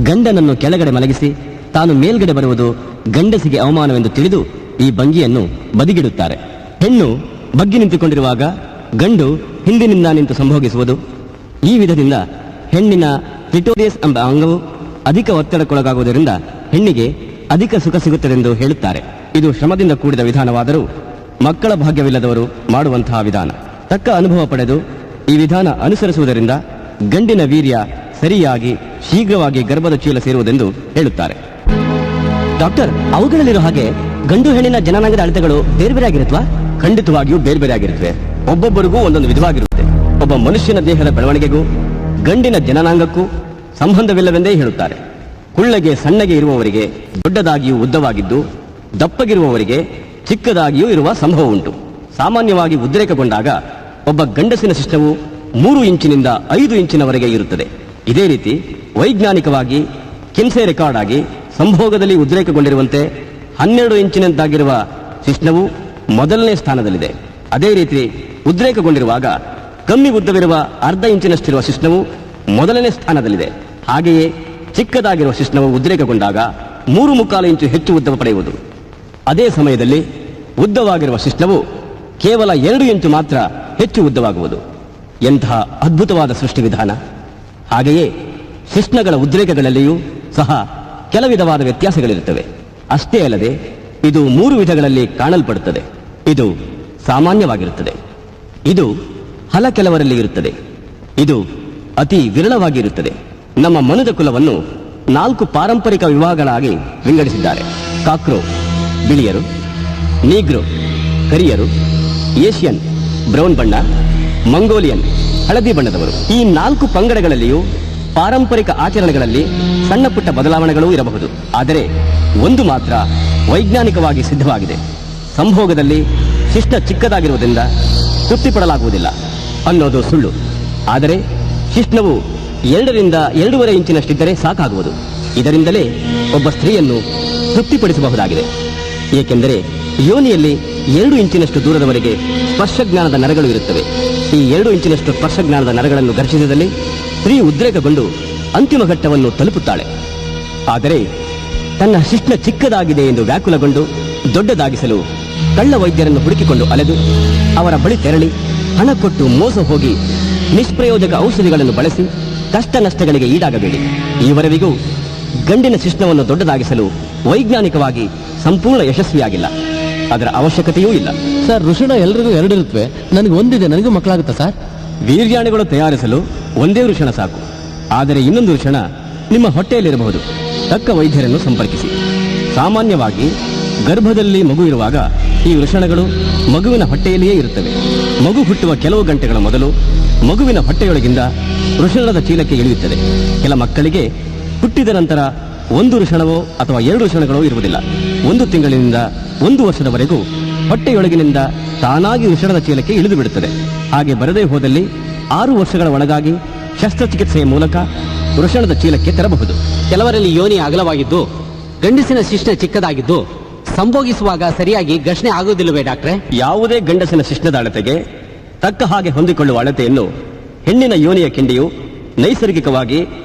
ಗಂಡನನ್ನು ಕೆಳಗಡೆ ಮಲಗಿಸಿ ತಾನು ಮೇಲ್ಗಡೆ ಬರುವುದು ಗಂಡಸಿಗೆ ಅವಮಾನವೆಂದು ತಿಳಿದು ಈ ಭಂಗಿಯನ್ನು ಬದಿಗಿಡುತ್ತಾರೆ. ಹೆಣ್ಣು ಬಗ್ಗಿ ನಿಂತುಕೊಂಡಿರುವಾಗ ಗಂಡು ಹಿಂದಿನಿಂದ ನಿಂತು ಸಂಭೋಗಿಸುವುದು. ಈ ವಿಧದಿಂದ ಹೆಣ್ಣಿನ ಕ್ಲಿಟೋರಿಯಸ್ ಎಂಬ ಅಂಗವು ಅಧಿಕ ಒತ್ತಡಕ್ಕೊಳಗಾಗುವುದರಿಂದ ಹೆಣ್ಣಿಗೆ ಅಧಿಕ ಸುಖ ಸಿಗುತ್ತದೆಂದು ಹೇಳುತ್ತಾರೆ. ಇದು ಶ್ರಮದಿಂದ ಕೂಡಿದ ವಿಧಾನವಾದರೂ ಮಕ್ಕಳ ಭಾಗ್ಯವಿಲ್ಲದವರು ಮಾಡುವಂತಹ ವಿಧಾನ. ತಕ್ಕ ಅನುಭವ ಪಡೆದು ಈ ವಿಧಾನ ಅನುಸರಿಸುವುದರಿಂದ ಗಂಡಿನ ವೀರ್ಯ ಸರಿಯಾಗಿ ಶೀಘ್ರವಾಗಿ ಗರ್ಭದ ಚೀಲ ಸೇರುವುದೆಂದು ಹೇಳುತ್ತಾರೆ. ಡಾಕ್ಟರ್, ಅವುಗಳಲ್ಲಿರೋ ಹಾಗೆ ಗಂಡು ಹೆಣ್ಣಿನ ಜನನಾಂಗದ ಅಳತೆಗಳು ಬೇರೆ ಬೇರೆ ಆಗಿರುತ್ತವಾ? ಖಂಡಿತವಾಗಿಯೂ ಬೇರೆ ಬೇರೆ ಆಗಿರುತ್ತವೆ. ಒಬ್ಬೊಬ್ಬರಿಗೂ ಒಂದೊಂದು ವಿಧವಾಗಿರುತ್ತೆ. ಒಬ್ಬ ಮನುಷ್ಯನ ದೇಹದ ಬೆಳವಣಿಗೆಗೂ ಗಂಡಿನ ಜನನಾಂಗಕ್ಕೂ ಸಂಬಂಧವಿಲ್ಲವೆಂದೇ ಹೇಳುತ್ತಾರೆ. ಕುಳ್ಳಗೆ ಸಣ್ಣಗೆ ಇರುವವರಿಗೆ ದೊಡ್ಡದಾಗಿಯೂ ಉದ್ದವಾಗಿದ್ದು, ದಪ್ಪಗಿರುವವರಿಗೆ ಚಿಕ್ಕದಾಗಿಯೂ ಇರುವ ಸಂಭವ ಉಂಟು. ಸಾಮಾನ್ಯವಾಗಿ ಉದ್ರೇಕಗೊಂಡಾಗ ಒಬ್ಬ ಗಂಡಸಿನ ಶಿಶ್ನವು 3 ಇಂಚಿನಿಂದ 5 ಇಂಚಿನವರೆಗೆ ಇರುತ್ತದೆ. ಇದೇ ರೀತಿ ವೈಜ್ಞಾನಿಕವಾಗಿ ಕಿನ್ಸೆ ರೆಕಾರ್ಡ್ ಆಗಿ ಸಂಭೋಗದಲ್ಲಿ ಉದ್ರೇಕಗೊಂಡಿರುವಂತೆ 12 ಇಂಚಿನಂತಾಗಿರುವ ಶಿಶ್ನವು ಮೊದಲನೇ ಸ್ಥಾನದಲ್ಲಿದೆ. ಅದೇ ರೀತಿ ಉದ್ರೇಕಗೊಂಡಿರುವಾಗ ಕಮ್ಮಿ ಉದ್ದವಿರುವ ಅರ್ಧ ಇಂಚಿನಷ್ಟಿರುವ ಶಿಶ್ನವು ಮೊದಲನೇ ಸ್ಥಾನದಲ್ಲಿದೆ. ಹಾಗೆಯೇ ಚಿಕ್ಕದಾಗಿರುವ ಶಿಶ್ನವು ಉದ್ರೇಕಗೊಂಡಾಗ 3.25 ಇಂಚು ಹೆಚ್ಚು ಉದ್ದ ಪಡೆಯುವುದು. ಅದೇ ಸಮಯದಲ್ಲಿ ಉದ್ದವಾಗಿರುವ ಶಿಶ್ನವು ಕೇವಲ 2 ಇಂಚು ಮಾತ್ರ ಹೆಚ್ಚು ಉದ್ದವಾಗುವುದು. ಎಂತಹ ಅದ್ಭುತವಾದ ಸೃಷ್ಟಿ ವಿಧಾನ! ಹಾಗೆಯೇ ಶಿಶ್ನಗಳ ಉದ್ರೇಕಗಳಲ್ಲಿಯೂ ಸಹ ಕೆಲ ವಿಧವಾದ ವ್ಯತ್ಯಾಸಗಳಿರುತ್ತವೆ. ಅಷ್ಟೇ ಅಲ್ಲದೆ ಇದು 3 ವಿಧಗಳಲ್ಲಿ ಕಾಣಲ್ಪಡುತ್ತದೆ. ಇದು ಸಾಮಾನ್ಯವಾಗಿರುತ್ತದೆ, ಇದು ಹಲ ಕೆಲವರಲ್ಲಿ ಇರುತ್ತದೆ, ಇದು ಅತಿ ವಿರಳವಾಗಿರುತ್ತದೆ. ನಮ್ಮ ಮನುಜ ಕುಲವನ್ನು 4 ಪಾರಂಪರಿಕ ವಿಭಾಗಗಳಾಗಿ ವಿಂಗಡಿಸಿದ್ದಾರೆ. ಕಾಕ್ರೋ ಬಿಳಿಯರು, ನೀಗ್ರೋ ಕರಿಯರು, ಏಷಿಯನ್ ಬ್ರೌನ್ ಬಣ್ಣ, ಮಂಗೋಲಿಯನ್ ಹಳದಿ ಬಣ್ಣದವರು. ಈ 4 ಪಂಗಡಗಳಲ್ಲಿಯೂ ಪಾರಂಪರಿಕ ಆಚರಣೆಗಳಲ್ಲಿ ಸಣ್ಣ ಪುಟ್ಟ ಬದಲಾವಣೆಗಳೂ ಇರಬಹುದು. ಆದರೆ ಒಂದು ಮಾತ್ರ ವೈಜ್ಞಾನಿಕವಾಗಿ ಸಿದ್ಧವಾಗಿದೆ: ಸಂಭೋಗದಲ್ಲಿ ಶಿಷ್ಟ ಚಿಕ್ಕದಾಗಿರುವುದರಿಂದ ತೃಪ್ತಿಪಡಲಾಗುವುದಿಲ್ಲ ಅನ್ನೋದು ಸುಳ್ಳು. ಆದರೆ ಶಿಷ್ಣವು 2 ರಿಂದ 2.5 ಇಂಚಿನಷ್ಟಿದ್ದರೆ ಸಾಕಾಗುವುದು. ಇದರಿಂದಲೇ ಒಬ್ಬ ಸ್ತ್ರೀಯನ್ನು ತೃಪ್ತಿಪಡಿಸಬಹುದಾಗಿದೆ. ಏಕೆಂದರೆ ಯೋನಿಯಲ್ಲಿ 2 ಇಂಚಿನಷ್ಟು ದೂರದವರೆಗೆ ಸ್ಪರ್ಶಜ್ಞಾನದ ನರಗಳು ಇರುತ್ತವೆ. ಈ 2 ಇಂಚಿನಷ್ಟು ಸ್ಪರ್ಶಜ್ಞಾನದ ನರಗಳನ್ನು ಘರ್ಷಿಸಿದಲ್ಲಿ ಸ್ತ್ರೀ ಉದ್ರೇಕಗೊಂಡು ಅಂತಿಮ ಘಟ್ಟವನ್ನು ತಲುಪುತ್ತಾಳೆ. ಆದರೆ ತನ್ನ ಶಿಶ್ನ ಚಿಕ್ಕದಾಗಿದೆ ಎಂದು ವ್ಯಾಕುಲಗೊಂಡು ದೊಡ್ಡದಾಗಿಸಲು ಕಳ್ಳ ವೈದ್ಯರನ್ನು ಹುಡುಕಿಕೊಂಡು ಅಲೆದು ಅವರ ಬಳಿ ತೆರಳಿ ಹಣ ಕೊಟ್ಟು ಮೋಸ ಹೋಗಿ ನಿಷ್ಪ್ರಯೋಜಕ ಔಷಧಿಗಳನ್ನು ಬಳಸಿ ಕಷ್ಟ ನಷ್ಟಗಳಿಗೆ ಈಡಾಗಬೇಡಿ. ಈವರೆವಿಗೂ ಗಂಡಿನ ಶಿಶ್ನವನ್ನು ದೊಡ್ಡದಾಗಿಸಲು ವೈಜ್ಞಾನಿಕವಾಗಿ ಸಂಪೂರ್ಣ ಯಶಸ್ವಿಯಾಗಿಲ್ಲ. ಅದರ ಅವಶ್ಯಕತೆಯೂ ಇಲ್ಲ. ಸರ್, ಋಷಣ ಎಲ್ರಿಗೂ ಎರಡಿರುತ್ತವೆ, ನನಗೆ ಒಂದಿದೆ, ನನಗೂ ಮಕ್ಕಳಾಗುತ್ತಾ ಸರ್? ವೀರ್ಯಾಣುಗಳು ತಯಾರಿಸಲು ಒಂದೇ ವೃಷಣ ಸಾಕು. ಆದರೆ ಇನ್ನೊಂದು ವೃಷಣ ನಿಮ್ಮ ಹೊಟ್ಟೆಯಲ್ಲಿರಬಹುದು. ತಕ್ಕ ವೈದ್ಯರನ್ನು ಸಂಪರ್ಕಿಸಿ. ಸಾಮಾನ್ಯವಾಗಿ ಗರ್ಭದಲ್ಲಿ ಮಗು ಇರುವಾಗ ಈ ವೃಷಣಗಳು ಮಗುವಿನ ಹೊಟ್ಟೆಯಲ್ಲಿಯೇ ಇರುತ್ತವೆ. ಮಗು ಹುಟ್ಟುವ ಕೆಲವು ಗಂಟೆಗಳ ಮೊದಲು ಮಗುವಿನ ಹೊಟ್ಟೆಯೊಳಗಿಂದ ವೃಷಣದ ಚೀಲಕ್ಕೆ ಇಳಿಯುತ್ತದೆ. ಕೆಲ ಮಕ್ಕಳಿಗೆ ಹುಟ್ಟಿದ ನಂತರ ಒಂದು ವೃಷಣವೋ ಅಥವಾ 2 ವೃಷಣಗಳೋ ಇರುವುದಿಲ್ಲ. 1 ತಿಂಗಳಿನಿಂದ 1 ವರ್ಷದವರೆಗೂ ಹೊಟ್ಟೆಯೊಳಗಿನಿಂದ ತಾನಾಗಿ ವೃಷಣದ ಚೀಲಕ್ಕೆ ಇಳಿದು ಬಿಡುತ್ತದೆ. ಹಾಗೆ ಬರದೇ ಹೋದಲ್ಲಿ 6 ವರ್ಷಗಳ ಒಳಗಾಗಿ ಶಸ್ತ್ರಚಿಕಿತ್ಸೆಯ ಮೂಲಕ ವೃಷಣದ ಚೀಲಕ್ಕೆ ತೆರಬಹುದು. ಕೆಲವರಲ್ಲಿ ಯೋನಿ ಅಗಲವಾಗಿದ್ದು ಗಂಡಸಿನ ಶಿಶ್ನ ಚಿಕ್ಕದಾಗಿದ್ದು ಸಂಭೋಗಿಸುವಾಗ ಸರಿಯಾಗಿ ಘರ್ಷಣೆ ಆಗುವುದಿಲ್ಲವೇ ಡಾಕ್ಟ್ರೆ? ಯಾವುದೇ ಗಂಡಸಿನ ಶಿಶ್ನದ ಅಳತೆಗೆ ತಕ್ಕ ಹಾಗೆ ಹೊಂದಿಕೊಳ್ಳುವ ಅಳತೆಯನ್ನು ಹೆಣ್ಣಿನ ಯೋನಿಯ ಕಿಂಡಿಯು ನೈಸರ್ಗಿಕವಾಗಿ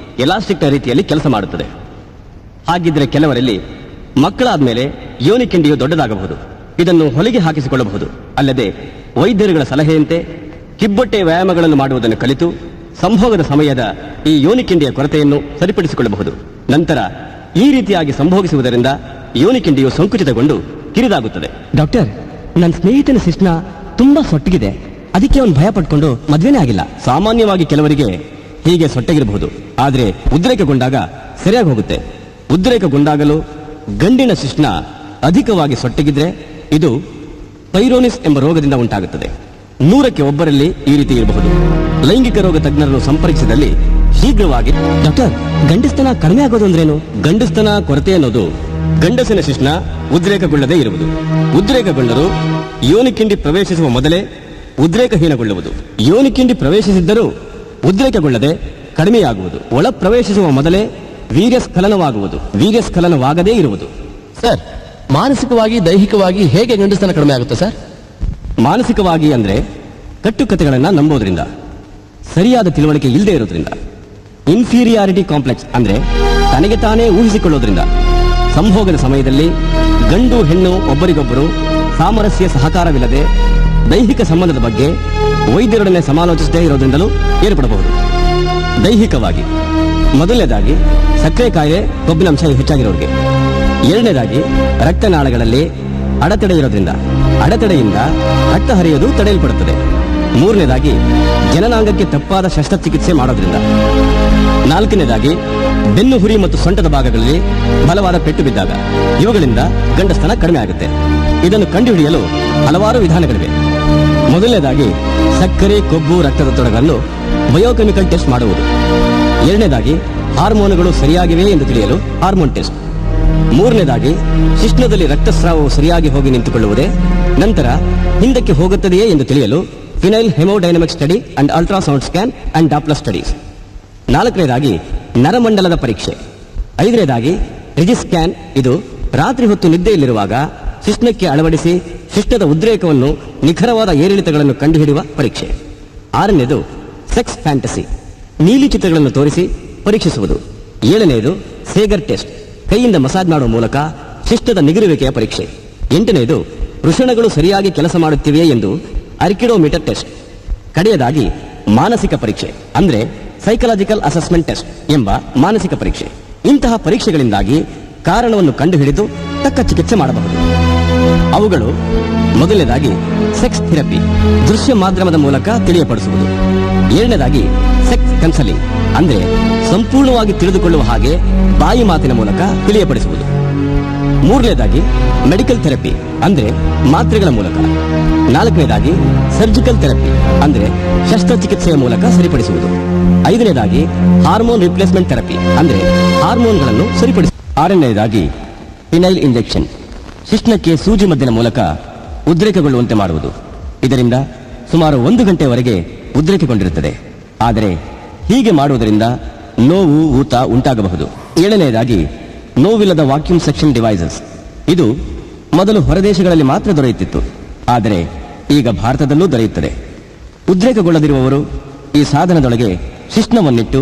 ಎಲಾಸ್ಟಿಕ್ನ ರೀತಿಯಲ್ಲಿ ಕೆಲಸ ಮಾಡುತ್ತದೆ. ಹಾಗಿದ್ರೆ ಕೆಲವರಲ್ಲಿ ಮಕ್ಕಳಾದ ಮೇಲೆ ಯೋನಿ ಕಿಂಡಿಯು ದೊಡ್ಡದಾಗಬಹುದು. ಇದನ್ನು ಹೊಲಿಗೆ ಹಾಕಿಸಿಕೊಳ್ಳಬಹುದು. ಅಲ್ಲದೆ ವೈದ್ಯರುಗಳ ಸಲಹೆಯಂತೆ ಕಿಬ್ಬೊಟ್ಟೆ ವ್ಯಾಯಾಮಗಳನ್ನು ಮಾಡುವುದನ್ನು ಕಲಿತು ಸಂಭೋಗದ ಸಮಯದ ಈ ಯೋನಿ ಕಿಂಡಿಯ ಕೊರತೆಯನ್ನು ಸರಿಪಡಿಸಿಕೊಳ್ಳಬಹುದು. ನಂತರ ಈ ರೀತಿಯಾಗಿ ಸಂಭೋಗಿಸುವುದರಿಂದ ಯೋನಿ ಕಿಂಡಿಯು ಸಂಕುಚಿತಗೊಂಡು ಕಿರಿದಾಗುತ್ತದೆ. ಡಾಕ್ಟರ್, ನನ್ನ ಸ್ನೇಹಿತನ ಶಿಶ್ನ ತುಂಬಾ ಸೊಟ್ಟಗಿದೆ, ಅದಕ್ಕೆ ಅವನು ಭಯ ಪಟ್ಕೊಂಡು ಮದ್ವೆನೇ ಆಗಿಲ್ಲ. ಸಾಮಾನ್ಯವಾಗಿ ಕೆಲವರಿಗೆ ಹೀಗೆ ಸೊಟ್ಟಗಿರಬಹುದು, ಆದರೆ ಉದ್ರೇಕಗೊಂಡಾಗ ಸರಿಯಾಗಿ ಹೋಗುತ್ತೆ. ಉದ್ರೇಕಗೊಂಡಾಗಲೂ ಗಂಡಿನ ಶಿಶ್ನ ಅಧಿಕವಾಗಿ ಸೊಟ್ಟಗಿದ್ರೆ ಇದು ಪೈರೋನಿಸ್ ಎಂಬ ರೋಗದಿಂದ ಉಂಟಾಗುತ್ತದೆ. 100ಕ್ಕೆ ಒಬ್ಬರಲ್ಲಿ ಈ ರೀತಿ ಇರಬಹುದು. ಲೈಂಗಿಕ ರೋಗ ತಜ್ಞರನ್ನು ಸಂಪರ್ಕಿಸಿದಲ್ಲಿ ಶೀಘ್ರವಾಗಿ ಡಾಕ್ಟರ್, ಗಂಡಸ್ತನ ಕಡಿಮೆ ಆಗೋದು ಅಂದ್ರೇನು? ಗಂಡಸ್ತನ ಕೊರತೆ ಅನ್ನೋದು ಗಂಡಸಿನ ಶಿಶ್ನ ಉದ್ರೇಕಗೊಳ್ಳದೇ ಇರುವುದು. ಉದ್ರೇಕಗೊಂಡರೂ ಯೋನಿಕಿಂಡಿ ಪ್ರವೇಶಿಸುವ ಮೊದಲೇ ಉದ್ರೇಕಹೀನಗೊಳ್ಳುವುದು. ಯೋನಿಕಿಂಡಿ ಪ್ರವೇಶಿಸಿದ್ದರೂ ಉದ್ರೇಕಗೊಳ್ಳದೆ ಕಡಿಮೆಯಾಗುವುದು. ಒಳ ಪ್ರವೇಶಿಸುವ ಮೊದಲೇ ವೀರ್ಯಸ್ಖಲನವಾಗುವುದು. ವೀರ್ಯಸ್ಖಲನವಾಗದೇ ಇರುವುದು. ಸರ್, ಮಾನಸಿಕವಾಗಿ ದೈಹಿಕವಾಗಿ ಹೇಗೆ ಗಂಡಸ್ತನ ಕಡಿಮೆ ಆಗುತ್ತೆ ಸರ್? ಮಾನಸಿಕವಾಗಿ ಅಂದ್ರೆ ಕಟ್ಟುಕತೆಗಳನ್ನ ನಂಬೋದ್ರಿಂದ, ಸರಿಯಾದ ತಿಳುವಳಿಕೆ ಇಲ್ಲದೆ ಇರೋದ್ರಿಂದ, ಇನ್ಫೀರಿಯಾರಿಟಿ ಕಾಂಪ್ಲೆಕ್ಸ್ ಅಂದ್ರೆ ತನಗೆ ತಾನೇ ಊಹಿಸಿಕೊಳ್ಳೋದ್ರಿಂದ, ಸಂಭೋಗದ ಸಮಯದಲ್ಲಿ ಗಂಡು ಹೆಣ್ಣು ಒಬ್ಬರಿಗೊಬ್ಬರು ಸಾಮರಸ್ಯ ಸಹಕಾರವಿಲ್ಲದೆ ದೈಹಿಕ ಸಂಬಂಧದ ಬಗ್ಗೆ ವೈದ್ಯರೊಡನೆ ಸಮಾಲೋಚಿಸದೇ ಇರೋದ್ರಿಂದಲೂ ಏರ್ಪಡಬಹುದು. ದೈಹಿಕವಾಗಿ ಮೊದಲನೇದಾಗಿ ಸಕ್ಕರೆ ಕಾಯಿಲೆ, ಕೊಬ್ಬಿನಾಂಶ ಹೆಚ್ಚಾಗಿರೋರಿಗೆ. ಎರಡನೇದಾಗಿ ರಕ್ತನಾಳಗಳಲ್ಲಿ ಅಡೆತಡೆ ಇರೋದ್ರಿಂದ, ಅಡೆತಡೆಯಿಂದ ರಕ್ತ ಹರಿಯೋದು ತಡೆಯಲ್ಪಡುತ್ತದೆ. ಮೂರನೇದಾಗಿ ಜನನಾಂಗಕ್ಕೆ ತಪ್ಪಾದ ಶಸ್ತ್ರಚಿಕಿತ್ಸೆ ಮಾಡೋದ್ರಿಂದ. ನಾಲ್ಕನೇದಾಗಿ ಬೆನ್ನು ಹುರಿ ಮತ್ತು ಸೊಂಟದ ಭಾಗಗಳಲ್ಲಿ ಬಲವಾದ ಪೆಟ್ಟು ಬಿದ್ದಾಗ. ಇವುಗಳಿಂದ ಗಂಡಸ್ತನ ಕಡಿಮೆ ಆಗುತ್ತೆ. ಇದನ್ನು ಕಂಡುಹಿಡಿಯಲು ಹಲವಾರು ವಿಧಾನಗಳಿವೆ. ಮೊದಲನೇದಾಗಿ ಸಕ್ಕರೆ, ಕೊಬ್ಬು, ರಕ್ತದೊತ್ತಡಗಳನ್ನು ಬಯೋಕೆಮಿಕಲ್ ಟೆಸ್ಟ್ ಮಾಡುವುದು. ಎರಡನೇದಾಗಿ ಹಾರ್ಮೋನುಗಳು ಸರಿಯಾಗಿವೆ ಎಂದು ತಿಳಿಯಲು ಹಾರ್ಮೋನ್ ಟೆಸ್ಟ್. ಮೂರನೇದಾಗಿ ಶಿಶ್ನದಲ್ಲಿ ರಕ್ತಸ್ರಾವವು ಸರಿಯಾಗಿ ಹೋಗಿ ನಿಂತುಕೊಳ್ಳುವುದೇ, ನಂತರ ಹಿಂದಕ್ಕೆ ಹೋಗುತ್ತದೆಯೇ ಎಂದು ತಿಳಿಯಲು phenyl haemodynamic study and ultrasound scan and Doppler studies. ನಾಲ್ಕನೇದಾಗಿ ನರಮಂಡಲದ ಪರೀಕ್ಷೆ. ಐದನೇದಾಗಿ ರಿಜಿಸ್ ಸ್ಕ್ಯಾನ್. ಇದು ರಾತ್ರಿ ಹೊತ್ತು ನಿದ್ದೆಯಲ್ಲಿರುವಾಗ ಶಿಶ್ನಕ್ಕೆ ಅಳವಡಿಸಿ ಶಿಶ್ನದ ಉದ್ರೇಕವನ್ನು, ನಿಖರವಾದ ಏರಿಳಿತಗಳನ್ನು ಕಂಡುಹಿಡಿಯುವ ಪರೀಕ್ಷೆ. ಆರನೇದು ಸೆಕ್ಸ್ ಫ್ಯಾಂಟಸಿ. ನೀಲಿ ಚಿತ್ರಗಳನ್ನು ತೋರಿಸಿ ಪರೀಕ್ಷಿಸುವುದು. ಏಳನೆಯದು ಸೇಗರ್ ಟೆಸ್ಟ್. ಕೈಯಿಂದ ಮಸಾಜ್ ಮಾಡುವ ಮೂಲಕ ಶಿಶ್ನದ ನಿಗರುವಿಕೆಯ ಪರೀಕ್ಷೆ. ಎಂಟನೆಯದು ವೃಷಣಗಳು ಸರಿಯಾಗಿ ಕೆಲಸ ಮಾಡುತ್ತಿವೆಯೇ ಎಂದು ಅರ್ಕಿಡೋಮೀಟರ್ ಟೆಸ್ಟ್. ಕಡೆಯದಾಗಿ ಮಾನಸಿಕ ಪರೀಕ್ಷೆ ಅಂದ್ರೆ ಸೈಕಲಾಜಿಕಲ್ ಅಸೆಸ್ಮೆಂಟ್ ಟೆಸ್ಟ್ ಎಂಬ ಮಾನಸಿಕ ಪರೀಕ್ಷೆ. ಇಂತಹ ಪರೀಕ್ಷೆಗಳಿಂದಾಗಿ ಕಾರಣವನ್ನು ಕಂಡುಹಿಡಿದು ತಕ್ಕ ಚಿಕಿತ್ಸೆ ಮಾಡಬಹುದು. ಅವುಗಳು ಮೊದಲನೇದಾಗಿ ಸೆಕ್ಸ್ ಥೆರಪಿ, ದೃಶ್ಯ ಮಾಧ್ಯಮದ ಮೂಲಕ ತಿಳಿಯಪಡಿಸುವುದು. ಎರಡನೇದಾಗಿ ಸೆಕ್ಸ್ ಕನ್ಸಲಿಂಗ್ ಅಂದ್ರೆ ಸಂಪೂರ್ಣವಾಗಿ ತಿಳಿದುಕೊಳ್ಳುವ ಹಾಗೆ ಬಾಯಿ ಮಾತಿನ ಮೂಲಕ ತಿಳಿಯಪಡಿಸುವುದು. ಮೂರನೇದಾಗಿ ಮೆಡಿಕಲ್ ಥೆರಪಿ ಅಂದ್ರೆ ಮಾತ್ರೆಗಳ ಮೂಲಕ. ನಾಲ್ಕನೇದಾಗಿ ಸರ್ಜಿಕಲ್ ಥೆರಪಿ ಅಂದ್ರೆ ಶಸ್ತ್ರಚಿಕಿತ್ಸೆಯ ಮೂಲಕ ಸರಿಪಡಿಸುವುದು. ಐದನೇದಾಗಿ ಹಾರ್ಮೋನ್ ರಿಪ್ಲೇಸ್ಮೆಂಟ್ ಥೆರಪಿ ಅಂದ್ರೆ ಹಾರ್ಮೋನ್ಗಳನ್ನು ಸರಿಪಡಿಸುವುದು. ಆರನೇದಾಗಿ ಫಿನೈಲ್ ಇಂಜೆಕ್ಷನ್, ಶಿಶ್ನಕ್ಕೆ ಸೂಜಿ ಮದ್ದಿನ ಮೂಲಕ ಉದ್ರೇಕಗೊಳ್ಳುವಂತೆ ಮಾಡುವುದು. ಇದರಿಂದ ಸುಮಾರು 1 ಗಂಟೆವರೆಗೆ ಉದ್ರೇಕಗೊಂಡಿರುತ್ತದೆ. ಆದರೆ ಹೀಗೆ ಮಾಡುವುದರಿಂದ ನೋವು, ಊತ ಉಂಟಾಗಬಹುದು. ಏಳನೆಯದಾಗಿ ನೋವಿಲ್ಲದ ವಾಕ್ಯೂಮ್ ಸೆಕ್ಷನ್ ಡಿವೈಸಸ್. ಇದು ಮೊದಲು ಹೊರದೇಶಗಳಲ್ಲಿ ಮಾತ್ರ ದೊರೆಯುತ್ತಿತ್ತು, ಆದರೆ ಈಗ ಭಾರತದಲ್ಲೂ ದೊರೆಯುತ್ತದೆ. ಉದ್ರೇಕಗೊಳ್ಳದಿರುವವರು ಈ ಸಾಧನದೊಳಗೆ ಶಿಶ್ನವನ್ನಿಟ್ಟು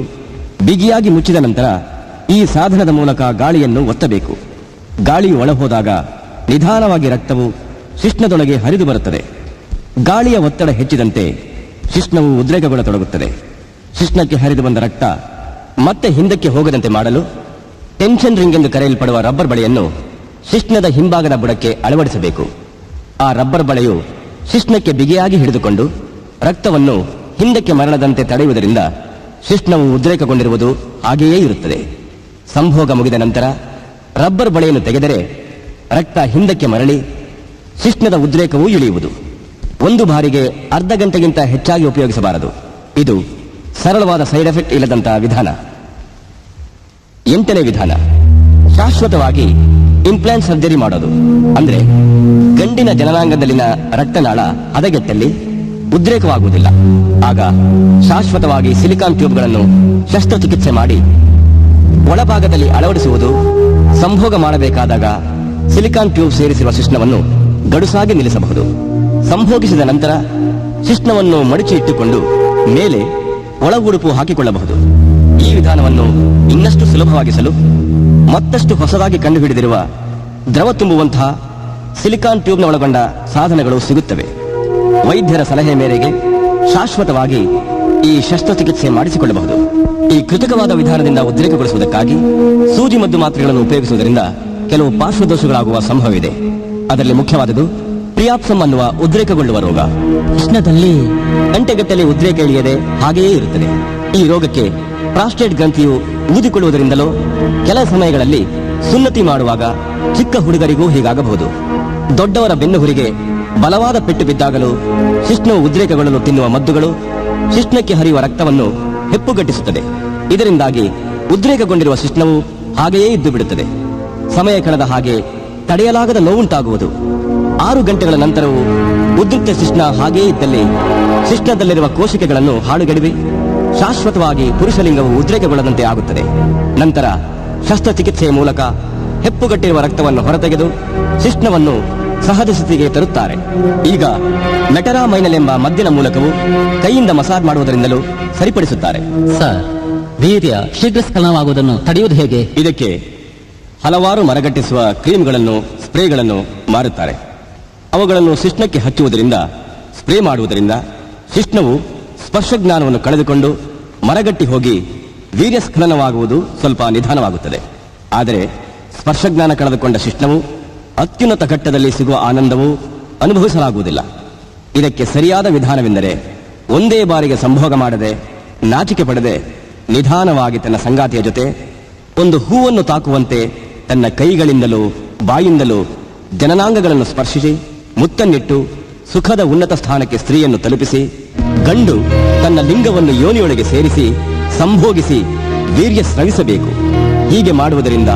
ಬಿಗಿಯಾಗಿ ಮುಚ್ಚಿದ ನಂತರ ಈ ಸಾಧನದ ಮೂಲಕ ಗಾಳಿಯನ್ನು ಒತ್ತಬೇಕು. ಗಾಳಿ ಒಳಹೋದಾಗ ನಿಧಾನವಾಗಿ ರಕ್ತವು ಶಿಶ್ನದೊಳಗೆ ಹರಿದು ಬರುತ್ತದೆ. ಗಾಳಿಯ ಒತ್ತಡ ಹೆಚ್ಚಿದಂತೆ ಶಿಶ್ನವು ಉದ್ರೇಕಗೊಳ್ಳತೊಡಗುತ್ತದೆ. ಶಿಶ್ನಕ್ಕೆ ಹರಿದು ಬಂದ ರಕ್ತ ಮತ್ತೆ ಹಿಂದಕ್ಕೆ ಹೋಗದಂತೆ ಮಾಡಲು ಟೆನ್ಷನ್ ರಿಂಗ್ ಎಂದು ಕರೆಯಲ್ಪಡುವ ರಬ್ಬರ್ ಬಳೆಯನ್ನು ಶಿಶ್ನದ ಹಿಂಭಾಗದ ಬುಡಕ್ಕೆ ಅಳವಡಿಸಬೇಕು. ಆ ರಬ್ಬರ್ ಬಳೆಯು ಶಿಶ್ನಕ್ಕೆ ಬಿಗಿಯಾಗಿ ಹಿಡಿದುಕೊಂಡು ರಕ್ತವನ್ನು ಹಿಂದಕ್ಕೆ ಮರಳದಂತೆ ತಡೆಯುವುದರಿಂದ ಶಿಶ್ನವು ಉದ್ರೇಕಗೊಂಡಿರುವುದು ಹಾಗೆಯೇ ಇರುತ್ತದೆ. ಸಂಭೋಗ ಮುಗಿದ ನಂತರ ರಬ್ಬರ್ ಬಳೆಯನ್ನು ತೆಗೆದರೆ ರಕ್ತ ಹಿಂದಕ್ಕೆ ಮರಳಿ ಶಿಶ್ನದ ಉದ್ರೇಕವೂ ಇಳಿಯುವುದು. ಒಂದು ಬಾರಿಗೆ ಅರ್ಧ ಗಂಟೆಗಿಂತ ಹೆಚ್ಚಾಗಿ ಉಪಯೋಗಿಸಬಾರದು. ಇದು ಸರಳವಾದ ಸೈಡ್ ಎಫೆಕ್ಟ್ ಇಲ್ಲದಂತಹ ವಿಧಾನ. 8ನೇ ವಿಧಾನ, ಶಾಶ್ವತವಾಗಿ ಇಂಪ್ಲಾಂಟ್ ಸರ್ಜರಿ ಮಾಡೋದು. ಅಂದ್ರೆ ಗಂಡಿನ ಜನನಾಂಗದಲ್ಲಿನ ರಕ್ತನಾಳ ಹದಗೆಟ್ಟಲ್ಲಿ ಉದ್ರೇಕವಾಗುವುದಿಲ್ಲ. ಆಗ ಶಾಶ್ವತವಾಗಿ ಸಿಲಿಕಾನ್ ಟ್ಯೂಬ್ಗಳನ್ನು ಶಸ್ತ್ರಚಿಕಿತ್ಸೆ ಮಾಡಿ ಒಳಭಾಗದಲ್ಲಿ ಅಳವಡಿಸುವುದು. ಸಂಭೋಗ ಮಾಡಬೇಕಾದಾಗ ಸಿಲಿಕಾನ್ ಟ್ಯೂಬ್ ಸೇರಿಸಿರುವ ಶಿಶ್ನವನ್ನು ಗಡುಸಾಗಿ ನಿಲ್ಲಿಸಬಹುದು. ಸಂಭೋಗಿಸಿದ ನಂತರ ಶಿಶ್ನವನ್ನು ಮಡಚಿ ಇಟ್ಟುಕೊಂಡು ಮೇಲೆ ಒಳ ಉಡುಪು ಹಾಕಿಕೊಳ್ಳಬಹುದು. ಈ ವಿಧಾನವನ್ನು ಇನ್ನಷ್ಟು ಸುಲಭವಾಗಿಸಲು ಮತ್ತಷ್ಟು ಹೊಸದಾಗಿ ಕಂಡುಹಿಡಿದಿರುವ ದ್ರವ ತುಂಬುವಂತಹ ಸಿಲಿಕಾನ್ ಟ್ಯೂಬ್ನ ಒಳಗೊಂಡ ಸಾಧನಗಳು ಸಿಗುತ್ತವೆ. ವೈದ್ಯರ ಸಲಹೆ ಮೇರೆಗೆ ಶಾಶ್ವತವಾಗಿ ಈ ಶಸ್ತ್ರಚಿಕಿತ್ಸೆ ಮಾಡಿಸಿಕೊಳ್ಳಬಹುದು. ಈ ಕೃತಕವಾದ ವಿಧಾನದಿಂದ ಉದ್ರೇಕಗೊಳಿಸುವುದಕ್ಕಾಗಿ ಸೂಜಿ ಮದ್ದು ಮಾತ್ರೆಗಳನ್ನು ಉಪಯೋಗಿಸುವುದರಿಂದ ಕೆಲವು ಪಾರ್ಶ್ವದೋಷಗಳಾಗುವ ಸಂಭವವಿದೆ. ಅದರಲ್ಲಿ ಮುಖ್ಯವಾದುದು ಪ್ರಿಯಾಪ್ಸಮ್ ಅನ್ನುವ ಉದ್ರೇಕಗೊಳ್ಳುವ ರೋಗ. ಕೃಷ್ಣದಲ್ಲಿ ಗಂಟೆಗಟ್ಟಲೆ ಉದ್ರೇಕ ಇಳಿಯದೆ ಹಾಗೆಯೇ ಇರುತ್ತದೆ. ಈ ರೋಗಕ್ಕೆ ಪ್ರಾಸ್ಟೇಟ್ ಗ್ರಂಥಿಯು ಊದಿಕೊಳ್ಳುವುದರಿಂದಲೋ ಕೆಲ ಸಮಯಗಳಲ್ಲಿ ಸುನ್ನತಿ ಮಾಡುವಾಗ ಚಿಕ್ಕ ಹುಡುಗರಿಗೂ ಹೀಗಾಗಬಹುದು. ದೊಡ್ಡವರ ಬೆನ್ನುಹುರಿಗೆ ಬಲವಾದ ಪೆಟ್ಟು ಬಿದ್ದಾಗಲೂ ಶಿಶ್ನವು ಉದ್ರೇಕಗೊಳ್ಳಲು ತಿನ್ನುವ ಮದ್ದುಗಳು ಶಿಶ್ನಕ್ಕೆ ಹರಿಯುವ ರಕ್ತವನ್ನು ಹೆಪ್ಪುಗಟ್ಟಿಸುತ್ತದೆ. ಇದರಿಂದಾಗಿ ಉದ್ರೇಕಗೊಂಡಿರುವ ಶಿಶ್ನವು ಹಾಗೆಯೇ ಇದ್ದು ಬಿಡುತ್ತದೆ. ಸಮಯ ಕಳೆದ ಹಾಗೆ ತಡೆಯಲಾಗದ ನೋವುಂಟಾಗುವುದು. 6 ಗಂಟೆಗಳ ನಂತರವೂ ಉದ್ರಿಕ್ತ ಶಿಶ್ನ ಹಾಗೆಯೇ ಇದ್ದಲ್ಲಿ ಶಿಶ್ನದಲ್ಲಿರುವ ಕೋಶಿಕೆಗಳನ್ನು ಹಾಳುಗೆಡವಿ ಶಾಶ್ವತವಾಗಿ ಪುರುಷಲಿಂಗವು ಉದ್ರೇಕಗೊಳ್ಳದಂತೆ ಆಗುತ್ತದೆ. ನಂತರ ಶಸ್ತ್ರಚಿಕಿತ್ಸೆಯ ಮೂಲಕ ಹೆಪ್ಪುಗಟ್ಟಿರುವ ರಕ್ತವನ್ನು ಹೊರತೆಗೆದು ಶಿಶ್ನವನ್ನು ಸಹಜ ಸ್ಥಿತಿಗೆ ತರುತ್ತಾರೆ. ಈಗ ಮೆಟರಾಮೈನಲ್ ಎಂಬ ಮದ್ದಿನ ಮೂಲಕವೂ ಕೈಯಿಂದ ಮಸಾಜ್ ಮಾಡುವುದರಿಂದಲೂ ಸರಿಪಡಿಸುತ್ತಾರೆ. ಸರ್, ವೀರ್ಯ ಶೀಘ್ರ ಸ್ಖಲನವಾಗುವುದನ್ನು ತಡೆಯುವುದು ಹೇಗೆ? ಇದಕ್ಕೆ ಹಲವಾರು ಮರಗಟ್ಟಿಸುವ ಕ್ರೀಮ್ಗಳನ್ನು, ಸ್ಪ್ರೇಗಳನ್ನು ಮಾರುತ್ತಾರೆ. ಅವುಗಳನ್ನು ಶಿಶ್ನಕ್ಕೆ ಹಚ್ಚುವುದರಿಂದ, ಸ್ಪ್ರೇ ಮಾಡುವುದರಿಂದ ಶಿಶ್ನವು ಸ್ಪರ್ಶಜ್ಞಾನವನ್ನು ಕಳೆದುಕೊಂಡು ಮರಗಟ್ಟಿ ಹೋಗಿ ವೀರ್ಯಸ್ಖಲನವಾಗುವುದು ಸ್ವಲ್ಪ ನಿಧಾನವಾಗುತ್ತದೆ. ಆದರೆ ಸ್ಪರ್ಶಜ್ಞಾನ ಕಳೆದುಕೊಂಡ ಶಿಶ್ನವು ಅತ್ಯುನ್ನತ ಘಟ್ಟದಲ್ಲಿ ಸಿಗುವ ಆನಂದವು ಅನುಭವಿಸಲಾಗುವುದಿಲ್ಲ. ಇದಕ್ಕೆ ಸರಿಯಾದ ವಿಧಾನವೆಂದರೆ ಒಂದೇ ಬಾರಿಗೆ ಸಂಭೋಗ ಮಾಡದೆ, ನಾಚಿಕೆ ಪಡೆದೆ, ನಿಧಾನವಾಗಿ ತನ್ನ ಸಂಗಾತಿಯ ಜೊತೆ ಒಂದು ಹೂವನ್ನು ತಾಕುವಂತೆ ತನ್ನ ಕೈಗಳಿಂದಲೂ ಬಾಯಿಂದಲೂ ಜನನಾಂಗಗಳನ್ನು ಸ್ಪರ್ಶಿಸಿ ಮುತ್ತನ್ನಿಟ್ಟು ಸುಖದ ಉನ್ನತ ಸ್ಥಾನಕ್ಕೆ ಸ್ತ್ರೀಯನ್ನು ತಲುಪಿಸಿ ಗಂಡು ತನ್ನ ಲಿಂಗವನ್ನು ಯೋನಿಯೊಳಗೆ ಸೇರಿಸಿ ಸಂಭೋಗಿಸಿ ವೀರ್ಯ ಸ್ರವಿಸಬೇಕು. ಹೀಗೆ ಮಾಡುವುದರಿಂದ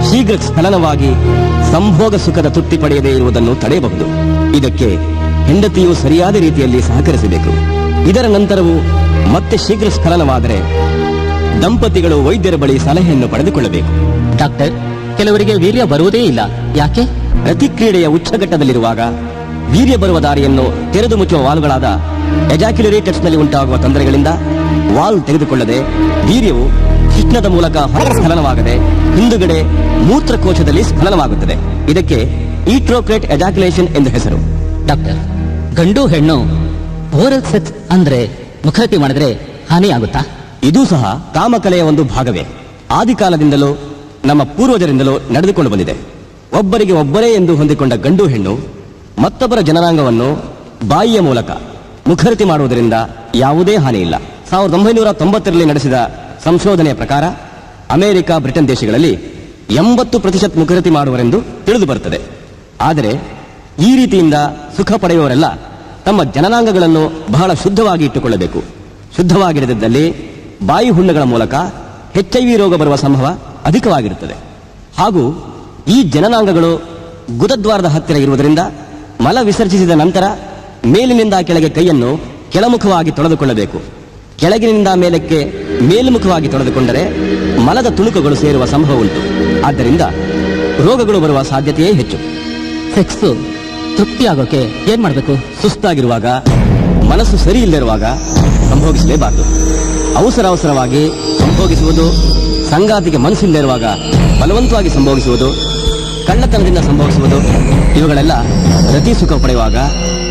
ಶೀಘ್ರ ಸ್ಖಲನವಾಗಿ ಸಂಭೋಗ ಸುಖದ ತೃಪ್ತಿ ಪಡೆಯದೇ ಇರುವುದನ್ನು ತಡೆಯಬಹುದು. ಇದಕ್ಕೆ ಹೆಂಡತಿಯು ಸರಿಯಾದ ರೀತಿಯಲ್ಲಿ ಸಹಕರಿಸಬೇಕು. ಇದರ ನಂತರವೂ ಮತ್ತೆ ಶೀಘ್ರ ಸ್ಖಲನವಾದರೆ ದಂಪತಿಗಳು ವೈದ್ಯರ ಬಳಿ ಸಲಹೆಯನ್ನು ಪಡೆದುಕೊಳ್ಳಬೇಕು. ಡಾಕ್ಟರ್, ಕೆಲವರಿಗೆ ವೀರ್ಯ ಬರುವುದೇ ಇಲ್ಲ, ಯಾಕೆ? ಪ್ರತಿಕ್ರಿಯೆಯ ಉಚ್ಚಘಟ್ಟದಲ್ಲಿರುವಾಗ ವೀರ್ಯ ಬರುವ ದಾರಿಯನ್ನು ತೆರೆದು ಮುಚ್ಚುವ ವಾಲ್ಗಳಾದ ಎಜಾಕ್ಯುಲರೇಟರ್ಸ್ನಲ್ಲಿ ಉಂಟಾಗುವ ತೊಂದರೆಗಳಿಂದ ವಾಲ್ವ್ ತೆಗೆದುಕೊಳ್ಳದೆ ವೀರ್ಯವು ಶಿಶ್ನದ ಮೂಲಕ ಹೊರಗೆ ಸ್ಖಲನವಾಗದೆ ಹಿಂದುಗಡೆ ಮೂತ್ರಕೋಶದಲ್ಲಿ ಸ್ಖಲನವಾಗುತ್ತದೆ. ಇದಕ್ಕೆ ಈಟ್ರೋಕ್ರೇಟ್ ಎಜಾಕ್ಯುಲೇಷನ್ ಎಂದು ಹೆಸರು. ಡಾಕ್ಟರ್, ಗಂಡು ಹೆಣ್ಣು ಓರಲ್ ಸೆಕ್ಸ್ ಅಂದ್ರೆ ಮುಖರತಿ ಮಾಡಿದ್ರೆ ಹಾನಿಯಾಗುತ್ತಾ? ಇದೂ ಸಹ ಕಾಮಕಲೆಯ ಒಂದು ಭಾಗವೇ. ಆದಿಕಾಲದಿಂದಲೂ ನಮ್ಮ ಪೂರ್ವಜರಿಂದಲೂ ನಡೆದುಕೊಂಡು ಬಂದಿದೆ. ಒಬ್ಬರಿಗೆ ಒಬ್ಬರೇ ಎಂದು ಹೊಂದಿಕೊಂಡ ಗಂಡು ಹೆಣ್ಣು ಮತ್ತೊಬ್ಬರ ಜನನಾಂಗವನ್ನು ಬಾಯಿಯ ಮೂಲಕ ಮುಖರತಿ ಮಾಡುವುದರಿಂದ ಯಾವುದೇ ಹಾನಿ ಇಲ್ಲ. 1990ರಲ್ಲಿ ನಡೆಸಿದ ಸಂಶೋಧನೆಯ ಪ್ರಕಾರ ಅಮೆರಿಕ, ಬ್ರಿಟನ್ ದೇಶಗಳಲ್ಲಿ 80% ಮುಖರತಿ ಮಾಡುವರೆಂದು ತಿಳಿದು ಬರುತ್ತದೆ. ಆದರೆ ಈ ರೀತಿಯಿಂದ ಸುಖ ಪಡೆಯುವವರೆಲ್ಲ ತಮ್ಮ ಜನನಾಂಗಗಳನ್ನು ಬಹಳ ಶುದ್ಧವಾಗಿ ಇಟ್ಟುಕೊಳ್ಳಬೇಕು. ಶುದ್ಧವಾಗಿರದಿದ್ದಲ್ಲಿ ಬಾಯಿ ಹುಣ್ಣುಗಳ ಮೂಲಕ HIV ರೋಗ ಬರುವ ಸಂಭವ ಅಧಿಕವಾಗಿರುತ್ತದೆ. ಹಾಗೂ ಈ ಜನನಾಂಗಗಳು ಗುದದ್ವಾರದ ಹತ್ತಿರ ಇರುವುದರಿಂದ ಮಲ ವಿಸರ್ಜಿಸಿದ ನಂತರ ಮೇಲಿನಿಂದ ಕೆಳಗೆ ಕೈಯನ್ನು ಕೆಳಮುಖವಾಗಿ ತೊಳೆದುಕೊಳ್ಳಬೇಕು. ಕೆಳಗಿನಿಂದ ಮೇಲಕ್ಕೆ ಮೇಲ್ಮುಖವಾಗಿ ತೊಳೆದುಕೊಂಡರೆ ಮಲದ ತುಣುಕುಗಳು ಸೇರುವ ಸಂಭವ ಉಂಟು. ಆದ್ದರಿಂದ ರೋಗಗಳು ಬರುವ ಸಾಧ್ಯತೆಯೇ ಹೆಚ್ಚು. ಸೆಕ್ಸ್ ತೃಪ್ತಿಯಾಗೋಕೆ ಏನ್ ಮಾಡಬೇಕು? ಸುಸ್ತಾಗಿರುವಾಗ, ಮನಸ್ಸು ಸರಿ ಇಲ್ಲದಿರುವಾಗ ಸಂಭೋಗಿಸಲೇಬಾರದು. ಅವಸರವಾಗಿ ಸಂಭೋಗಿಸುವುದು, ಸಂಗಾತಿಗೆ ಮನಸ್ಸಿಲ್ಲದೆ ಇರುವಾಗ ಬಲವಂತವಾಗಿ ಸಂಭೋಗಿಸುವುದು, ಕಳ್ಳತನದಿಂದ ಸಂಭವಿಸುವುದು, ಇವುಗಳೆಲ್ಲ ರತಿ ಸುಖ ಪಡೆಯುವಾಗ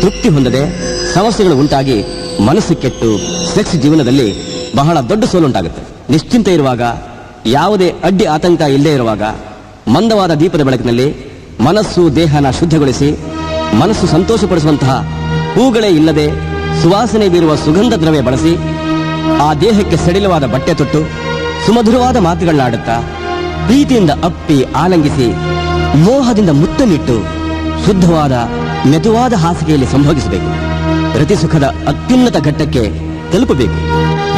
ತೃಪ್ತಿ ಹೊಂದದೆ ಸಮಸ್ಯೆಗಳು ಉಂಟಾಗಿ ಮನಸ್ಸು ಕೆಟ್ಟು ಸೆಕ್ಸ್ ಜೀವನದಲ್ಲಿ ಬಹಳ ದೊಡ್ಡ ಸೋಲುಂಟಾಗುತ್ತೆ. ನಿಶ್ಚಿಂತೆ ಇರುವಾಗ, ಯಾವುದೇ ಅಡ್ಡಿ ಆತಂಕ ಇಲ್ಲದೆ ಇರುವಾಗ, ಮಂದವಾದ ದೀಪದ ಬೆಳಕಿನಲ್ಲಿ ಮನಸ್ಸು ದೇಹನ ಶುದ್ಧಗೊಳಿಸಿ ಮನಸ್ಸು ಸಂತೋಷಪಡಿಸುವಂತಹ ಹೂಗಳೇ ಇಲ್ಲದೆ ಸುವಾಸನೆ ಬೀರುವ ಸುಗಂಧ ದ್ರವ್ಯ ಬಳಸಿ ಆ ದೇಹಕ್ಕೆ ಸಡಿಲವಾದ ಬಟ್ಟೆ ತೊಟ್ಟು ಸುಮಧುರವಾದ ಮಾತುಗಳನ್ನಾಡುತ್ತಾ ಪ್ರೀತಿಯಿಂದ ಅಪ್ಪಿ ಆಲಂಗಿಸಿ ಮೋಹದಿಂದ ಮುತ್ತನ್ನಿಟ್ಟು ಶುದ್ಧವಾದ ಮೆದುವಾದ ಹಾಸಿಗೆಯಲ್ಲಿ ಸಂಭೋಗಿಸಬೇಕು. ರತಿ ಸುಖದ ಅತ್ಯುನ್ನತ ಘಟ್ಟಕ್ಕೆ ತಲುಪಬೇಕು.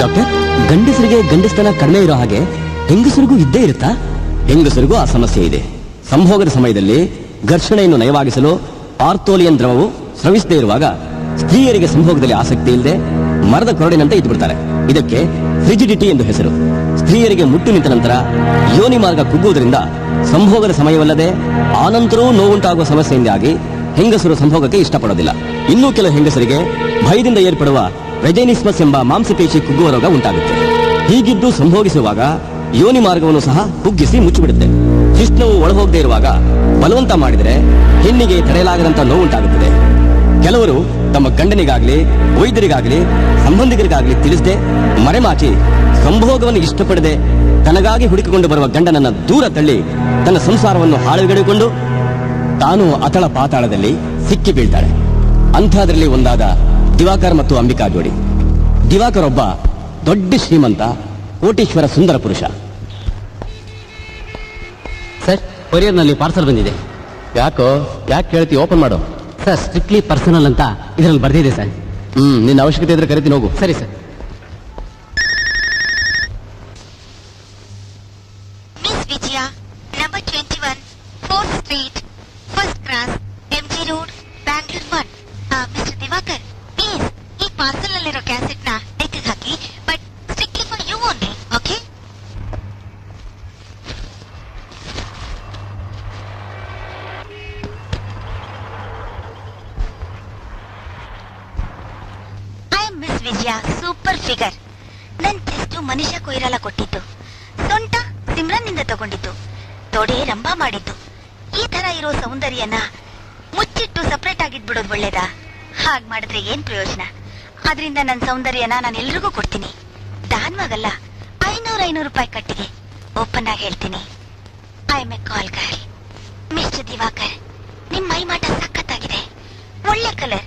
ಡಾಕ್ಟರ್, ಗಂಡಸರಿಗೆ ಗಂಡಸ್ತನ ಕಡಿಮೆ ಇರೋ ಹಾಗೆ ಹೆಂಗಸರಿಗೂ ಇದ್ದೇ ಇರುತ್ತಾ? ಹೆಂಗಸರಿಗೂ ಆ ಸಮಸ್ಯೆ ಇದೆ. ಸಂಭೋಗದ ಸಮಯದಲ್ಲಿ ಘರ್ಷಣೆಯನ್ನು ನಯವಾಗಿಸಲು ಆರ್ತೋಲಿಯನ್ ದ್ರವವು ಸ್ರವಿಸದೇ ಇರುವಾಗ ಸ್ತ್ರೀಯರಿಗೆ ಸಂಭೋಗದಲ್ಲಿ ಆಸಕ್ತಿ ಇಲ್ಲದೆ ಮರದ ಕೊರಡಿನಂತೆ ಇದ್ದುಬಿಡ್ತಾರೆ. ಇದಕ್ಕೆ ಫ್ರಿಜಿಡಿಟಿ ಎಂದು ಹೆಸರು. ಸ್ತ್ರೀಯರಿಗೆ ಮುಟ್ಟು ನಿಂತ ನಂತರ ಯೋನಿ ಮಾರ್ಗ ಕುಗ್ಗುವುದರಿಂದ ಸಂಭೋಗದ ಸಮಯವಲ್ಲದೆ ಆನಂತರವೂ ನೋವುಂಟಾಗುವ ಸಮಸ್ಯೆಯಿಂದಾಗಿ ಹೆಂಗಸರು ಸಂಭೋಗಕ್ಕೆ ಇಷ್ಟಪಡೋದಿಲ್ಲ. ಇನ್ನೂ ಕೆಲವು ಹೆಂಗಸರಿಗೆ ಭಯದಿಂದ ಏರ್ಪಡುವ ವೆಜೈನಿಸ್ಮಸ್ ಎಂಬ ಮಾಂಸಪೇಶಿ ಕುಗ್ಗುವ ರೋಗ ಉಂಟಾಗುತ್ತೆ. ಹೀಗಿದ್ದು ಸಂಭೋಗಿಸುವಾಗ ಯೋನಿ ಮಾರ್ಗವನ್ನು ಸಹ ಕುಗ್ಗಿಸಿ ಮುಚ್ಚಿಬಿಡುತ್ತೆ. ಶಿಶ್ನವು ಒಳಹೋಗದೆ ಇರುವಾಗ ಬಲವಂತ ಮಾಡಿದರೆ ಹೆಣ್ಣಿಗೆ ತಡೆಯಲಾಗದಂತ ನೋವುಂಟಾಗುತ್ತದೆ. ಕೆಲವರು ತಮ್ಮ ಗಂಡನಿಗಾಗ್ಲಿ, ವೈದ್ಯರಿಗಾಗ್ಲಿ, ಸಂಬಂಧಿಕರಿಗಾಗ್ಲಿ ತಿಳಿಸದೆ ಮರೆಮಾಚಿ ಸಂಭೋಗವನ್ನು ಇಷ್ಟಪಡದೆ ತನಗಾಗಿ ಹುಡುಕಿಕೊಂಡು ಬರುವ ಗಂಡನನ್ನ ದೂರ ತಳ್ಳಿ ತನ್ನ ಸಂಸಾರವನ್ನು ಹಾಳುಗೆಳೆದುಕೊಂಡು ತಾನು ಅತಳ ಪಾತಾಳದಲ್ಲಿ ಸಿಕ್ಕಿ ಬೀಳ್ತಾಳೆ. ಅಂಥದ್ರಲ್ಲಿ ಒಂದಾದ ದಿವಾಕರ್ ಮತ್ತು ಅಂಬಿಕಾ ಜೋಡಿ. ದಿವಾಕರ್ ಒಬ್ಬ ದೊಡ್ಡ ಶ್ರೀಮಂತ, ಕೋಟೀಶ್ವರ ಸುಂದರ ಪುರುಷ. ಸರ್, ಕೊರಿಯರ್ನಲ್ಲಿ ಪಾರ್ಸಲ್ ಬಂದಿದೆ. ಯಾಕೆ ಕೇಳ್ತಿ? ಓಪನ್ ಮಾಡು. ಸರ್, ಸ್ಟ್ರಿಕ್ಟ್ಲಿ ಪರ್ಸನಲ್ ಅಂತ ಇದರಲ್ಲಿ ಬರ್ದಿದೆ ಸರ್. ನಿನ್ನ ಅವಶ್ಯಕತೆ ಇದ್ರೆ ಕರಿತೀನಿ, ಹೋಗು. ಸರಿ sir. Miss Vijaya, number 21, 4th Street, first cross, MG Road, Bangalore 1. Mister Diwakar, please ಈ ಪಾರ್ಸಲ್ ನಲ್ಲಿರೋ ಕ್ಯಾಸೆಟ್ ನ ಡೆಕ್ಗೆ ಹಾಕಿ, but strictly for you only, okay? Miss Vijaya, super figure. ನನ್ ಚೆಸ್ಟ್ ಮನುಷ್ಯ ಕೊಯ್ರಾಲ ಕೊಟ್ಟಿದ್ದು, ಸೊಂಟ ಸಿಮ್ರನ್ ನಿಂದ ತಗೊಂಡಿದ್ದು, ತೊಡೆ ರಂಭಾ ಮಾಡಿದ್ದು. ಈ ತರ ಇರೋ ಸೌಂದರ್ಯನ ಮುಚ್ಚಿಟ್ಟು ಸಪರೇಟ್ ಆಗಿದ್ಬಿಡೋದು ಒಳ್ಳೇದಾ? ಹಾಗ್ ಮಾಡಿದ್ರೆ ಏನ್ ಪ್ರಯೋಜನ? ಆದ್ರಿಂದ ನನ್ನ ಸೌಂದರ್ಯನ ನಾನು ಎಲ್ರಿಗೂ ಕೊಡ್ತೀನಿ. ದಾನ್ವಾಗಲ್ಲ, 500 ರೂಪಾಯಿ ಕಟ್ಟಿಗೆ. ಓಪನ್ ಆಗಿ ಹೇಳ್ತೀನಿ, I am a call girl. Mister Diwakar, ನಿಮ್ ಮೈಮಾಟ ಸಖತ್ತಾಗಿದೆ, ಒಳ್ಳೆ ಕಲರ್.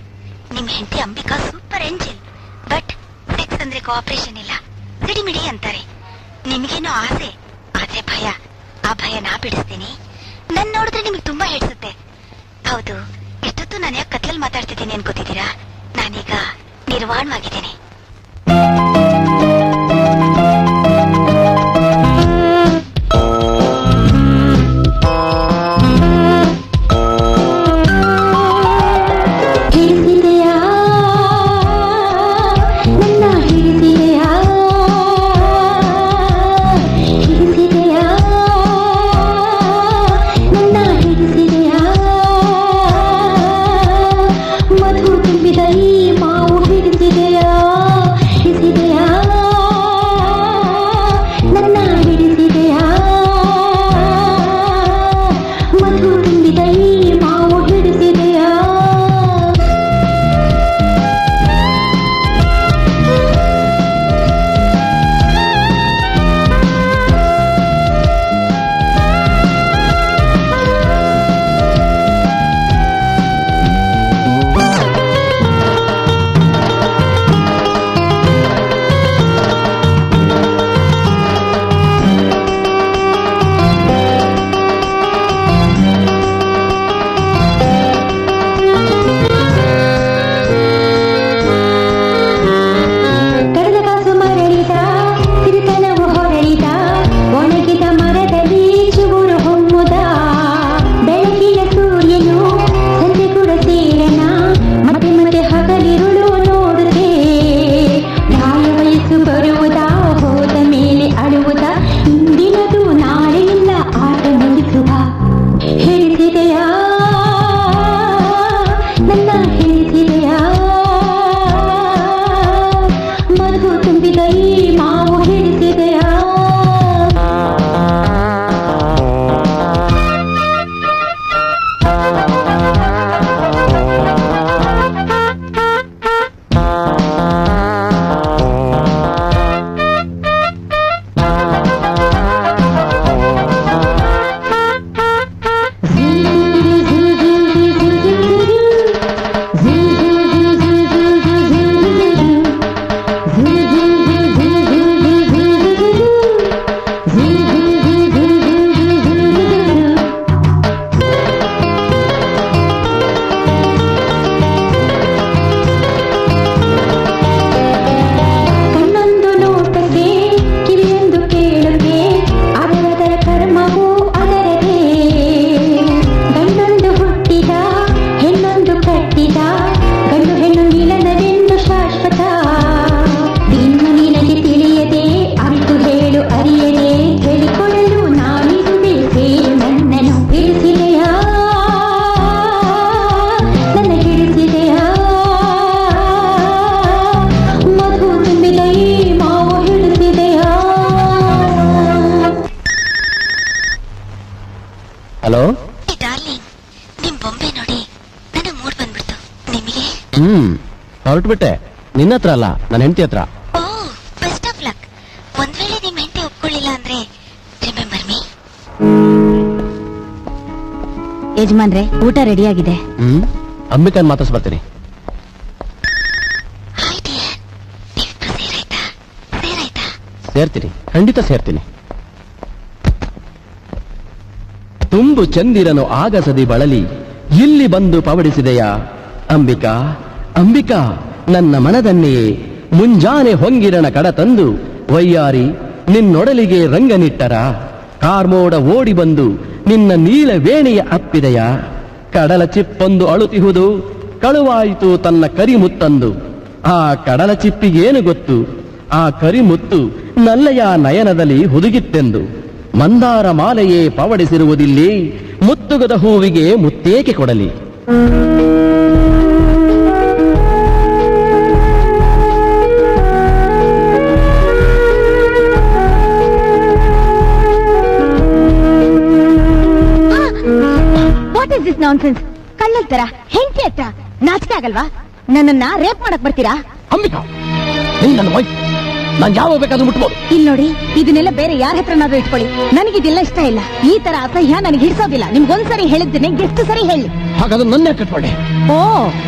ನಿಮ್ ಹೆಂಡತಿ Ambika super angel. But sex ಅಂದ್ರೆ ಕೋಆಪರೇಷನ್ ಇಲ್ಲ, ಸಿಡಿಮಿಡಿ ಅಂತಾರೆ. ನಿಮಗೇನೋ ಆಸೆ, ಆದ್ರೆ ಭಯ. ಆ ಭಯ ನಾ ಬಿಡಿಸ್ತೀನಿ. ನನ್ ನೋಡಿದ್ರೆ ನಿಮಗೆ ತುಂಬಾ ಹಿಡಿಸುತ್ತೆ. ಹೌದು, ಎಷ್ಟೊತ್ತು ನಾನು ಯಾಕೆ ಕತ್ಲಲ್ಲಿ ಮಾತಾಡ್ತಿದ್ದೀನಿ ಅನ್ಕೋತಿದ್ದೀರಾ? ನಾನೀಗ ನಿರ್ವಾಣವಾಗಿದ್ದೀನಿ. ಮಧು ತುಂಬಿದ ಈ ಮಾವು ಹಿಡಿಸಿದೆಯಾ? ಹಲೋ. ಡಾರ್ಲಿಂಗ್, ನಿಮ್ ಬೊಂಬೆ ನೋಡಿ ನನಗೆ ಮೂಡ್ ಬಂದ್ಬಿಡ್ತು. ನಿಮಗೆ? ಹೊರಟ್ಬಿಟ್ಟೆ. ನಿನ್ನ ಹತ್ರ ಅಲ್ಲ, ನನ್ನ ಹೆಂಡತಿ ಹತ್ರ. ಓ, ಬೆಸ್ಟ್ ಆಫ್ ಲಕ್. ಒಂದ್ ವೇಳೆ ನಿಮ್ ಹೆಂಡತಿ ಒಪ್ಕೊಳ್ಳಿಲ್ಲ ಅಂದ್ರೆ ರಿಮೆಂಬರ್ ಮೀ. ಯಜಮಾನ್ರೆ, ಊಟ ರೆಡಿ ಆಗಿದೆ. ಅಂಬಿಕಾನ್ ಮಾತಾಡ್ಸ್ ಬರ್ತೀನಿ. ಹಾಯ್ ಡಿಯರ್, ನೀವಿಬ್ರು ಸೇರಾಯ್ತಾ? ಸೇರ್ತೀನಿ, ಖಂಡಿತ ಸೇರ್ತೀನಿ. ತುಂಬು ಚಂದಿರನು ಆಗಸದಿ ಬಳಲಿ ಇಲ್ಲಿ ಬಂದು ಪವಡಿಸಿದೆಯ ಅಂಬಿಕಾ ಅಂಬಿಕಾ, ನನ್ನ ಮನದನ್ನೆಯೇ ಮುಂಜಾನೆ ಹೊಂಗಿರನ ಕಡ ತಂದು ವಯ್ಯಾರಿ ನಿನ್ನೊಡಲಿಗೆ ರಂಗನಿಟ್ಟರ. ಕಾರ್ಮೋಡ ಓಡಿ ಬಂದು ನಿನ್ನ ನೀಲ ವೇಣಿಯ ಅಪ್ಪಿದೆಯ. ಕಡಲ ಚಿಪ್ಪೊಂದು ಅಳುತಿಹುದು ಕಳುವಾಯಿತು ತನ್ನ ಕರಿಮುತ್ತಂದು. ಆ ಕಡಲ ಚಿಪ್ಪಿಗೇನು ಗೊತ್ತು, ಆ ಕರಿಮುತ್ತು ನಲ್ಲಯ ನಯನದಲ್ಲಿ ಹುದುಗಿತ್ತೆಂದು. ಮಂದಾರ ಮಾಲೆಯೇ ಪವಡಿಸಿರುವುದಿಲ್ಲಿ, ಮುತ್ತುಗದ ಹೂವಿಗೆ ಮುತ್ತೇಕೆ ಕೊಡಲಿ. What is this nonsense? ಕಳ್ಳಲ್ ತರ ಹೆಂಡತಿ ಹತ್ರ ನಾಚಿಕೆ ಆಗಲ್ವಾ? ನನ್ನನ್ನ ರೇಪ್ ಮಾಡಕ್ ಬರ್ತೀರಾ? ಅಂಬಿಕಾ, ನೀ ನನ್ನ ವೈಫ್, ನಾನು ಯಾವಾಗ ಬೇಕಾದ್ರೂ ಮುಟ್ಬೋದು. ಇಲ್ಲಿ ನೋಡಿ, ಇದನ್ನೆಲ್ಲ ಬೇರೆ ಯಾರ ಹತ್ರನಾದ್ರೂ ಇಟ್ಕೊಳ್ಳಿ, ನನಗಿದೆಲ್ಲ ಇಷ್ಟ ಇಲ್ಲ. ಈ ತರ ಅಸಹ್ಯ ನನಗೆ ಹಿಡಿಸೋದಿಲ್ಲ. ನಿಮ್ಗೊಂದ್ಸರಿ ಹೇಳಿದ್ದೇನೆ, ಎಷ್ಟು ಸರಿ ಹೇಳಿ. ಹಾಗಾದ್ರೆ ನನ್ನ ಕಟ್ಕೊಂಡೆ. ಓ,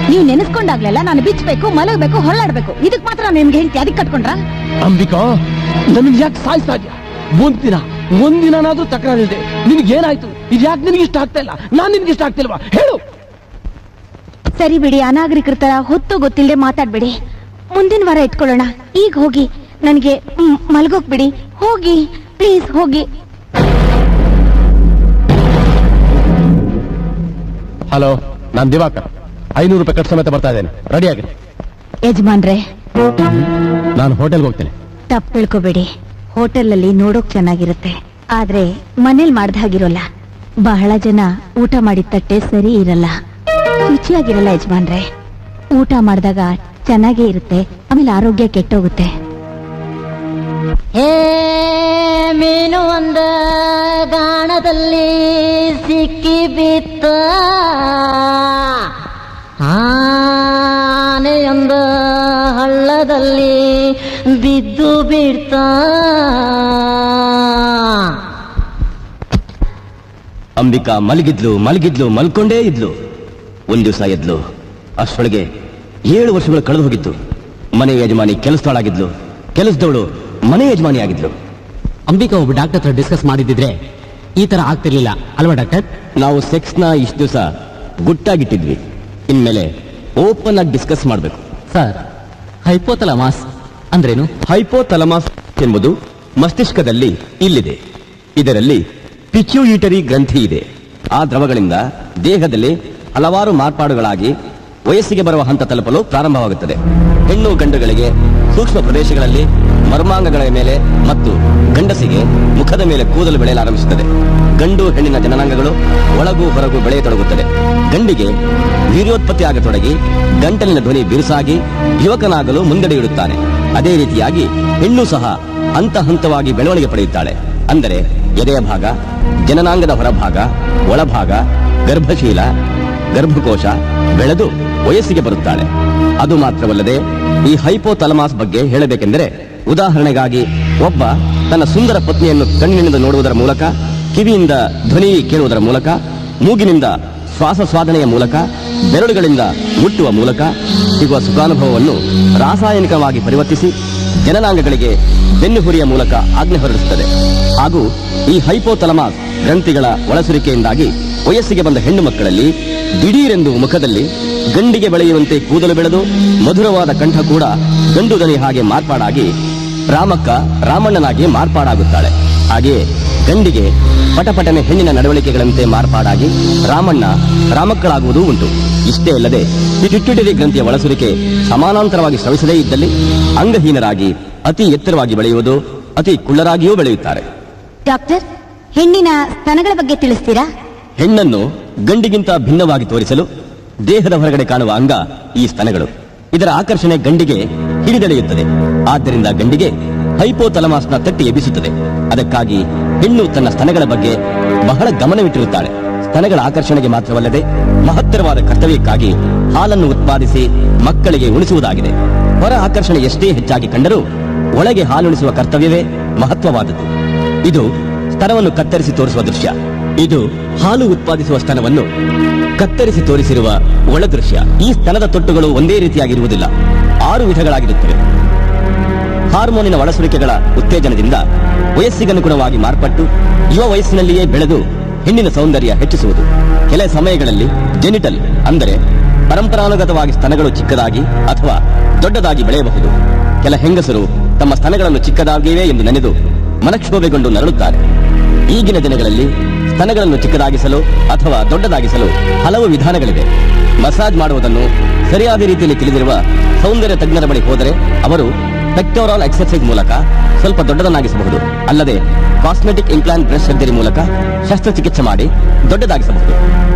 ನೀವು ನೆನೆಸ್ಕೊಂಡಾಗ್ಲೆಲ್ಲ ನಾನು ಬಿಚ್ಚಬೇಕು, ಮಲಗಬೇಕು, ಹೊರಳಾಡ್ಬೇಕು. ಇದಕ್ ಮಾತ್ರ ನಾನು ನಿಮ್ಗೆ ಹೇಳ್ತಿ, ಅದಕ್ಕೆ ಕಟ್ಕೊಂಡ್ರ? ಅಂಬಿಕಾ, ನನಗೆ ಯಾಕೆ ಸಾಯಿಸ್ತಾ ಇದ್ಯಾ? ಒಂದಿನಾದ್ರೂ ತಕರಾರಿದೆ. ನಿನಗೇನಾಯ್ತು? ಇದು ಯಾಕೆ ನಿನಗೆ ಇಷ್ಟ ಆಗ್ತಾ ಇಲ್ಲ? ನಾನ್ ನಿನ್ಗೆ ಇಷ್ಟ ಆಗ್ತಿಲ್ವಾ? ಹೇಳು. ಸರಿ ಬಿಡಿ, ಅನಾಗರಿಕರ ತರ ಹೊತ್ತು ಗೊತ್ತಿಲ್ಲದೆ ಮಾತಾಡ್ಬೇಡಿ. ಮುಂದಿನ ವಾರ ಇಟ್ಕೊಳ್ಳೋಣ. ಈಗ ಹೋಗಿ, ನನಗೆ ಮಲ್ಗೋಕ್ ಬಿಡಿ. ಹೋಗಿ ಪ್ಲೀಸ್, ಹೋಗಿ. ಹಲೋ, ನಾನ್ ದಿವಾಕರ್. 500 ರೂಪಾಯಿ ಕಟ್ ಸಮೇತ ಬರ್ತಾ ಇದ್ದೇನೆ, ರೆಡಿ ಆಗಿ. ಯಜಮಾನ್ರೆ, ನಾನು ಹೋಟೆಲ್ಗೆ ಹೋಗ್ತೇನೆ. ತಪ್ಪು ತಿಳ್ಕೊಬೇಡಿ. ಹೋಟೆಲಲ್ಲಿ ನೋಡೋಕ್ ಚೆನ್ನಾಗಿರುತ್ತೆ, ಆದ್ರೆ ಮನೇಲಿ ಮಾಡ್ದ ಹಾಗಿರೋಲ್ಲ. ಬಹಳ ಜನ ಊಟ ಮಾಡಿದ ತಟ್ಟೆ ಸರಿ ಇರಲ್ಲ, ರುಚಿಯಾಗಿರಲ್ಲ. ಯಜಮಾನ್ರೆ, ಊಟ ಮಾಡಿದಾಗ ಚೆನ್ನಾಗೇ ಇರುತ್ತೆ, ಆಮೇಲೆ ಆರೋಗ್ಯ ಕೆಟ್ಟೋಗುತ್ತೆ. ಮೀನು ಒಂದ ಗಾಣದಲ್ಲಿ ಸಿಕ್ಕಿ ಬಿತ್ತ, ಆನೆಯೊಂದ ಹಳ್ಳದಲ್ಲಿ ಬಿದ್ದು ಬಿಡ್ತ. ಅಂಬಿಕಾ ಮಲಗಿದ್ಲು ಮಲ್ಕೊಂಡೇ ಇದ್ಲು. ಒಂದ್ ದಿವಸ ಎದ್ಲು. ಅಷ್ಟೊಳಗೆ 7 ವರ್ಷಗಳು ಕಳೆದು ಹೋಗಿತ್ತು. ಮನೆ ಯಜಮಾನಿ ಕೆಲಸದವಳಾಗಿದ್ಲು, ಕೆಲಸದವಳು ಮನೆ ಯಜಮಾನಿ ಆಗಿದ್ಲು. ಅಂಬಿಕಾ ಒಬ್ಬ ಡಾಕ್ಟರ್ ಹತ್ರ ಡಿಸ್ಕಸ್ ಮಾಡಿದ್ರೆ ಈ ತರ ಆಗ್ತಿರ್ಲಿಲ್ಲ ಅಲ್ವಾ ಡಾಕ್ಟರ್? ನಾವು ಸೆಕ್ಸ್ನ ಇಷ್ಟು ದಿವಸ ಗುಟ್ಟಾಗಿಟ್ಟಿದ್ವಿ, ಇನ್ಮೇಲೆ ಓಪನ್ ಆಗಿ ಡಿಸ್ಕಸ್ ಮಾಡಬೇಕು. ಸರ್, ಹೈಪೋಥಲಮಾಸ್ ಅಂದ್ರೇನು? ಹೈಪೋಥಲಮಾಸ್ ಎಂಬುದು ಮಸ್ತಿಷ್ಕದಲ್ಲಿ ಇಲ್ಲಿದೆ. ಇದರಲ್ಲಿ ಪಿಚ್ಯೂಯಿಟರಿ ಗ್ರಂಥಿ ಇದೆ. ಆ ದ್ರವಗಳಿಂದ ದೇಹದಲ್ಲಿ ಹಲವಾರು ಮಾರ್ಪಾಡುಗಳಾಗಿ ವಯಸ್ಸಿಗೆ ಬರುವ ಹಂತ ತಲುಪಲು ಪ್ರಾರಂಭವಾಗುತ್ತದೆ. ಹೆಣ್ಣು ಗಂಡುಗಳಿಗೆ ಸೂಕ್ಷ್ಮ ಪ್ರದೇಶಗಳಲ್ಲಿ ಮರ್ಮಾಂಗಗಳ ಮೇಲೆ ಮತ್ತು ಗಂಡಸಿಗೆ ಮುಖದ ಮೇಲೆ ಕೂದಲು ಬೆಳೆಯಲಾರಂಭಿಸುತ್ತದೆ. ಗಂಡು ಹೆಣ್ಣಿನ ಜನನಾಂಗಗಳು ಒಳಗೂ ಹೊರಗೂ ಬೆಳೆಯತೊಡಗುತ್ತದೆ. ಗಂಡಿಗೆ ವೀರ್ಯೋತ್ಪತ್ತಿ ಆಗತೊಡಗಿ ಗಂಟಲಿನ ಧ್ವನಿ ಬಿರುಸಾಗಿ ಯುವಕನಾಗಲು ಮುಂದಡಿಯಿಡುತ್ತಾನೆ. ಅದೇ ರೀತಿಯಾಗಿ ಹೆಣ್ಣು ಸಹ ಹಂತ ಹಂತವಾಗಿ ಬೆಳವಣಿಗೆ ಪಡೆಯುತ್ತಾಳೆ. ಅಂದರೆ ಎದೆಯ ಭಾಗ, ಜನನಾಂಗದ ಹೊರಭಾಗ, ಒಳಭಾಗ, ಗರ್ಭಶೀಲ, ಗರ್ಭಕೋಶ ಬೆಳೆದು ವಯಸ್ಸಿಗೆ ಬರುತ್ತಾಳೆ. ಅದು ಮಾತ್ರವಲ್ಲದೆ ಈ ಹೈಪೋಥಲಮಾಸ್ ಬಗ್ಗೆ ಹೇಳಬೇಕೆಂದರೆ, ಉದಾಹರಣೆಗಾಗಿ ಒಬ್ಬ ತನ್ನ ಸುಂದರ ಪತ್ನಿಯನ್ನು ಕಣ್ಣಿನಿಂದ ನೋಡುವುದರ ಮೂಲಕ, ಕಿವಿಯಿಂದ ಧ್ವನಿ ಕೇಳುವುದರ ಮೂಲಕ, ಮೂಗಿನಿಂದ ಶ್ವಾಸ ಸ್ವಾದನೆಯ ಮೂಲಕ, ಬೆರಳುಗಳಿಂದ ಮುಟ್ಟುವ ಮೂಲಕ ಸಿಗುವ ಸುಖಾನುಭವವನ್ನು ರಾಸಾಯನಿಕವಾಗಿ ಪರಿವರ್ತಿಸಿ ಜನನಾಂಗಗಳಿಗೆ ಬೆನ್ನುಹುರಿಯ ಮೂಲಕ ಆಜ್ಞೆ ಹೊರಡಿಸುತ್ತದೆ. ಹಾಗೂ ಈ ಹೈಪೋಥಲಮಾಸ್ ಗ್ರಂಥಿಗಳ ಒಳಸುರಿಕೆಯಿಂದಾಗಿ ವಯಸ್ಸಿಗೆ ಬಂದ ಹೆಣ್ಣು ಮಕ್ಕಳಲ್ಲಿ ದಿಢೀರೆಂದು ಮುಖದಲ್ಲಿ ಗಂಡಿಗೆ ಬೆಳೆಯುವಂತೆ ಕೂದಲು ಬೆಳೆದು ಮಧುರವಾದ ಕಂಠ ಕೂಡ ಗಂಡು ದನಿ ಹಾಗೆ ಮಾರ್ಪಾಡಾಗಿ ರಾಮಕ್ಕ ರಾಮಣ್ಣನಾಗಿ ಮಾರ್ಪಾಡಾಗುತ್ತಾಳೆ. ಹಾಗೆಯೇ ಗಂಡಿಗೆ ಪಟಪಟನೆ ಹೆಣ್ಣಿನ ನಡವಳಿಕೆಗಳಂತೆ ಮಾರ್ಪಾಡಾಗಿ ರಾಮಣ್ಣ ರಾಮಕ್ಕಳಾಗುವುದೂ ಉಂಟು. ಇಷ್ಟೇ ಅಲ್ಲದೆ ಪಿಟ್ಯೂಟರಿ ಗ್ರಂಥಿಯ ಒಳಸುರಿಕೆ ಸಮಾನಾಂತರವಾಗಿ ಸ್ರವಿಸದೇ ಇದ್ದಲ್ಲಿ ಅಂಗಹೀನರಾಗಿ ಅತಿ ಎತ್ತರವಾಗಿ ಬೆಳೆಯುವುದು, ಅತಿ ಕುಳ್ಳರಾಗಿಯೂ ಬೆಳೆಯುತ್ತಾರೆ. ಡಾಕ್ಟರ್, ಹೆಣ್ಣಿನ ಸ್ತನಗಳ ಬಗ್ಗೆ ತಿಳಿಸ್ತೀರಾ? ಹೆಣ್ಣನ್ನು ಗಂಡಿಗಿಂತ ಭಿನ್ನವಾಗಿ ತೋರಿಸಲು ದೇಹದ ಹೊರಗಡೆ ಕಾಣುವ ಅಂಗ ಈ ಸ್ತನಗಳು. ಇದರ ಆಕರ್ಷಣೆ ಗಂಡಿಗೆ ಹಿಡಿದೆಳೆಯುತ್ತದೆ. ಆದ್ದರಿಂದ ಗಂಡಿಗೆ ಹೈಪೋಥಲಮಾಸ್ನ ತಟ್ಟಿ ಎಬ್ಬಿಸುತ್ತದೆ. ಅದಕ್ಕಾಗಿ ಹೆಣ್ಣು ತನ್ನ ಸ್ತನಗಳ ಬಗ್ಗೆ ಬಹಳ ಗಮನವಿಟ್ಟಿರುತ್ತಾಳೆ. ಸ್ತನಗಳ ಆಕರ್ಷಣೆಗೆ ಮಾತ್ರವಲ್ಲದೆ ಮಹತ್ತರವಾದ ಕರ್ತವ್ಯಕ್ಕಾಗಿ ಹಾಲನ್ನು ಉತ್ಪಾದಿಸಿ ಮಕ್ಕಳಿಗೆ ಉಣಿಸುವುದಾಗಿದೆ. ಹೊರ ಆಕರ್ಷಣೆ ಎಷ್ಟೇ ಹೆಚ್ಚಾಗಿ ಕಂಡರೂ ಒಳಗೆ ಹಾಲುಣಿಸುವ ಕರ್ತವ್ಯವೇ ಮಹತ್ವವಾದದ್ದು. ಇದು ಸ್ತನವನ್ನು ಕತ್ತರಿಸಿ ತೋರಿಸುವ ದೃಶ್ಯ. ಇದು ಹಾಲು ಉತ್ಪಾದಿಸುವ ಸ್ತನವನ್ನು ಕತ್ತರಿಸಿ ತೋರಿಸಿರುವ ಒಳ ದೃಶ್ಯ. ಈ ಸ್ತನದ ತೊಟ್ಟುಗಳು ಒಂದೇ ರೀತಿಯಾಗಿರುವುದಿಲ್ಲ, 6 ವಿಧಗಳಾಗಿರುತ್ತವೆ. ಹಾರ್ಮೋನಿನ ಒಳಸುರಿಕೆಗಳ ಉತ್ತೇಜನದಿಂದ ವಯಸ್ಸಿಗನುಗುಣವಾಗಿ ಮಾರ್ಪಟ್ಟು ಯುವ ವಯಸ್ಸಿನಲ್ಲಿಯೇ ಬೆಳೆದು ಹೆಣ್ಣಿನ ಸೌಂದರ್ಯ ಹೆಚ್ಚಿಸುವುದು. ಕೆಲ ಸಮಯಗಳಲ್ಲಿ ಜೆನಿಟಲ್ ಅಂದರೆ ಪರಂಪರಾನುಗತವಾಗಿ ಸ್ತನಗಳು ಚಿಕ್ಕದಾಗಿ ಅಥವಾ ದೊಡ್ಡದಾಗಿ ಬೆಳೆಯಬಹುದು. ಕೆಲ ಹೆಂಗಸರು ತಮ್ಮ ಸ್ತನಗಳನ್ನು ಚಿಕ್ಕದಾಗಿವೆ ಎಂದು ನೆನೆದು ಮನಕ್ಷೋಭೆಗೊಂಡು ನರಳುತ್ತಾರೆ. ಈಗಿನ ದಿನಗಳಲ್ಲಿ ಸ್ತನಗಳನ್ನು ಚಿಕ್ಕದಾಗಿಸಲು ಅಥವಾ ದೊಡ್ಡದಾಗಿಸಲು ಹಲವು ವಿಧಾನಗಳಿವೆ. ಮಸಾಜ್ ಮಾಡುವುದನ್ನು ಸರಿಯಾದ ರೀತಿಯಲ್ಲಿ ತಿಳಿದಿರುವ ಸೌಂದರ್ಯ ತಜ್ಞರ ಬಳಿ ಹೋದರೆ ಅವರು ಪೆಕ್ಟೋರಲ್ ಎಕ್ಸರ್ಸೈಸ್ ಮೂಲಕ ಸ್ವಲ್ಪ ದೊಡ್ಡದನ್ನಾಗಿಸಬಹುದು. ಅಲ್ಲದೆ ಕಾಸ್ಮೆಟಿಕ್ ಇಂಪ್ಲಾಂಟ್ ಬ್ರೆಸ್ಟ್ ಸರ್ಜರಿ ಮೂಲಕ ಶಸ್ತ್ರಚಿಕಿತ್ಸೆ ಮಾಡಿ ದೊಡ್ಡದಾಗಿಸಬಹುದು.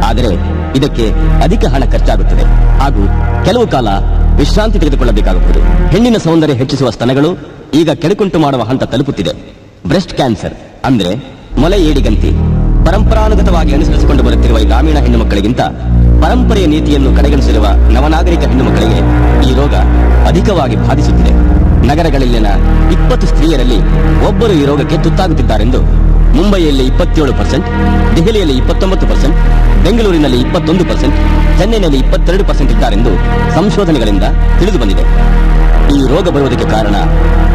ಆದರೆ ಇದಕ್ಕೆ ಅಧಿಕ ಹಣ ಖರ್ಚಾಗುತ್ತದೆ ಹಾಗೂ ಕೆಲವು ಕಾಲ ವಿಶ್ರಾಂತಿ ತೆಗೆದುಕೊಳ್ಳಬೇಕಾಗಬಹುದು. ಹೆಣ್ಣಿನ ಸೌಂದರ್ಯ ಹೆಚ್ಚಿಸುವ ಸ್ತನಗಳು ಈಗ ಕೆಡುಕುಂಟು ಮಾಡುವ ಹಂತ ತಲುಪುತ್ತಿದೆ. ಬ್ರೆಸ್ಟ್ ಕ್ಯಾನ್ಸರ್ ಅಂದ್ರೆ ಮೊಲೆ ಏಡಿಗಂತಿ ಪರಂಪರಾನುಗತವಾಗಿ ಅನುಸರಿಸಿಕೊಂಡು ಬರುತ್ತಿರುವ ಈ ಗ್ರಾಮೀಣ ಹೆಣ್ಣು ಮಕ್ಕಳಿಗಿಂತ ಪರಂಪರೆಯ ನೀತಿಯನ್ನು ಕಡೆಗಣಿಸಿರುವ ನವನಾಗರಿಕ ಹೆಣ್ಣು ಮಕ್ಕಳಿಗೆ ಈ ರೋಗ ಅಧಿಕವಾಗಿ ಬಾಧಿಸುತ್ತಿದೆ. ನಗರಗಳಲ್ಲಿನ 20 ಸ್ತ್ರೀಯರಲ್ಲಿ ಒಬ್ಬರು ಈ ರೋಗಕ್ಕೆ ತುತ್ತಾಗುತ್ತಿದ್ದಾರೆಂದು ಮುಂಬೈಯಲ್ಲಿ 27%, ದೆಹಲಿಯಲ್ಲಿ 29%, ಬೆಂಗಳೂರಿನಲ್ಲಿ 21%, ಚೆನ್ನೈನಲ್ಲಿ 22% ಇದ್ದಾರೆಂದು ಸಂಶೋಧನೆಗಳಿಂದ ತಿಳಿದು ಬಂದಿದೆ. ಈ ರೋಗ ಬರುವುದಕ್ಕೆ ಕಾರಣ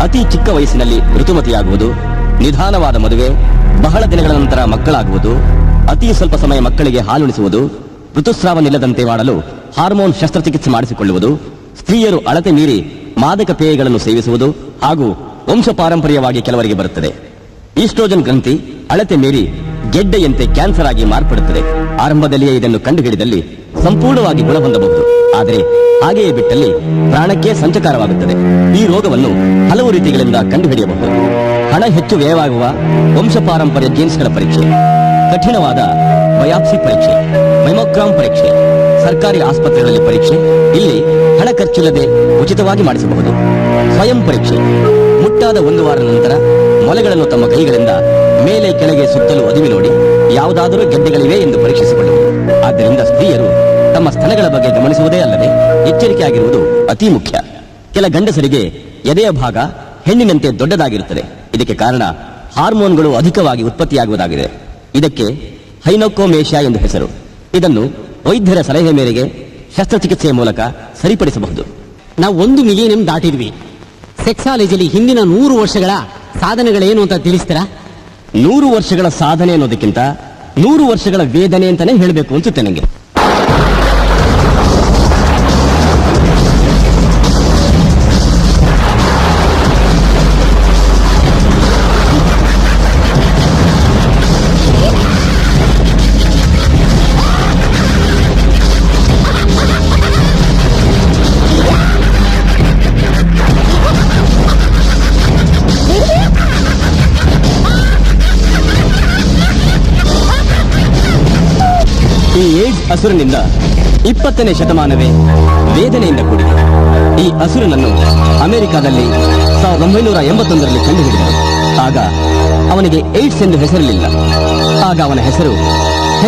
ಅತಿ ಚಿಕ್ಕ ವಯಸ್ಸಿನಲ್ಲಿ ಋತುಮತಿಯಾಗುವುದು, ನಿಧಾನವಾದ ಮದುವೆ, ಬಹಳ ದಿನಗಳ ನಂತರ ಮಕ್ಕಳಾಗುವುದು, ಅತಿ ಸ್ವಲ್ಪ ಸಮಯ ಮಕ್ಕಳಿಗೆ ಹಾಲುಣಿಸುವುದು, ಋತುಸ್ರಾವ ನಿಲ್ಲದಂತೆ ಮಾಡಲು ಹಾರ್ಮೋನ್ ಶಸ್ತ್ರಚಿಕಿತ್ಸೆ ಮಾಡಿಸಿಕೊಳ್ಳುವುದು, ಸ್ತ್ರೀಯರು ಅಳತೆ ಮೀರಿ ಮಾದಕ ಪೇಯಗಳನ್ನು ಸೇವಿಸುವುದು ಹಾಗೂ ವಂಶ ಪಾರಂಪರ್ಯವಾಗಿ ಕೆಲವರಿಗೆ ಬರುತ್ತದೆ. ಈಸ್ಟ್ರೋಜನ್ ಗ್ರಂಥಿ ಅಳತೆ ಮೀರಿ ಗೆಡ್ಡೆಯಂತೆ ಕ್ಯಾನ್ಸರ್ ಆಗಿ ಮಾರ್ಪಡುತ್ತದೆ. ಆರಂಭದಲ್ಲಿಯೇ ಇದನ್ನು ಕಂಡುಹಿಡಿದಲ್ಲಿ ಸಂಪೂರ್ಣವಾಗಿ ಗುಣ ಹೊಂದಬಹುದು. ಆದರೆ ಹಾಗೆಯೇ ಬಿಟ್ಟಲ್ಲಿ ಪ್ರಾಣಕ್ಕೆ ಸಂಚಕಾರವಾಗುತ್ತದೆ. ಈ ರೋಗವನ್ನು ಹಲವು ರೀತಿಗಳಿಂದ ಕಂಡುಹಿಡಿಯಬಹುದು. ಹಣ ಹೆಚ್ಚು ವ್ಯಯವಾಗುವ ವಂಶ ಪಾರಂಪರ್ಯ ಜೀನ್ಸ್ಗಳ ಪರೀಕ್ಷೆ, ಕಠಿಣವಾದ ಬಯಾಪ್ಸಿ ಪರೀಕ್ಷೆ, ಮೆಮೊಗ್ರಾಮ್ ಪರೀಕ್ಷೆ, ಸರ್ಕಾರಿ ಆಸ್ಪತ್ರೆಗಳಲ್ಲಿ ಪರೀಕ್ಷೆ, ಇಲ್ಲಿ ಹಣ ಖರ್ಚಿಲ್ಲದೆ ಉಚಿತವಾಗಿ ಮಾಡಿಸಬಹುದು. ಸ್ವಯಂ ಪರೀಕ್ಷೆ, ಮುಟ್ಟಾದ 1 ವಾರ ನಂತರ ಮೊಲೆಗಳನ್ನು ತಮ್ಮ ಕೈಗಳಿಂದ ಮೇಲೆ ಕೆಳಗೆ ಸುತ್ತಲೂ ಅದುಮಿ ನೋಡಿ ಯಾವುದಾದರೂ ಗೆಡ್ಡೆಗಳಿವೆ ಎಂದು ಪರೀಕ್ಷಿಸಿಕೊಳ್ಳುವುದು. ಆದ್ದರಿಂದ ಸ್ತ್ರೀಯರು ತಮ್ಮ ಸ್ತನಗಳ ಬಗ್ಗೆ ಗಮನಿಸುವುದೇ ಅಲ್ಲದೆ ಎಚ್ಚರಿಕೆಯಾಗಿರುವುದು ಅತಿ ಮುಖ್ಯ. ಕೆಲ ಗಂಡಸರಿಗೆ ಎದೆಯ ಭಾಗ ಹೆಣ್ಣಿನಂತೆ ದೊಡ್ಡದಾಗಿರುತ್ತದೆ. ಇದಕ್ಕೆ ಕಾರಣ ಹಾರ್ಮೋನ್ಗಳು ಅಧಿಕವಾಗಿ ಉತ್ಪತ್ತಿಯಾಗುವುದಾಗಿದೆ. ಇದಕ್ಕೆ ಹೈನೋಕೋಮೇಷಿಯಾ ಎಂದು ಹೆಸರು. ಇದನ್ನು ವೈದ್ಯರ ಸಲಹೆ ಮೇರೆಗೆ ಶಸ್ತ್ರಚಿಕಿತ್ಸೆಯ ಮೂಲಕ ಸರಿಪಡಿಸಬಹುದು. ನಾವು 1 ಮಿಲಿಯನ್ ದಾಟಿದ್ವಿ. ಸೆಕ್ಸಾಲಜಿಲಿ ಹಿಂದಿನ 100 ವರ್ಷಗಳ ಸಾಧನೆಗಳೇನು ಅಂತ ತಿಳಿಸ್ತೀರಾ? 100 ವರ್ಷಗಳ ಸಾಧನೆ ಅನ್ನೋದಕ್ಕಿಂತ 100 ವರ್ಷಗಳ ವೇದನೆ ಅಂತಾನೆ ಹೇಳಬೇಕು ಅನ್ಸುತ್ತೆ ನನಗೆ. ಈ ಏಡ್ಸ್ ಅಸುರನಿಂದ 20ನೇ ಶತಮಾನವೇ ವೇದನೆಯಿಂದ ಕೂಡಿದೆ. ಈ ಅಸುರನನ್ನು ಅಮೆರಿಕಾದಲ್ಲಿ 1981ರಲ್ಲಿ ಕಂಡುಹಿಡಿದರು. ಆಗ ಅವನಿಗೆ ಏಡ್ಸ್ ಎಂದು ಹೆಸರಿರಲಿಲ್ಲ. ಆಗ ಅವನ ಹೆಸರು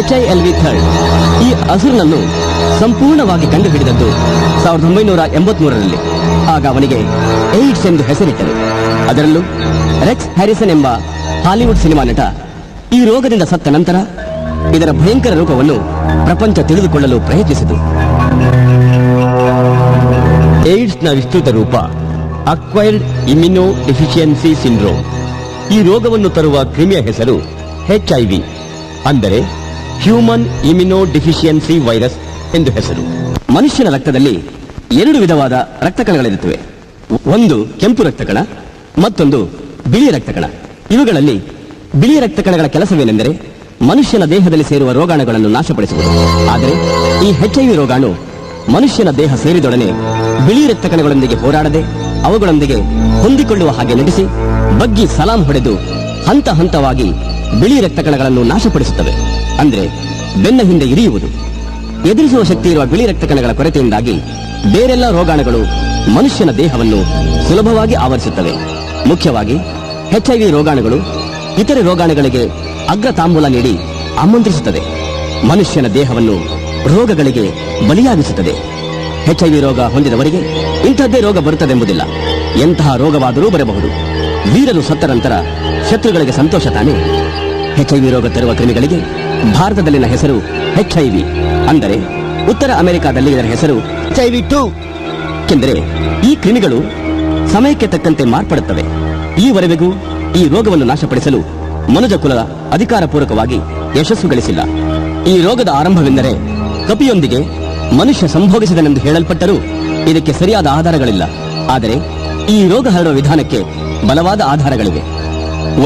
HIV-3. ಈ ಅಸುರನನ್ನು ಸಂಪೂರ್ಣವಾಗಿ ಕಂಡುಹಿಡಿದದ್ದು 1983ರಲ್ಲಿ. ಆಗ ಅವನಿಗೆ ಏಡ್ಸ್ ಎಂದು ಹೆಸರಿಟ್ಟರು. ಅದರಲ್ಲೂ ರೆಕ್ಸ್ ಹ್ಯಾರಿಸನ್ ಎಂಬ ಹಾಲಿವುಡ್ ಸಿನಿಮಾ ನಟ ಈ ರೋಗದಿಂದ ಸತ್ತ ನಂತರ ಇದರ ಭಯಂಕರ ರೂಪವನ್ನು ಪ್ರಪಂಚ ತಿಳಿದುಕೊಳ್ಳಲು ಪ್ರಯತ್ನಿಸಿತು. ಏಡ್ಸ್ನ ವಿಸ್ತೃತ ರೂಪ ಅಕ್ವೈರ್ಡ್ ಇಮ್ಯುನೋ ಡೆಫಿಷಿಯನ್ಸಿ ಸಿಂಡ್ರೋಮ್. ಈ ರೋಗವನ್ನು ತರುವ ಕ್ರಿಮಿಯ ಹೆಸರು HIV, ಅಂದರೆ ಹ್ಯೂಮನ್ ಇಮ್ಯುನೋ ಡೆಫಿಷಿಯನ್ಸಿ ವೈರಸ್ ಎಂದು ಹೆಸರು. ಮನುಷ್ಯನ ರಕ್ತದಲ್ಲಿ 2 ವಿಧವಾದ ರಕ್ತ ಕಣಗಳಿರುತ್ತವೆ. ಒಂದು ಕೆಂಪು ರಕ್ತ ಕಣ, ಮತ್ತೊಂದು ಬಿಳಿ ರಕ್ತ ಕಣ. ಇವುಗಳಲ್ಲಿ ಬಿಳಿ ರಕ್ತ ಕಣಗಳ ಕೆಲಸವೇನೆಂದರೆ ಮನುಷ್ಯನ ದೇಹದಲ್ಲಿ ಸೇರುವ ರೋಗಾಣುಗಳನ್ನು ನಾಶಪಡಿಸುವುದು. ಆದರೆ ಈ HIV ರೋಗಾಣು ಮನುಷ್ಯನ ದೇಹ ಸೇರಿದೊಡನೆ ಬಿಳಿ ರಕ್ತ ಕಣಗಳೊಂದಿಗೆ ಹೋರಾಡದೆ ಅವುಗಳೊಂದಿಗೆ ಹೊಂದಿಕೊಳ್ಳುವ ಹಾಗೆ ನಟಿಸಿ ಬಗ್ಗಿ ಸಲಾಂ ಹೊಡೆದು ಹಂತ ಹಂತವಾಗಿ ಬಿಳಿ ರಕ್ತ ಕಣಗಳನ್ನು ನಾಶಪಡಿಸುತ್ತವೆ. ಅಂದ್ರೆ ಬೆನ್ನ ಹಿಂದೆ ಇರಿಯುವುದು. ಎದುರಿಸುವ ಶಕ್ತಿ ಇರುವ ಬಿಳಿ ರಕ್ತ ಕಣಗಳ ಕೊರತೆಯಿಂದಾಗಿ ಬೇರೆಲ್ಲ ರೋಗಾಣುಗಳು ಮನುಷ್ಯನ ದೇಹವನ್ನು ಸುಲಭವಾಗಿ ಆವರಿಸುತ್ತವೆ. ಮುಖ್ಯವಾಗಿ HIV ರೋಗಾಣುಗಳು ಇತರೆ ರೋಗಾಣುಗಳಿಗೆ ಅಗ್ರ ತಾಂಬೂಲ ನೀಡಿ ಆಮಂತ್ರಿಸುತ್ತದೆ. ಮನುಷ್ಯನ ದೇಹವನ್ನು ರೋಗಗಳಿಗೆ ಬಲಿಯಾಗಿಸುತ್ತದೆ. HIV ರೋಗ ಹೊಂದಿದವರಿಗೆ ಇಂಥದ್ದೇ ರೋಗ ಬರುತ್ತದೆಂಬುದಿಲ್ಲ. ಎಂತಹ ರೋಗವಾದರೂ ಬರಬಹುದು. ವೀರರು ಸತ್ತ ನಂತರ ಶತ್ರುಗಳಿಗೆ ಸಂತೋಷ ತಾನೇ. HIV ರೋಗ ತರುವ ಕ್ರಿಮಿಗಳಿಗೆ ಭಾರತದಲ್ಲಿನ ಹೆಸರು HIV, ಅಂದರೆ ಉತ್ತರ ಅಮೆರಿಕಾದಲ್ಲಿ ಇದರ ಹೆಸರು HIV-2. ಏಕೆಂದರೆ ಈ ಕ್ರಿಮಿಗಳು ಸಮಯಕ್ಕೆ ತಕ್ಕಂತೆ ಮಾರ್ಪಡುತ್ತವೆ. ಈವರೆಗೂ ಈ ರೋಗವನ್ನು ನಾಶಪಡಿಸಲು ಮನುಜ ಕುಲ ಅಧಿಕಾರಪೂರ್ವಕವಾಗಿ ಯಶಸ್ಸು ಗಳಿಸಿಲ್ಲ. ಈ ರೋಗದ ಆರಂಭವೆಂದರೆ ಕಪಿಯೊಂದಿಗೆ ಮನುಷ್ಯ ಸಂಭೋಗಿಸಿದನೆಂದು ಹೇಳಲ್ಪಟ್ಟರೂ ಇದಕ್ಕೆ ಸರಿಯಾದ ಆಧಾರಗಳಿಲ್ಲ. ಆದರೆ ಈ ರೋಗ ಹರಡುವ ವಿಧಾನಕ್ಕೆ ಬಲವಾದ ಆಧಾರಗಳಿವೆ.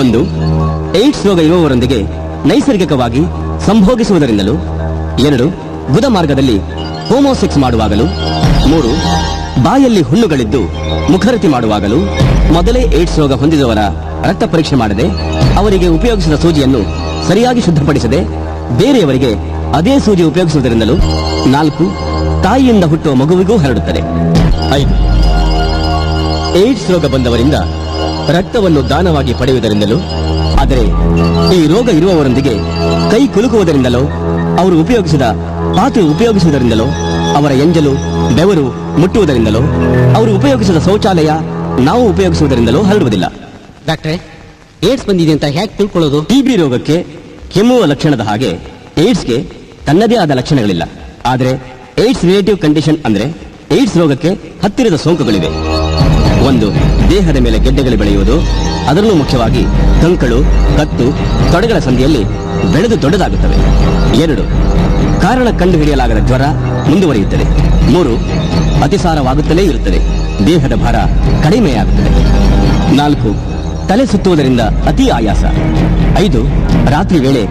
1. ಏಡ್ಸ್ ರೋಗ ಇರುವವರೊಂದಿಗೆ ನೈಸರ್ಗಿಕವಾಗಿ ಸಂಭೋಗಿಸುವುದರಿಂದಲೂ. 2. ಗುದ ಮಾರ್ಗದಲ್ಲಿ ಹೋಮೋಸೆಕ್ಸ್ ಮಾಡುವಾಗಲೂ. 3. ಬಾಯಲ್ಲಿ ಹುಣ್ಣುಗಳಿದ್ದು ಮುಖರತಿ ಮಾಡುವಾಗಲೂ. ಮೊದಲೇ ಏಡ್ಸ್ ರೋಗ ಹೊಂದಿದವರ ರಕ್ತ ಪರೀಕ್ಷೆ ಮಾಡದೆ ಅವರಿಗೆ ಉಪಯೋಗಿಸಿದ ಸೂಜಿಯನ್ನು ಸರಿಯಾಗಿ ಶುದ್ಧಪಡಿಸದೆ ಬೇರೆಯವರಿಗೆ ಅದೇ ಸೂಜಿ ಉಪಯೋಗಿಸುವುದರಿಂದಲೂ. 4. ತಾಯಿಯಿಂದ ಹುಟ್ಟುವ ಮಗುವಿಗೂ ಹರಡುತ್ತದೆ. 5. ಏಡ್ಸ್ ರೋಗ ಬಂದವರಿಂದ ರಕ್ತವನ್ನು ದಾನವಾಗಿ ಪಡೆಯುವುದರಿಂದಲೂ. ಆದರೆ ಈ ರೋಗ ಇರುವವರೊಂದಿಗೆ ಕೈ ಕುಲುಕುವುದರಿಂದಲೋ, ಅವರು ಉಪಯೋಗಿಸಿದ ಪಾತ್ರೆ ಉಪಯೋಗಿಸುವುದರಿಂದಲೋ, ಅವರ ಎಂಜಲು ಬೆವರು ಮುಟ್ಟುವುದರಿಂದಲೋ, ಅವರು ಉಪಯೋಗಿಸಿದ ಶೌಚಾಲಯ ನಾವು ಉಪಯೋಗಿಸುವುದರಿಂದಲೋ ಹರಡುವುದಿಲ್ಲ. ಡಾಕ್ಟ್ರೆ, ಏಡ್ಸ್ ಬಂದಿದೆ ಅಂತ ಹೇಗೆ ತಿಳ್ಕೊಳ್ಳೋದು? TB ರೋಗಕ್ಕೆ ಕೆಮ್ಮುವ ಲಕ್ಷಣದ ಹಾಗೆ ಏಡ್ಸ್ಗೆ ತನ್ನದೇ ಆದ ಲಕ್ಷಣಗಳಿಲ್ಲ. ಆದರೆ ಏಡ್ಸ್ ರಿಲೇಟಿವ್ ಕಂಡೀಷನ್ ಅಂದ್ರೆ ಏಡ್ಸ್ ರೋಗಕ್ಕೆ ಹತ್ತಿರದ ಸೋಂಕುಗಳಿವೆ. 1. ದೇಹದ ಮೇಲೆ ಗೆಡ್ಡೆಗಳು ಬೆಳೆಯುವುದು, ಅದರಲ್ಲೂ ಮುಖ್ಯವಾಗಿ ಕಂಕಳು, ಕತ್ತು, ತೊಡೆಗಳ ಸಂಧಿಯಲ್ಲಿ ಬೆಳೆದು ದೊಡ್ಡದಾಗುತ್ತವೆ. 2. ಕಾರಣ ಕಂಡುಹಿಡಿಯಲಾಗದ ಜ್ವರ ಮುಂದುವರಿಯುತ್ತದೆ. 3. ಅತಿಸಾರವಾಗುತ್ತಲೇ ಇರುತ್ತದೆ, ದೇಹದ ಭಾರ ಕಡಿಮೆಯಾಗುತ್ತದೆ. 4. ತಲೆ ಸುತ್ತುವುದರಿಂದ ಅತಿ ಆಯಾಸ. 5. ರಾತ್ರಿ ವೇಳೆ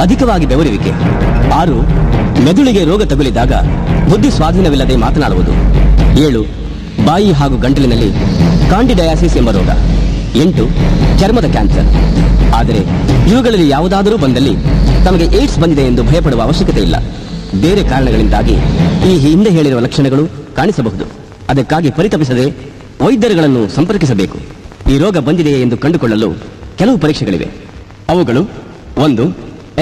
ಅಧಿಕವಾಗಿ ಬೆವರುವಿಕೆ. 6. ಮೆದುಳಿಗೆ ರೋಗ ತಗುಲಿದಾಗ ಬುದ್ಧಿ ಸ್ವಾಧೀನವಿಲ್ಲದೆ ಮಾತನಾಡುವುದು. 7. ಬಾಯಿ ಹಾಗೂ ಗಂಟಲಿನಲ್ಲಿ ಕಾಂಡಿಡಯಾಸಿಸ್ ಎಂಬ ರೋಗ. 8. ಚರ್ಮದ ಕ್ಯಾನ್ಸರ್. ಆದರೆ ಇವುಗಳಲ್ಲಿ ಯಾವುದಾದರೂ ಬಂದಲ್ಲಿ ತಮಗೆ ಏಡ್ಸ್ ಬಂದಿದೆ ಎಂದು ಭಯಪಡುವ ಅವಶ್ಯಕತೆ ಇಲ್ಲ. ಬೇರೆ ಕಾರಣಗಳಿಂದಾಗಿ ಈ ಹಿಂದೆ ಹೇಳಿರುವ ಲಕ್ಷಣಗಳು ಕಾಣಿಸಬಹುದು. ಅದಕ್ಕಾಗಿ ಪರಿತಪಿಸದೆ ವೈದ್ಯರುಗಳನ್ನು ಸಂಪರ್ಕಿಸಬೇಕು. ಈ ರೋಗ ಬಂದಿದೆಯೇ ಎಂದು ಕಂಡುಕೊಳ್ಳಲು ಕೆಲವು ಪರೀಕ್ಷೆಗಳಿವೆ. ಅವುಗಳು: 1.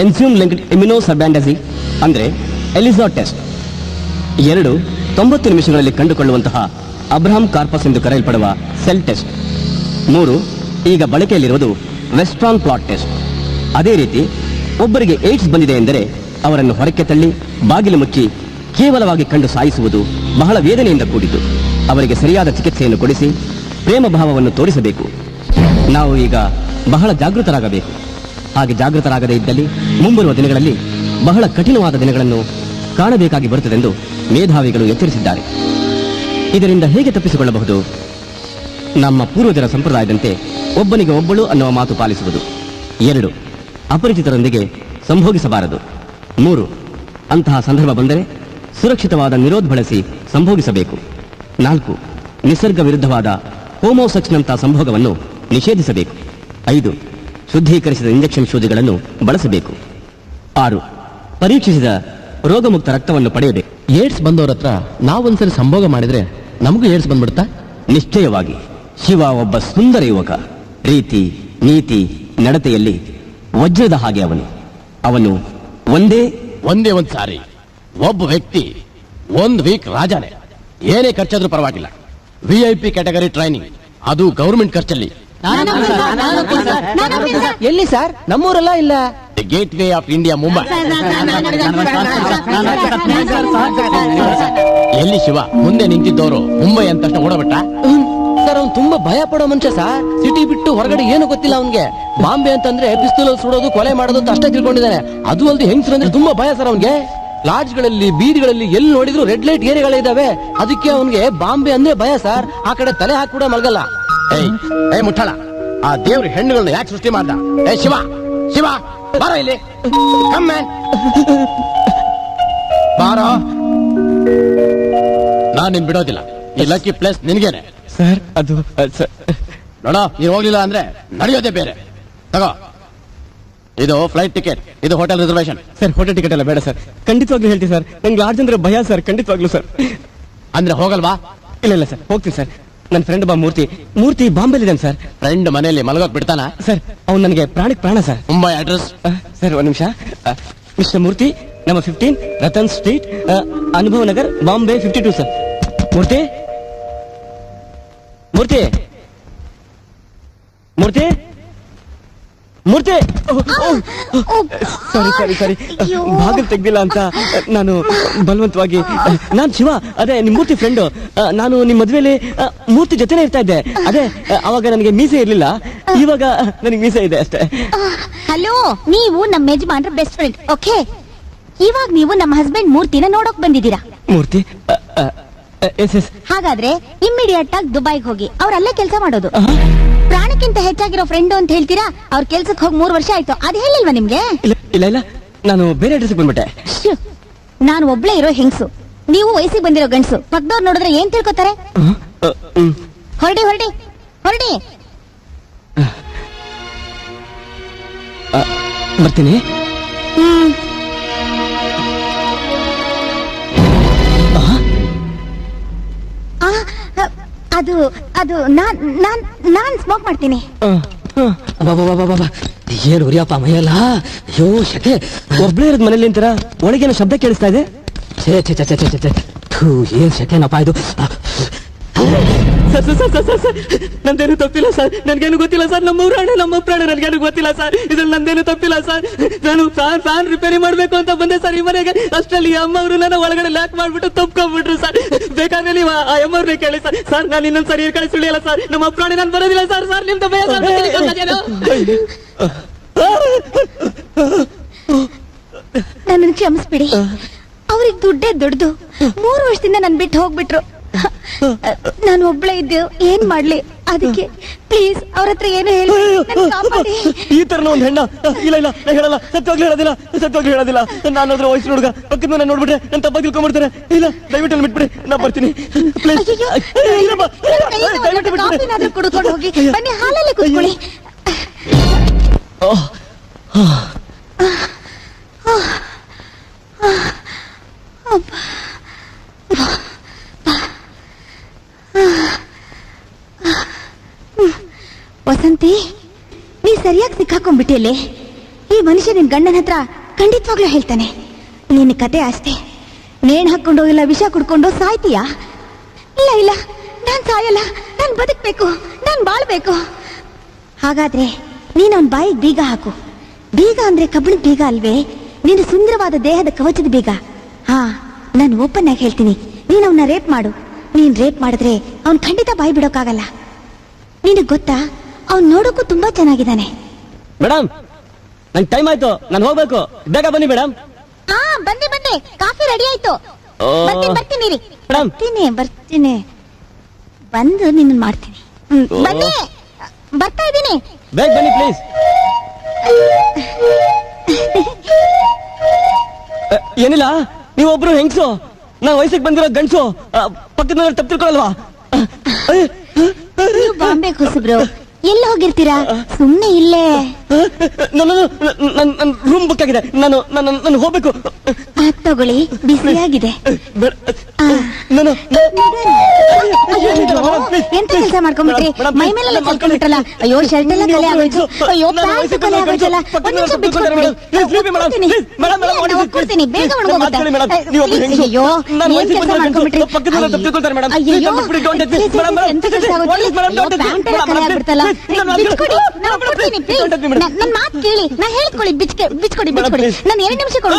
ಎನ್ಸ್ಯೂಮ್ ಲಿಂಕ್ಡ್ ಇಮ್ಯುನೋಸರ್ಬ್ಯಾಂಡಸಿ ಅಂದರೆ ಎಲಿಸಾ ಟೆಸ್ಟ್. 2. 90 ನಿಮಿಷಗಳಲ್ಲಿ ಕಂಡುಕೊಳ್ಳುವಂತಹ ಅಬ್ರಹಾಂ ಕಾರ್ಪಸ್ ಎಂದು ಕರೆಯಲ್ಪಡುವ ಸೆಲ್ ಟೆಸ್ಟ್. 3. ಈಗ ಬಳಕೆಯಲ್ಲಿರುವುದು ವೆಸ್ಟ್ರಾನ್ ಪ್ಲಾಟ್ ಟೆಸ್ಟ್. ಅದೇ ರೀತಿ ಒಬ್ಬರಿಗೆ ಏಡ್ಸ್ ಬಂದಿದೆ ಎಂದರೆ ಅವರನ್ನು ಹೊರಕ್ಕೆ ತಳ್ಳಿ ಬಾಗಿಲು ಮುಚ್ಚಿ ಕೇವಲವಾಗಿ ಕಂಡು ಸಾಯಿಸುವುದು ಬಹಳ ವೇದನೆಯಿಂದ ಕೂಡಿತು. ಅವರಿಗೆ ಸರಿಯಾದ ಚಿಕಿತ್ಸೆಯನ್ನು ಕೊಡಿಸಿ ಪ್ರೇಮ ಭಾವವನ್ನು ತೋರಿಸಬೇಕು. ನಾವು ಈಗ ಬಹಳ ಜಾಗೃತರಾಗಬೇಕು. ಹಾಗೆ ಜಾಗೃತರಾಗದೇ ಇದ್ದಲ್ಲಿ ಮುಂಬರುವ ದಿನಗಳಲ್ಲಿ ಬಹಳ ಕಠಿಣವಾದ ದಿನಗಳನ್ನು ಕಾಣಬೇಕಾಗಿ ಬರುತ್ತದೆಂದು ಮೇಧಾವಿಗಳು ಎಚ್ಚರಿಸಿದ್ದಾರೆ. ಇದರಿಂದ ಹೇಗೆ ತಪ್ಪಿಸಿಕೊಳ್ಳಬಹುದು? ನಮ್ಮ ಪೂರ್ವಜರ ಸಂಪ್ರದಾಯದಂತೆ ಒಬ್ಬನಿಗೆ ಒಬ್ಬಳು ಅನ್ನುವ ಮಾತು ಪಾಲಿಸುವುದು. 2. ಅಪರಿಚಿತರೊಂದಿಗೆ ಸಂಭೋಗಿಸಬಾರದು. 3. ಅಂತಹ ಸಂದರ್ಭ ಬಂದರೆ ಸುರಕ್ಷಿತವಾದ ನಿರೋಧ ಬಳಸಿ ಸಂಭೋಗಿಸಬೇಕು. 4. ನಿಸರ್ಗ ವಿರುದ್ಧವಾದ ಹೋಮೋಸೆಕ್ಸ್ನಂತಹ ಸಂಭೋಗವನ್ನು ನಿಷೇಧಿಸಬೇಕು. 5. ಶುದ್ಧೀಕರಿಸಿದ ಇಂಜೆಕ್ಷನ್ ಸೂಜಿಗಳನ್ನು ಬಳಸಬೇಕು. 6. ಪರೀಕ್ಷಿಸಿದ ರೋಗಮುಕ್ತ ರಕ್ತವನ್ನು ಪಡೆಯಬೇಕು. ಏಡ್ಸ್ ಬಂದವರ ಹತ್ರ ನಾವೊಂದ್ಸರಿ ಸಂಭೋಗ ಮಾಡಿದ್ರೆ ನಮಗೂ ಏಡ್ಸ್ ಬಂದ್ಬಿಡುತ್ತಾ? ನಿಶ್ಚಯವಾಗಿ. ಶಿವ ಒಬ್ಬ ಸುಂದರ ಯುವಕ. ರೀತಿ, ನೀತಿ, ನಡತೆಯಲ್ಲಿ ವಜ್ರದ ಹಾಗೆ ಅವನು ಒಂದೇ ಒಂದ್ ಸಾರಿ ಒಬ್ಬ ವ್ಯಕ್ತಿ 1 ವೀಕ್ ರಾಜಾನೆ. ಏನೇ ಖರ್ಚಾದ್ರೂ ಪರವಾಗಿಲ್ಲ. VIP ಕ್ಯಾಟಗರಿ ಟ್ರೈನಿಂಗ್, ಅದು ಗೌರ್ಮೆಂಟ್ ಖರ್ಚಲ್ಲಿ. ಎಲ್ಲಿ ಸರ್? ನಮ್ಮೂರಲ್ಲ ಇಲ್ಲ. The gate way of India, Mumbai. ಎಲ್ಲಿ ಶಿವ ಮುಂದೆ ನಿಂತಿದ್ದವರು ಮುಂಬೈ ಅಂತ ತಕ್ಷಣ ಓಡಬಿಟ್ಟ ಸರ್. ಅವ್ನು ತುಂಬಾ ಭಯ ಪಡೋ ಮನುಷ್ಯ ಸರ್. ಸಿಟಿ ಬಿಟ್ಟು ಹೊರಗಡೆ ಏನು ಗೊತ್ತಿಲ್ಲ ಅವನ್ಗೆ. ಬಾಂಬೆ ಅಂತಂದ್ರೆ ಪಿಸ್ತೂಲ್ ಸುಡೋದು, ಕೊಲೆ ಮಾಡೋದು ಅಂತ ಅಷ್ಟೇ ತಿಳ್ಕೊಂಡಿದ್ದಾನೆ. ಅದು ಅಲ್ದೆ ಹೆಂಗಸರು ಅಂದ್ರೆ ತುಂಬಾ ಭಯ ಸರ್ ಅವನ್ಗೆ. ಲಾಡ್ಜ್ಗಳಲ್ಲಿ, ಬೀದಿಗಳಲ್ಲಿ ಎಲ್ಲಿ ನೋಡಿದ್ರು ರೆಡ್ ಲೈಟ್ ಏರಿಯಾಗಳೇ ಇದಾವೆ. ಅದಕ್ಕೆ ಅವನ್ಗೆ ಬಾಂಬೆ ಅಂದ್ರೆ ಭಯ ಸರ್. ಆ ಕಡೆ ತಲೆ ಹಾಕ್ಬಿಡ ಮಲ್ಗಲ್ಲ. ಏ ಮುಟ್ಟಾಳ, ಆ ದೇವ್ರ ಹೆಣ್ಣುಗಳನ್ನ ಯಾಕೆ ಸೃಷ್ಟಿ ಮಾಡ್ದ? ಏ ಶಿವ, ಶಿವ ಬಾರೋ ಇಲ್ಲಿ. ಕಮ್ ಮ್ಯಾನ್, ಬಾರೋ. ನಾನ್ ನಿನ್ ಬಿಡೋದಿಲ್ಲ. ಈ ಲಕ್ಕಿ ಪ್ಲೇಸ್ ನಿನ್ಗೇನೆ ಸರ್. ಅದು ನೋಡ, ನೀನ್ ಹೋಗ್ಲಿಲ್ಲ ಅಂದ್ರೆ ನಡೆಯೋದೇ ಬೇರೆ. ತಗೋ, ಇದು ಫ್ಲೈಟ್ ಟಿಕೆಟ್, ಇದು hotel reservation. Sir, hotel ticket ಎಲ್ಲ ಬೇಡ ಸರ್. ಖಂಡಿತವಾಗ್ಲೂ ಹೇಳ್ತೀವಿ ಸರ್. ನಂಗೆ ಲಾಡ್ಜ್ ಅಂದ್ರೆ ಭಯ ಸರ್. ಖಂಡಿತವಾಗ್ಲೂ ಸರ್. ಅಂದ್ರೆ ಹೋಗಲ್ವಾ? ಇಲ್ಲ ಸರ್, ಹೋಗ್ತೀನಿ ಸರ್. ನನ್ನ ಫ್ರೆಂಡ್ ಮೂರ್ತಿ ಬಾಂಬೆಲಿದ್ದಾನೆ ಸರ್. ಫ್ರೆಂಡ್ ಮನೆಯಲ್ಲಿ ಮಲಗೋಕ್ ಬಿಡ್ತಾನ? ಸರ್, ಅವ್ನು ನನಗೆ ಪ್ರಾಣ ಸರ್. ಮುಂಬೈ ಅಡ್ರೆಸ್? ಸರ್, ಒಂದ್ ನಿಮಿಷ. Mister Murthy, number 15 Ratan street Anubhav Nagar Bombay 52 sir. Murthy Murthy Murthy Murthy sorry ಬಾಗಿಲು ತೆಗ್ದಿಲ್ಲ ಅಂತ ನಾನು ಬಲವಂತವಾಗಿ ನಾನು ಶಿವ, ಅದೇ ನಿಮ್ ಮೂರ್ತಿ ಫ್ರೆಂಡು. ನಾನು ನಿಮ್ ಮದ್ವೆಲಿ ಮೂರ್ತಿ ಜೊತೆನೇ ಇರ್ತಾ ಇದ್ದೆ. ಅದೇ ಅವಾಗ ನನಗೆ ಮೀಸೆ ಇರ್ಲಿಲ್ಲ, ಇವಾಗ ನನಗೆ ಮೀಸೆ ಇದೆ ಅಷ್ಟೇ. ಹಲೋ, ನೀವು ನಮ್ಮ ಯಜಮಾನ್ರ ಬೆಸ್ಟ್ ಫ್ರೆಂಡ್, ಓಕೆ? ಇವಾಗ ನೀವು ನಮ್ಮ ಹಸ್ಬೆಂಡ್ ಮೂರ್ತಿನ ನೋಡೋಕ್ ಬಂದಿದ್ದೀರಾ. ಮೂರ್ತಿ ಎಸ್ ಎಸ್. ಹಾಗಾದ್ರೆ ಇಮ್ಮಿಡಿಯೇಟ್ ಆಗಿ ದುಬೈಗೆ ಹೋಗಿ, ಅವ್ರಲ್ಲೇ ಕೆಲಸ ಮಾಡೋದು. ಪ್ರಾಣಕ್ಕಿಂತ ಹೆಚ್ಚಾಗಿರೋ ಫ್ರೆಂಡ್ ಅಂತ ಹೇಳ್ತೀರಾ? ಅವ್ರ ಕೆಲ್ಸಕ್ಕೆ ಹೋಗಿ 3 ವರ್ಷ ಆಯ್ತು, ಅದು ಹೇಳಿಲ್ವಾ ನಿಮ್ಗೆ? ಇಲ್ಲ ನಾನು ಬೇರೆ ಅಡ್ರೆಸ್ ಬಂದ್ಬಿಟ್ಟೆ. ಶ್ಯೂ, ನಾನು ಒಬ್ಳೇ ಇರೋ ಹೆಂಗ್ಸು, ನೀವು ವಯಸ್ಸಿಗೆ ಬಂದಿರೋ ಗಂಡ್ಸು. ಪಕ್ಕದವ್ರು ನೋಡಿದ್ರೆ ಏನ್ ತಿಳ್ಕೊತಾರೆ? ಹೊರಡಿ ಹೊರಡಿ ಹೊರಡಿ. ಬರ್ತೀನಿ. ಅದು ಅದು ನಾನ್ ಸ್ಮೋಕ್ ಮಾಡ್ತೀನಿ. ಏನು ಉರಿಯಪ್ಪ ಮೈಯಲ್ಲ, ಅಯ್ಯೋ ಶಕೆ. ಒಬ್ಳೇ ಇರೋದ್ ಮನೇಲಿ ಅಂತೀರ, ಒಳಗೇನೋ ಶಬ್ದ ಕೇಳಿಸ್ತಾ ಇದೆ. ಏನ್ ಶಕೆನಪ್ಪ ಇದು. ನಂದೇನು ತಪ್ಪಿಲ್ಲ ಸರ್, ನನ್ಗೇನು ಗೊತ್ತಿಲ್ಲ ಸರ್. ನಮ್ಮ ಪ್ರಾಣ ನನ್ಗೇನು ಗೊತ್ತಿಲ್ಲ ಸರ್. ಇದ್ರಲ್ಲಿ ನಂದೇನು ತಪ್ಪಿಲ್ಲ ಸರ್. ನಾನು ಫ್ಯಾನ್ ರಿಪೇರಿ ಮಾಡ್ಬೇಕು ಅಂತ ಬಂದೆ ಸರ್ ಈ ಮನೆಗೆ. ಅಷ್ಟರಲ್ಲಿ ಅಮ್ಮ ಅವರು ನನ್ನ ಒಳಗಡೆ ಲಾಕ್ ಮಾಡ್ಬಿಟ್ಟು ತಪ್ಕೊಂಡ್ಬಿಟ್ರು ಸರ್. ಬೇಕಾದ್ರೆ ನೀವು ಆ ಅಮ್ಮವ್ರನ್ನೇ ಕೇಳಿ ಸರ್. ಸರ್ ನಾನು ಇನ್ನೊಂದ್ ಸರಿ ಈ ಕಡೆ ಸುಳಿಯಲ್ಲ ಸರ್. ನಮ್ಮ ಪ್ರಾಣಿ ನಾನು ಬರೋದಿಲ್ಲ ಸರ್. ಸರ್ ನಿಮ್ದು ಭಯ ಸರ್. ನನ್ನನ್ನು ಕ್ಷಮಿಸ್ಬಿಡಿ. ಅವ್ರಿಗೆ ದುಡ್ಡೇ ದೊಡ್ಡದು. 3 ವರ್ಷದಿಂದ ನನ್ ಬಿಟ್ಟು ಹೋಗ್ಬಿಟ್ರು. ನಾನು ಒಬ್ಳೆ ಇದ್ದೆ, ಏನ್ ಮಾಡ್ಲಿ? ಅದಕ್ಕೆ ಪ್ಲೀಸ್ ಅವ್ರ ಹತ್ರ ಏನು ಹೇಳಿ ಕಾಪಾಡಿ. ಈ ತರನ ಒಂದ್ ಹೆಣ್ಣ? ಇಲ್ಲ ನಾನು ಹೇಳಲ್ಲ, ಸತ್ವಾಗ್ಲೂ ಹೇಳೋದಿಲ್ಲ. ನಾನು ಅದ್ರ ವಯಸ್ಸಿನ ಹುಡುಗ ಪಕ್ಕದ ಮನೆ ನೋಡ್ಬಿಟ್ರೆ ನನ್ ತಪ್ಪಾಗಿ ತಿಳ್ಕೊಂಡ್ಬಿಡ್ತಾರೆ. ಇಲ್ಲ, ದಯವಿಟ್ಟು ಅಲ್ಲಿ ಬಿಟ್ಬಿಡಿ, ನಾ ಬರ್ತೀನಿ ಪ್ಲೀಸ್. ಕಾಫಿನಾದ್ರೂ ಕುಡ್ಕೊಂಡು ಹೋಗಿ ಬನ್ನಿ, ಹಾಲಲ್ಲಿ ಕುತ್ಕೊಳ್ಳಿ. ವಸಂತಿ, ನೀ ಸರಿಯಾಗಿ ಸಿಕ್ಕಾಕೊಂಡ್ಬಿಟ್ಟಿಯಲ್ಲಿ. ಈ ಮನುಷ್ಯ ನಿನ್ ಗಂಡನ ಹತ್ರ ಖಂಡಿತವಾಗ್ಲೂ ಹೇಳ್ತಾನೆ. ನಿನ್ನ ಕತೆ ಅಷ್ಟೇ. ನೇಣು ಹಾಕೊಂಡು ಇಲ್ಲ ವಿಷ ಕುಡ್ಕೊಂಡು ಸಾಯ್ತೀಯಾ? ಇಲ್ಲ, ನಾನ್ ಸಾಯಲ್ಲ. ನಾನ್ ಬದುಕ್ಬೇಕು, ನಾನ್ ಬಾಳ್ಬೇಕು. ಹಾಗಾದ್ರೆ ನೀನ್ ಅವನ್ ಬಾಯಿಗೆ ಬೀಗ ಹಾಕು. ಬೀಗ ಅಂದ್ರೆ ಕಬ್ಬಿಣದ ಬೀಗ ಅಲ್ವೇ, ನಿನ್ನ ಸುಂದರವಾದ ದೇಹದ ಕವಚದ ಬೀಗ. ಹಾ, ನಾನು ಓಪನ್ ಆಗಿ ಹೇಳ್ತೀನಿ, ನೀನ್ ಅವನ್ನ ರೇಪ್ ಮಾಡು. ನೀನ್ ರೇಪ್ ಮಾಡಿದ್ರೆ ಅವ್ನ್ ಖಂಡಿತ ಬಾಯಿ ಬಿಡೋಕ್ಕಾಗಲ್ಲ. ನಿನಗ್ ಗೊತ್ತಾ, ಅವ್ನ್ ನೋಡೋಕ್ಕೂ ತುಂಬಾ ಚೆನ್ನಾಗಿದ್ದಾನೆ. ಮೇಡಮ್, ನಂಗೆ ಟೈಮ್ ಆಯ್ತು, ನಾನು ಹೋಗ್ಬೇಕು. ಬೇಗ ಬನ್ನಿ ಮೇಡಮ್. ಹಾ, ಬಂದೆ. ಕಾಫಿ ರೆಡಿ ಆಯ್ತು. ಬರ್ತೀನಿ ರೀ. ಬರ್ತೀನಿ. ಬಂದು ನಿನ್ನ ಮಾಡ್ತೀನಿ. ಬನ್ನಿ, ಬರ್ತಾ ಇದ್ದೀನಿ. ಬೇಗ ಬನ್ನಿ ಪ್ಲೀಸ್. ಏನಿಲ್ಲ, ನೀವೊಬ್ರು ಹೆಂಗ್ಸು, ನಾ ವಯಸ್ಸಿಗೆ ಬಂದಿರೋ ಗಂಡ್ಸು. ಪಕ್ಕದ ಮನೆ ತಪ್ಪು ತಿಳ್ಕೊಳಲ್ವಾ? ನೀವು ಬಾಂಬೆ ಹೊಸಬ್ರು, ಎಲ್ಲಿ ಹೋಗಿರ್ತೀರಾ? ಸುಮ್ನೆ ಇಲ್ಲೇ. ನನ್ನ ರೂಮ್ ಬುಕ್ ಆಗಿದೆ, ನಾನು ಹೋಗ್ಬೇಕು. ತಗೊಳ್ಳಿ, ಬಿಸಿಯಾಗಿದೆ. ಎಂತ ಕೆಲಸ ಮಾಡ್ಕೊಂಡ್ಬಿಟ್ರಿ? ಮೈ ಮೇಲೆಲ್ಲ ಕಲ್ಕೊಂಡ್ಬಿಟ್ರಲ್ಲ. ಅಯ್ಯೋ, ಶರ್ಟ್ ಎಲ್ಲ ಕಲೆ ಆಗೋಯ್ತು. ಅಯ್ಯೋ, ಪ್ಯಾಂಟ್ ಕಲೆ ಆಗೋಯ್ತಲ್ಲ. ಒಂದ್ ನಿಮಿಷ ಬಿಟ್ಕೊಡ್ತೀನಿ, ಬೇಗ ಒಣಗೋಗುತ್ತೆ. ಅಯ್ಯೋ, ಏನ್ ಕೆಲಸ ಮಾಡ್ಕೊಂಡ್ಬಿಟ್ರಿ? ಅಯ್ಯೋ, ಎಂತ ಕೆಲಸ ಆಗೋಯ್ತು? ಪ್ಯಾಂಟ್ ಎಲ್ಲ ಕಲೆ ಆಗ್ಬಿಡ್ತಲ್ಲ. ಬಿಚ್ಕೊಡಿ, ನಾನು ಕೊಡ್ತೀನಿ. ನನ್ ಮಾತು ಕೇಳಿ, ನಾ ಹೇಳ್ಕೊಳ್ಳಿ. ಬಿಚ್ಕೊಡಿ. ನಾನು 2 ನಿಮಿಷ ಕೊಡಿ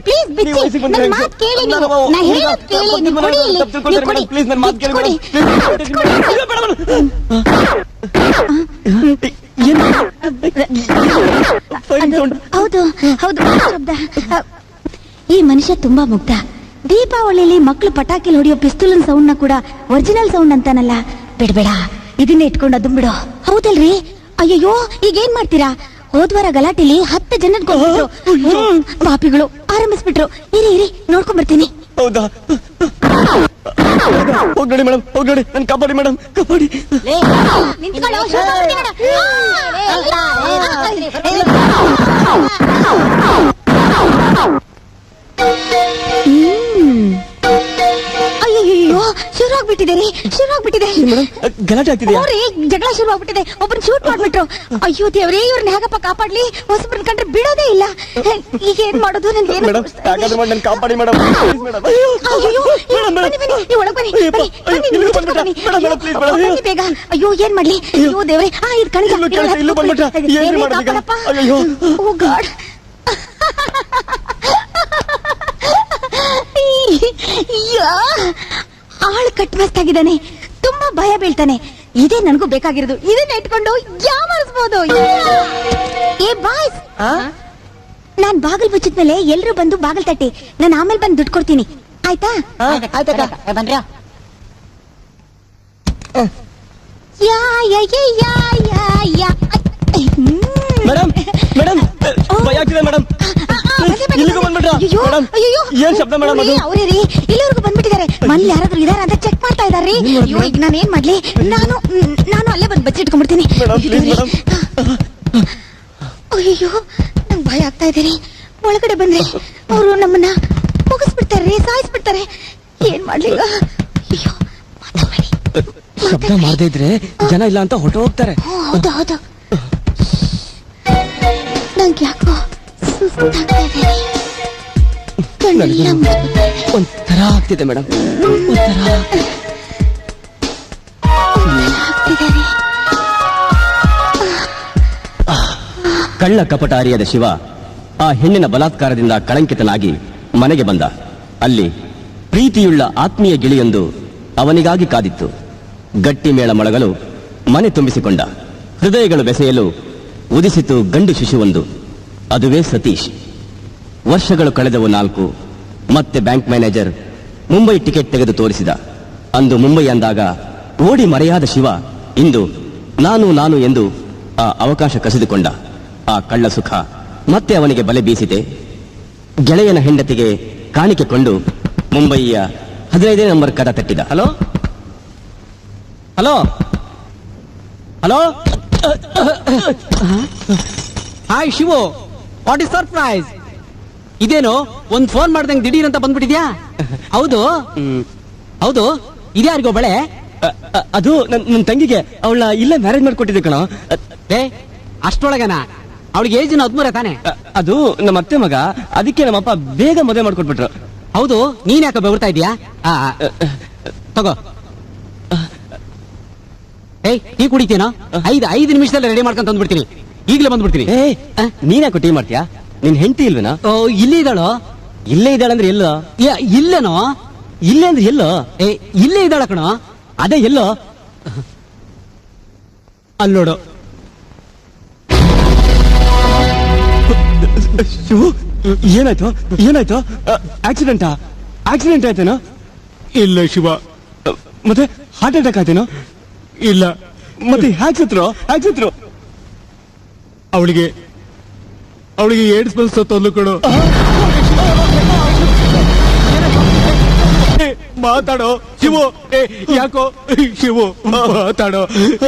ಪ್ಲೀಸ್. ಬಿಚ್ಚಿ, ನನ್ ಮಾತು ಕೇಳಿ. ನೀವು ನಾ ಹೇಳೋದ್ ಕೇಳಿ. ನೀವು ಕೊಡಿ ಇಲ್ಲಿ. ಹೌದು, ಶಬ್ದ. ಈ ಮನುಷ್ಯ ತುಂಬಾ ಮುಗ್ಧ. ದೀಪಾವಳಿಯಲ್ಲಿ ಮಕ್ಕಳು ಪಟಾಕಿಲ್ ಹೊಡೆಯೋ ಪಿಸ್ತೂಲಿನ ಸೌಂಡ್ ನ ಕೂಡ ಒರಿಜಿನಲ್ ಸೌಂಡ್ ಅಂತಾನಲ್ಲ. ಬಿಡ್ಬೇಡ, ಇದನ್ನೇ ಇಟ್ಕೊಂಡು ಅದನ್ ಬಿಡು. ಹೌದಲ್ರಿ? ಅಯ್ಯಯ್ಯೋ, ಈಗೇನ್ ಮಾಡ್ತೀರಾ? ಹೋದ್ವಾರ ಗಲಾಟೆಲಿ 10 ಜನ ಪಾಪಿಗಳು ಆರಂಭಿಸ್ಬಿಟ್ರು. ಇರಿ, ನೋಡ್ಕೊಂಡ್ ಬರ್ತೀನಿ. ಹೌದಾ? ಹೋಗ್ ನೋಡಿ ಮೇಡಮ್, ನನ್ ಕಾಪಾಡಿ ಮೇಡಮ್, ಕಾಪಾಡಿ. ಅಯ್ಯಯ್ಯೋ, ಶುರು ಶುರುವಾಗ್ಬಿಟ್ಟಿದೆ ಮೇಡಮ್ ಗಲಾಟೆ ಆಗ್ತಿದೆಯಾ? ನೋಡ್ರಿ ಜಗಳ ಶುರುವಾಗ್ಬಿಟ್ಟಿದೆ. ಒಬ್ಬರನ್ನ ಶೂಟ್ ಮಾಡ್ಬಿಟ್ರು. ಅಯ್ಯೋ ದೇವ್ರೇ, ಇವ್ರನ್ನ ಹೇಗಪ್ಪ ಕಾಪಾಡ್ಲಿ? ಹೊಸಬ್ರನ್ನ ಕಂಡ್ರೆ ಬಿಡೋದೇ ಇಲ್ಲ. ಈಗ ಏನ್ ಮಾಡೋದು? ನನ್ಗೆ ಏನು ಮೇಡಮ್ ಯಾಕಾದ್ರೂ ಮಾಡಿ ನನ್ನ ಕಾಪಾಡಿ ಮೇಡಮ್. ಬೇಗ. ಅಯ್ಯೋ ಏನ್ ಮಾಡ್ಲಿ? ಅಯ್ಯೋ ದೇವ್ರೆ, ಇದು ಕಣಜ. ಇಲ್ಲೂ ಬಂದ್ಬಿಟ್ಟ. ಏನ್ ಮಾಡೋದೀಗ? ಅಯ್ಯೋ. ಓ ಗಾಡ್. ಆಳ್ ಕಟ್ ಮಸ್ತ್ ಆಗಿದ್ದಾನೆ. ತುಂಬಾ ಭಯ ಬೀಳ್ತಾನೆ. ಇದೇ ನನಗೂ ಬೇಕಾಗಿರೋದು. ಇದನ್ನ ಇಟ್ಕೊಂಡು ಯಾವರ್ಸ್ಬೋದು. ಏ ಬಾಯ್ಸ್, ನಾನ್ ಬಾಗಿಲ್ ಮುಚ್ಚಿದ್ಮೇಲೆ ಎಲ್ರು ಬಂದು ಬಾಗಿಲ್ ತಟ್ಟಿ. ನಾನು ಆಮೇಲೆ ಬಂದು ದುಡ್ಡು ಕೊಡ್ತೀನಿ, ಆಯ್ತಾ? ಬನ್ರಿ. ಯಾ ಯಾ ಯಾ ಯಾ ಯಾ. ಮೇಡಮ್ ಮೇಡಮ್ ಭಯ ಆಗ್ತಿದೆ ಮೇಡಮ್. ಇಲ್ಲಿಗೂ ಬಂದ್ಬಿಟ್ರಾ? ಮೇಡಮ್ ಏನ್ ಶಬ್ದ ಮೇಡಮ್ ಅದು? ಅವ್ರೇ ರೀ, ಇಲ್ಲಿವರೆಗೂ ಬಂದ್ಬಿಟ್ಟಿದ್ದಾರೆ. ಮನೇಲಿ ಯಾರಾದ್ರೂ ಇದಾರ ಅಂತ ಚೆಕ್ ಮಾಡ್ತಾ ಇದಾರ್ರಿ. ಅಯ್ಯೋ ಈಗ ನಾನು ಏನ್ ಮಾಡ್ಲಿ? ನಾನು ಅಲ್ಲೇ ಬಂದು ಬಚ್ಚಿಟ್ಕೊಂಡ್ಬಿಡ್ತೀನಿ. ಅಯ್ಯೋ ನಂಗೆ ಭಯ ಆಗ್ತಾ ಇದೆ ರೀ. ಒಳಗಡೆ ಬಂದ್ರೆ ಅವರು ನಮ್ಮನ್ನ ಮುಗಿಸ್ಬಿಡ್ತಾರೆ, ಸಾಯಿಸ್ಬಿಡ್ತಾರೆ. ಏನ್ ಮಾಡ್ಲಿ ಈಗ? ಅಯ್ಯೋ ಮಾತಾಡಿ. ಶಬ್ದ ಮಾಡದೇ ಇದ್ರೆ ಜನ ಇಲ್ಲ ಅಂತ ಹೊರಟು ಹೋಗ್ತಾರೆ. ಹೌದಾ ಹೌದಾ. ನಂಗೆ ಯಾಕೋ ಸುಸ್ತಾಗ್ತಾ ಇದೆ. ಒಂಥರ ಆಗ್ತಿದೆ ಮೇಡಮ್, ಒಂಥರ ಆಗ್ತಿದೆ ರೀ. ಕಳ್ಳ ಕಪಟ ಅರಿಯದ ಶಿವ ಆ ಹೆಣ್ಣಿನ ಬಲಾತ್ಕಾರದಿಂದ ಕಳಂಕಿತನಾಗಿ ಮನೆಗೆ ಬಂದ. ಅಲ್ಲಿ ಪ್ರೀತಿಯುಳ್ಳ ಆತ್ಮೀಯ ಗಿಳಿಯೊಂದು ಅವನಿಗಾಗಿ ಕಾದಿತ್ತು. ಗಟ್ಟಿ ಮೇಳ ಮೊಳಗಲು ಮನೆ ತುಂಬಿಸಿಕೊಂಡ. ಹೃದಯಗಳು ಬೆಸೆಯಲು ಉದಿಸಿತು ಗಂಡು ಶಿಶುವೊಂದು. ಅದುವೇ ಸತೀಶ್. ವರ್ಷಗಳು ಕಳೆದವು 4. ಮತ್ತೆ ಬ್ಯಾಂಕ್ ಮ್ಯಾನೇಜರ್ ಮುಂಬೈ ಟಿಕೆಟ್ ತೆಗೆದು ತೋರಿಸಿದ. ಅಂದು ಮುಂಬೈ ಅಂದಾಗ ಓಡಿ ಮರೆಯಾದ ಶಿವ ಇಂದು ನಾನು ಎಂದು ಆ ಅವಕಾಶ ಕಸಿದುಕೊಂಡ. ಆ ಕಳ್ಳ ಸುಖ ಮತ್ತೆ ಅವನಿಗೆ ಬಲೆ ಬೀಸಿದೆ. ಗೆಳೆಯನ ಹೆಂಡತಿಗೆ ಕಾಣಿಕೆ ಕೊಂಡು ಮುಂಬಯಿಯ 15ನೇ ನಂಬರ್ ಕದ ತಟ್ಟಿದ. Hello hello hello. Hi Shivu, what is surprise? ಇದೇನು ಒಂದ್ ಫೋನ್ ಮಾಡ್ದಂಗ್ ದಿಢೀರ್ ಅಂತ ಬಂದ್ಬಿಟ್ಟಿದ್ಯಾ? ಹೌದು ಹೌದು, ಇದ್ಯಾರಿಗೋ ಬಳೆ? ಅದು ನನ್ನ ತಂಗಿಗೆ. ಅವಳ ಇಲ್ಲೇ ಮ್ಯಾರೇಜ್ ಮಾಡ್ಕೊಟ್ಟಿದ್ದೆ ಕಣ. ಅಷ್ಟೊಳಗನ? ಅವಳಿಗೆ ಏಜ್ 13 ತಾನೆ? ಅದು ನಮ್ಮ ಅತ್ತೆ ಮಗ, ಅದಕ್ಕೆ ನಮ್ಮಪ್ಪ ಬೇಗ ಮದುವೆ ಮಾಡ್ಕೊಟ್ಬಿಟ್ರು. ಹೌದು, ನೀನ್ ಯಾಕೆ ಬೆವರ್ತಾ ಇದೀಯಾ? ತಗೋ. ಏಯ್ ಟೀ ಕುಡಿತೀನೋ? 5 ನಿಮಿಷದಲ್ಲಿ ರೆಡಿ ಮಾಡ್ಕೊಂತ ಬಂದ್ಬಿಡ್ತೀನಿ. ಈಗಲೇ ಬಂದ್ಬಿಡ್ತೀನಿ. ನೀನ್ ಯಾಕೆ ಟೀ ಮಾಡ್ತೀಯಾ? ನಿನ್ ಹೆಂಡತಿ ಇಲ್ವೇನಾ? ಇಲ್ಲೇ ಇದ್ದಾಳೋ? ಇಲ್ಲೇ ಇದ್ದಾಳಂದ್ರೆ ಎಲ್ಲೋ? ಇಲ್ಲೇನೋ? ಇಲ್ಲೇ ಅಂದ್ರೆ ಎಲ್ಲೋ? ಇಲ್ಲೇ ಇದ್ದಾಳ ಕಣೋ. ಅದೇ ಎಲ್ಲೋ? ಅಲ್ಲೋಡು. ಏನಾಯ್ತು ಏನಾಯ್ತು? ಆಕ್ಸಿಡೆಂಟ್ ಆಯ್ತೇನೋ? ಇಲ್ಲ ಶಿವ. ಮತ್ತೆ ಹಾರ್ಟ್ ಅಟ್ಯಾಕ್ ಆಯ್ತೇನೋ? ಇಲ್ಲ. ಮತ್ತೆ ಹ್ಯಾಕ್ ಸತ್ರು? ಅವಳಿಗೆ ಏಡ್ಸ್ ಬಂದು ಸತ್ತೋದ್ಲು ಕಣೋ. ಮಾತಾಡೋ ಶಿವು. ಯಾಕೋ ಶಿವು ಮಾತಾಡೋ.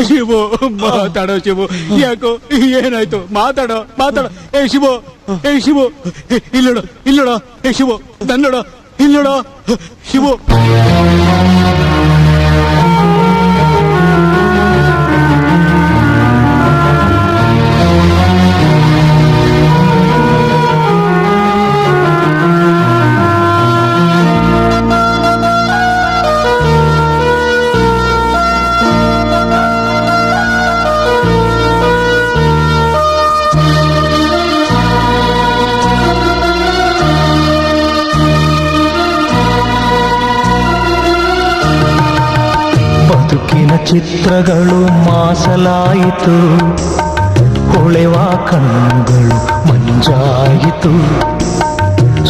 ಶಿವು ಮಾತಾಡೋ. ಶಿವು ಯಾಕೋ ಏನಾಯ್ತು? ಮಾತಾಡೋ. ಶಿವು ಇಲ್ಲೋಡೋ. ಶಿವು ಇಲ್ಲೋಡೋ. ಶಿವು ಚಿತ್ರಗಳು ಮಾಸಲಾಯಿತು, ಹೊಳೆವ ಕಣ್ಣುಗಳು ಮಂಜಾಯಿತು.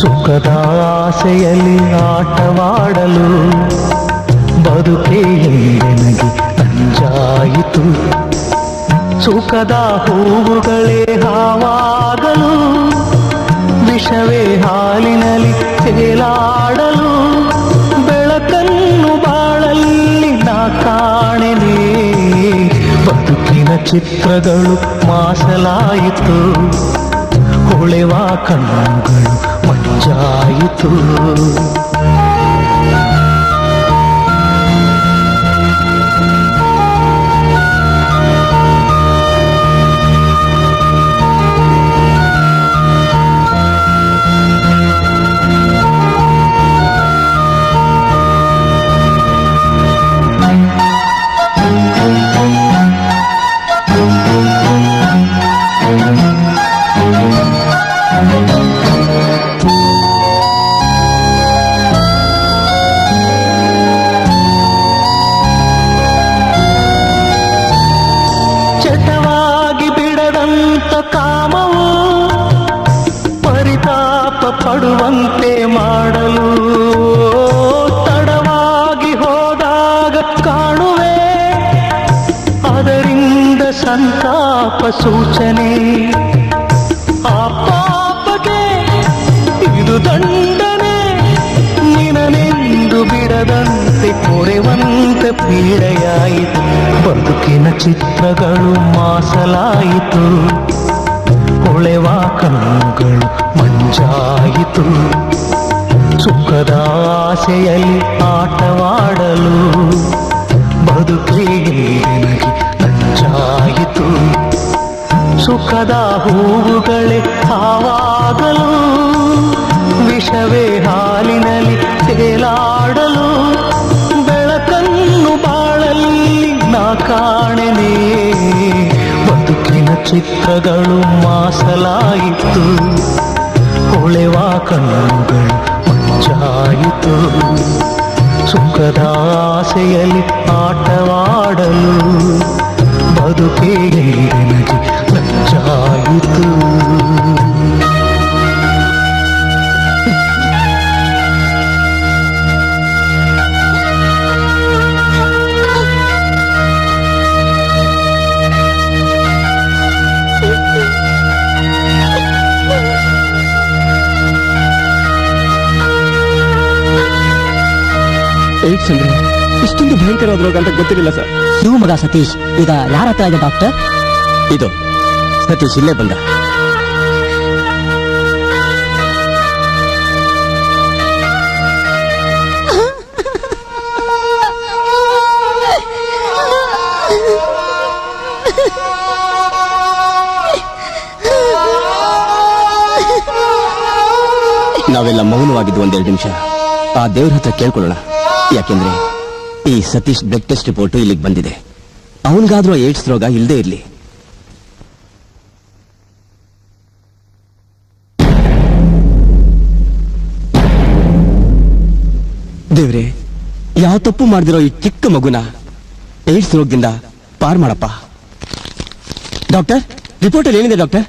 ಸುಖದ ಆಸೆಯಲ್ಲಿ ಆಟವಾಡಲು ಬದುಕೆ ಎಂದೆನಗೆ ನಂಜಾಯಿತು. ಸುಖದ ಹೂವುಗಳೇ ಹಾವಾಗಲು, ವಿಷವೇ ಹಾಲಿನಲ್ಲಿ ತೇಲಾಡಲು. ಬೆಳಕನ್ನು ಬಾಳಲ್ಲಿ ನಾ ಕಾಣೆನೆ, ಬದುಕಿನ ಚಿತ್ರಗಳು ಮಾಸಲಾಯಿತು. ಹೊಳೆವ ಕಣ್ಣುಗಳು ಮಂಜಾಯಿತು. ಹಾಡುವಂತೆ ಮಾಡಲು ತಡವಾಗಿ ಹೋದಾಗ ಕಾಣುವೆ ಅದರಿಂದ ಸಂತಾಪ ಸೂಚನೆ. ಆ ಪಾಪಕ್ಕೆ ಇದು ದಂಡನೆ, ನಿನನೆಂದು ಬಿಡದಂತೆ ಕೊರೆವಂತೆ ಪೀಡೆಯಾಯಿತು. ಬದುಕಿನ ಚಿತ್ರಗಳು ಮಾಸಲಾಯಿತು, ಹೊಳೆವ ಕಣ್ಣುಗಳು ಮಂಜಾಯಿತು. ಸುಖದ ಆಸೆಯಲ್ಲಿ ಆಟವಾಡಲು ಬದುಕಿಗೆ ನನಗೆ ನಂಜಾಯಿತು. ಸುಖದ ಹೂವುಗಳೇ ಹಾವಾಗಲು ವಿಷವೇ ಹಾಲಿನಲ್ಲಿ ತೇಲಾಡಲು. ಬೆಳಕನ್ನು ಬಾಳಲ್ಲಿ ನಾ ಕಾಣೆನೆ, ಬದುಕಿನ ಚಿತ್ರಗಳು ಮಾಸಲಾಯಿತು. ಹೊಳೆವ ಕಣ್ಣುಗಳು ಮಂಜಾಯಿತು. ಸುಖದ ಆಸೆಯಲ್ಲಿ ಆಟವಾಡಲು ಬದುಕಿಗೆ ನನಗೆ ನಂಜಾಯಿತು. ಏಡ್ಸ್ ಅಂದ್ರೆ ಇಷ್ಟೊಂದು ಭಯಂಕರವಾದ ರೋಗ ಅಂತ ಗೊತ್ತಿರಲಿಲ್ಲ ಸರ್. ಶಿವಮೊಗ್ಗ ಸತೀಶ್ ಈಗ ಯಾರ ಹತ್ರ ಇದೆ ಡಾಕ್ಟರ್? ಇದು ಸತೀಶ್ ಇಲ್ಲೇ ಬಂದ. ನಾವೆಲ್ಲ ಮೌನವಾಗಿದ್ದು ಒಂದೆರಡು ನಿಮಿಷ ಆ ದೇವ್ರ ಹತ್ರ ಕೇಳ್ಕೊಳ್ಳೋಣ. ಯಾಕೆಂದ್ರೆ ಈ ಸತೀಶ್ ಬ್ಲಡ್ ಟೆಸ್ಟ್ ರಿಪೋರ್ಟ್ ಇಲ್ಲಿಗೆ ಬಂದಿದೆ. ಅವನಿಗಾದ್ರೂ ಏಡ್ಸ್ ರೋಗ ಇಲ್ಲದೆ ಇರಲಿ. ದೇವ್ರೆ, ಯಾವ ತಪ್ಪು ಮಾಡಿದಿರೋ ಈ ಚಿಕ್ಕ ಮಗುನ ಏಡ್ಸ್ ರೋಗದಿಂದ ಪಾರ್ ಮಾಡಪ್ಪ. ಡಾಕ್ಟರ್, ರಿಪೋರ್ಟ್ ಅಲ್ಲಿ ಏನಿದೆ ಡಾಕ್ಟರ್?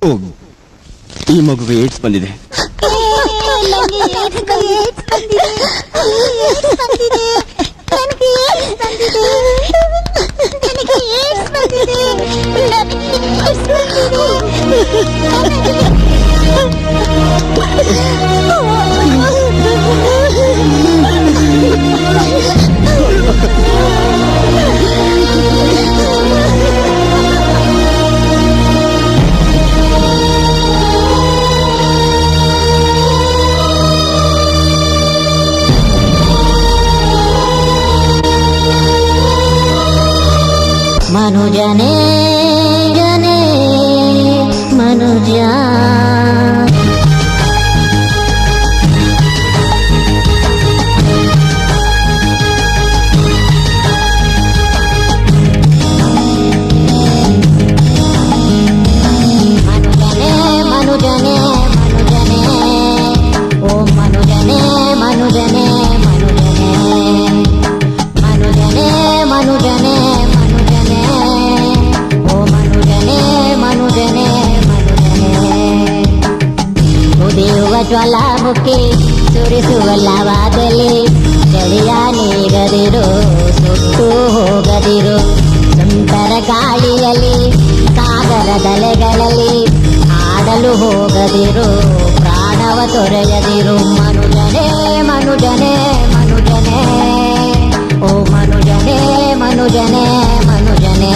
ಓ, ಈ ಮಗುಗೆ ಏಡ್ಸ್ ಬಂದಿದೆ. ಮನುಜನೇ ಜನೇ ಮನುಜ ಮನುಜನೇ ಮನುಜನೇ ಓ ಮನುಜನೇ ಮನುಜನೇ ಮನುಜನೇ ಮನುಜನೇ ಮನುಜನೇ ಓ ಮನುಜನೇ ಮನುಜನೇ ಮನುಜನೇ ಉದಿಯುವ ಜ್ವಾಲಾಮುಖಿ ಸುರಿಸುವ ಲವಾದಲ್ಲಿ ಚಳಿಯ ನೀಗದಿರು ಸುಟ್ಟು ಹೋಗದಿರು ಸುಂದರ ಗಾಳಿಯಲ್ಲಿ ಸಾಗರದಲೆಗಳಲ್ಲಿ ಆಡಲು ಹೋಗದಿರು ಪ್ರಾಣವ ತೊರೆಯದಿರು ಮನುಜನೇ ಮನುಜನೇ ಮನುಜನೇ ಓ ಮನುಜನೇ ಮನುಜನೇ ಮನುಜನೇ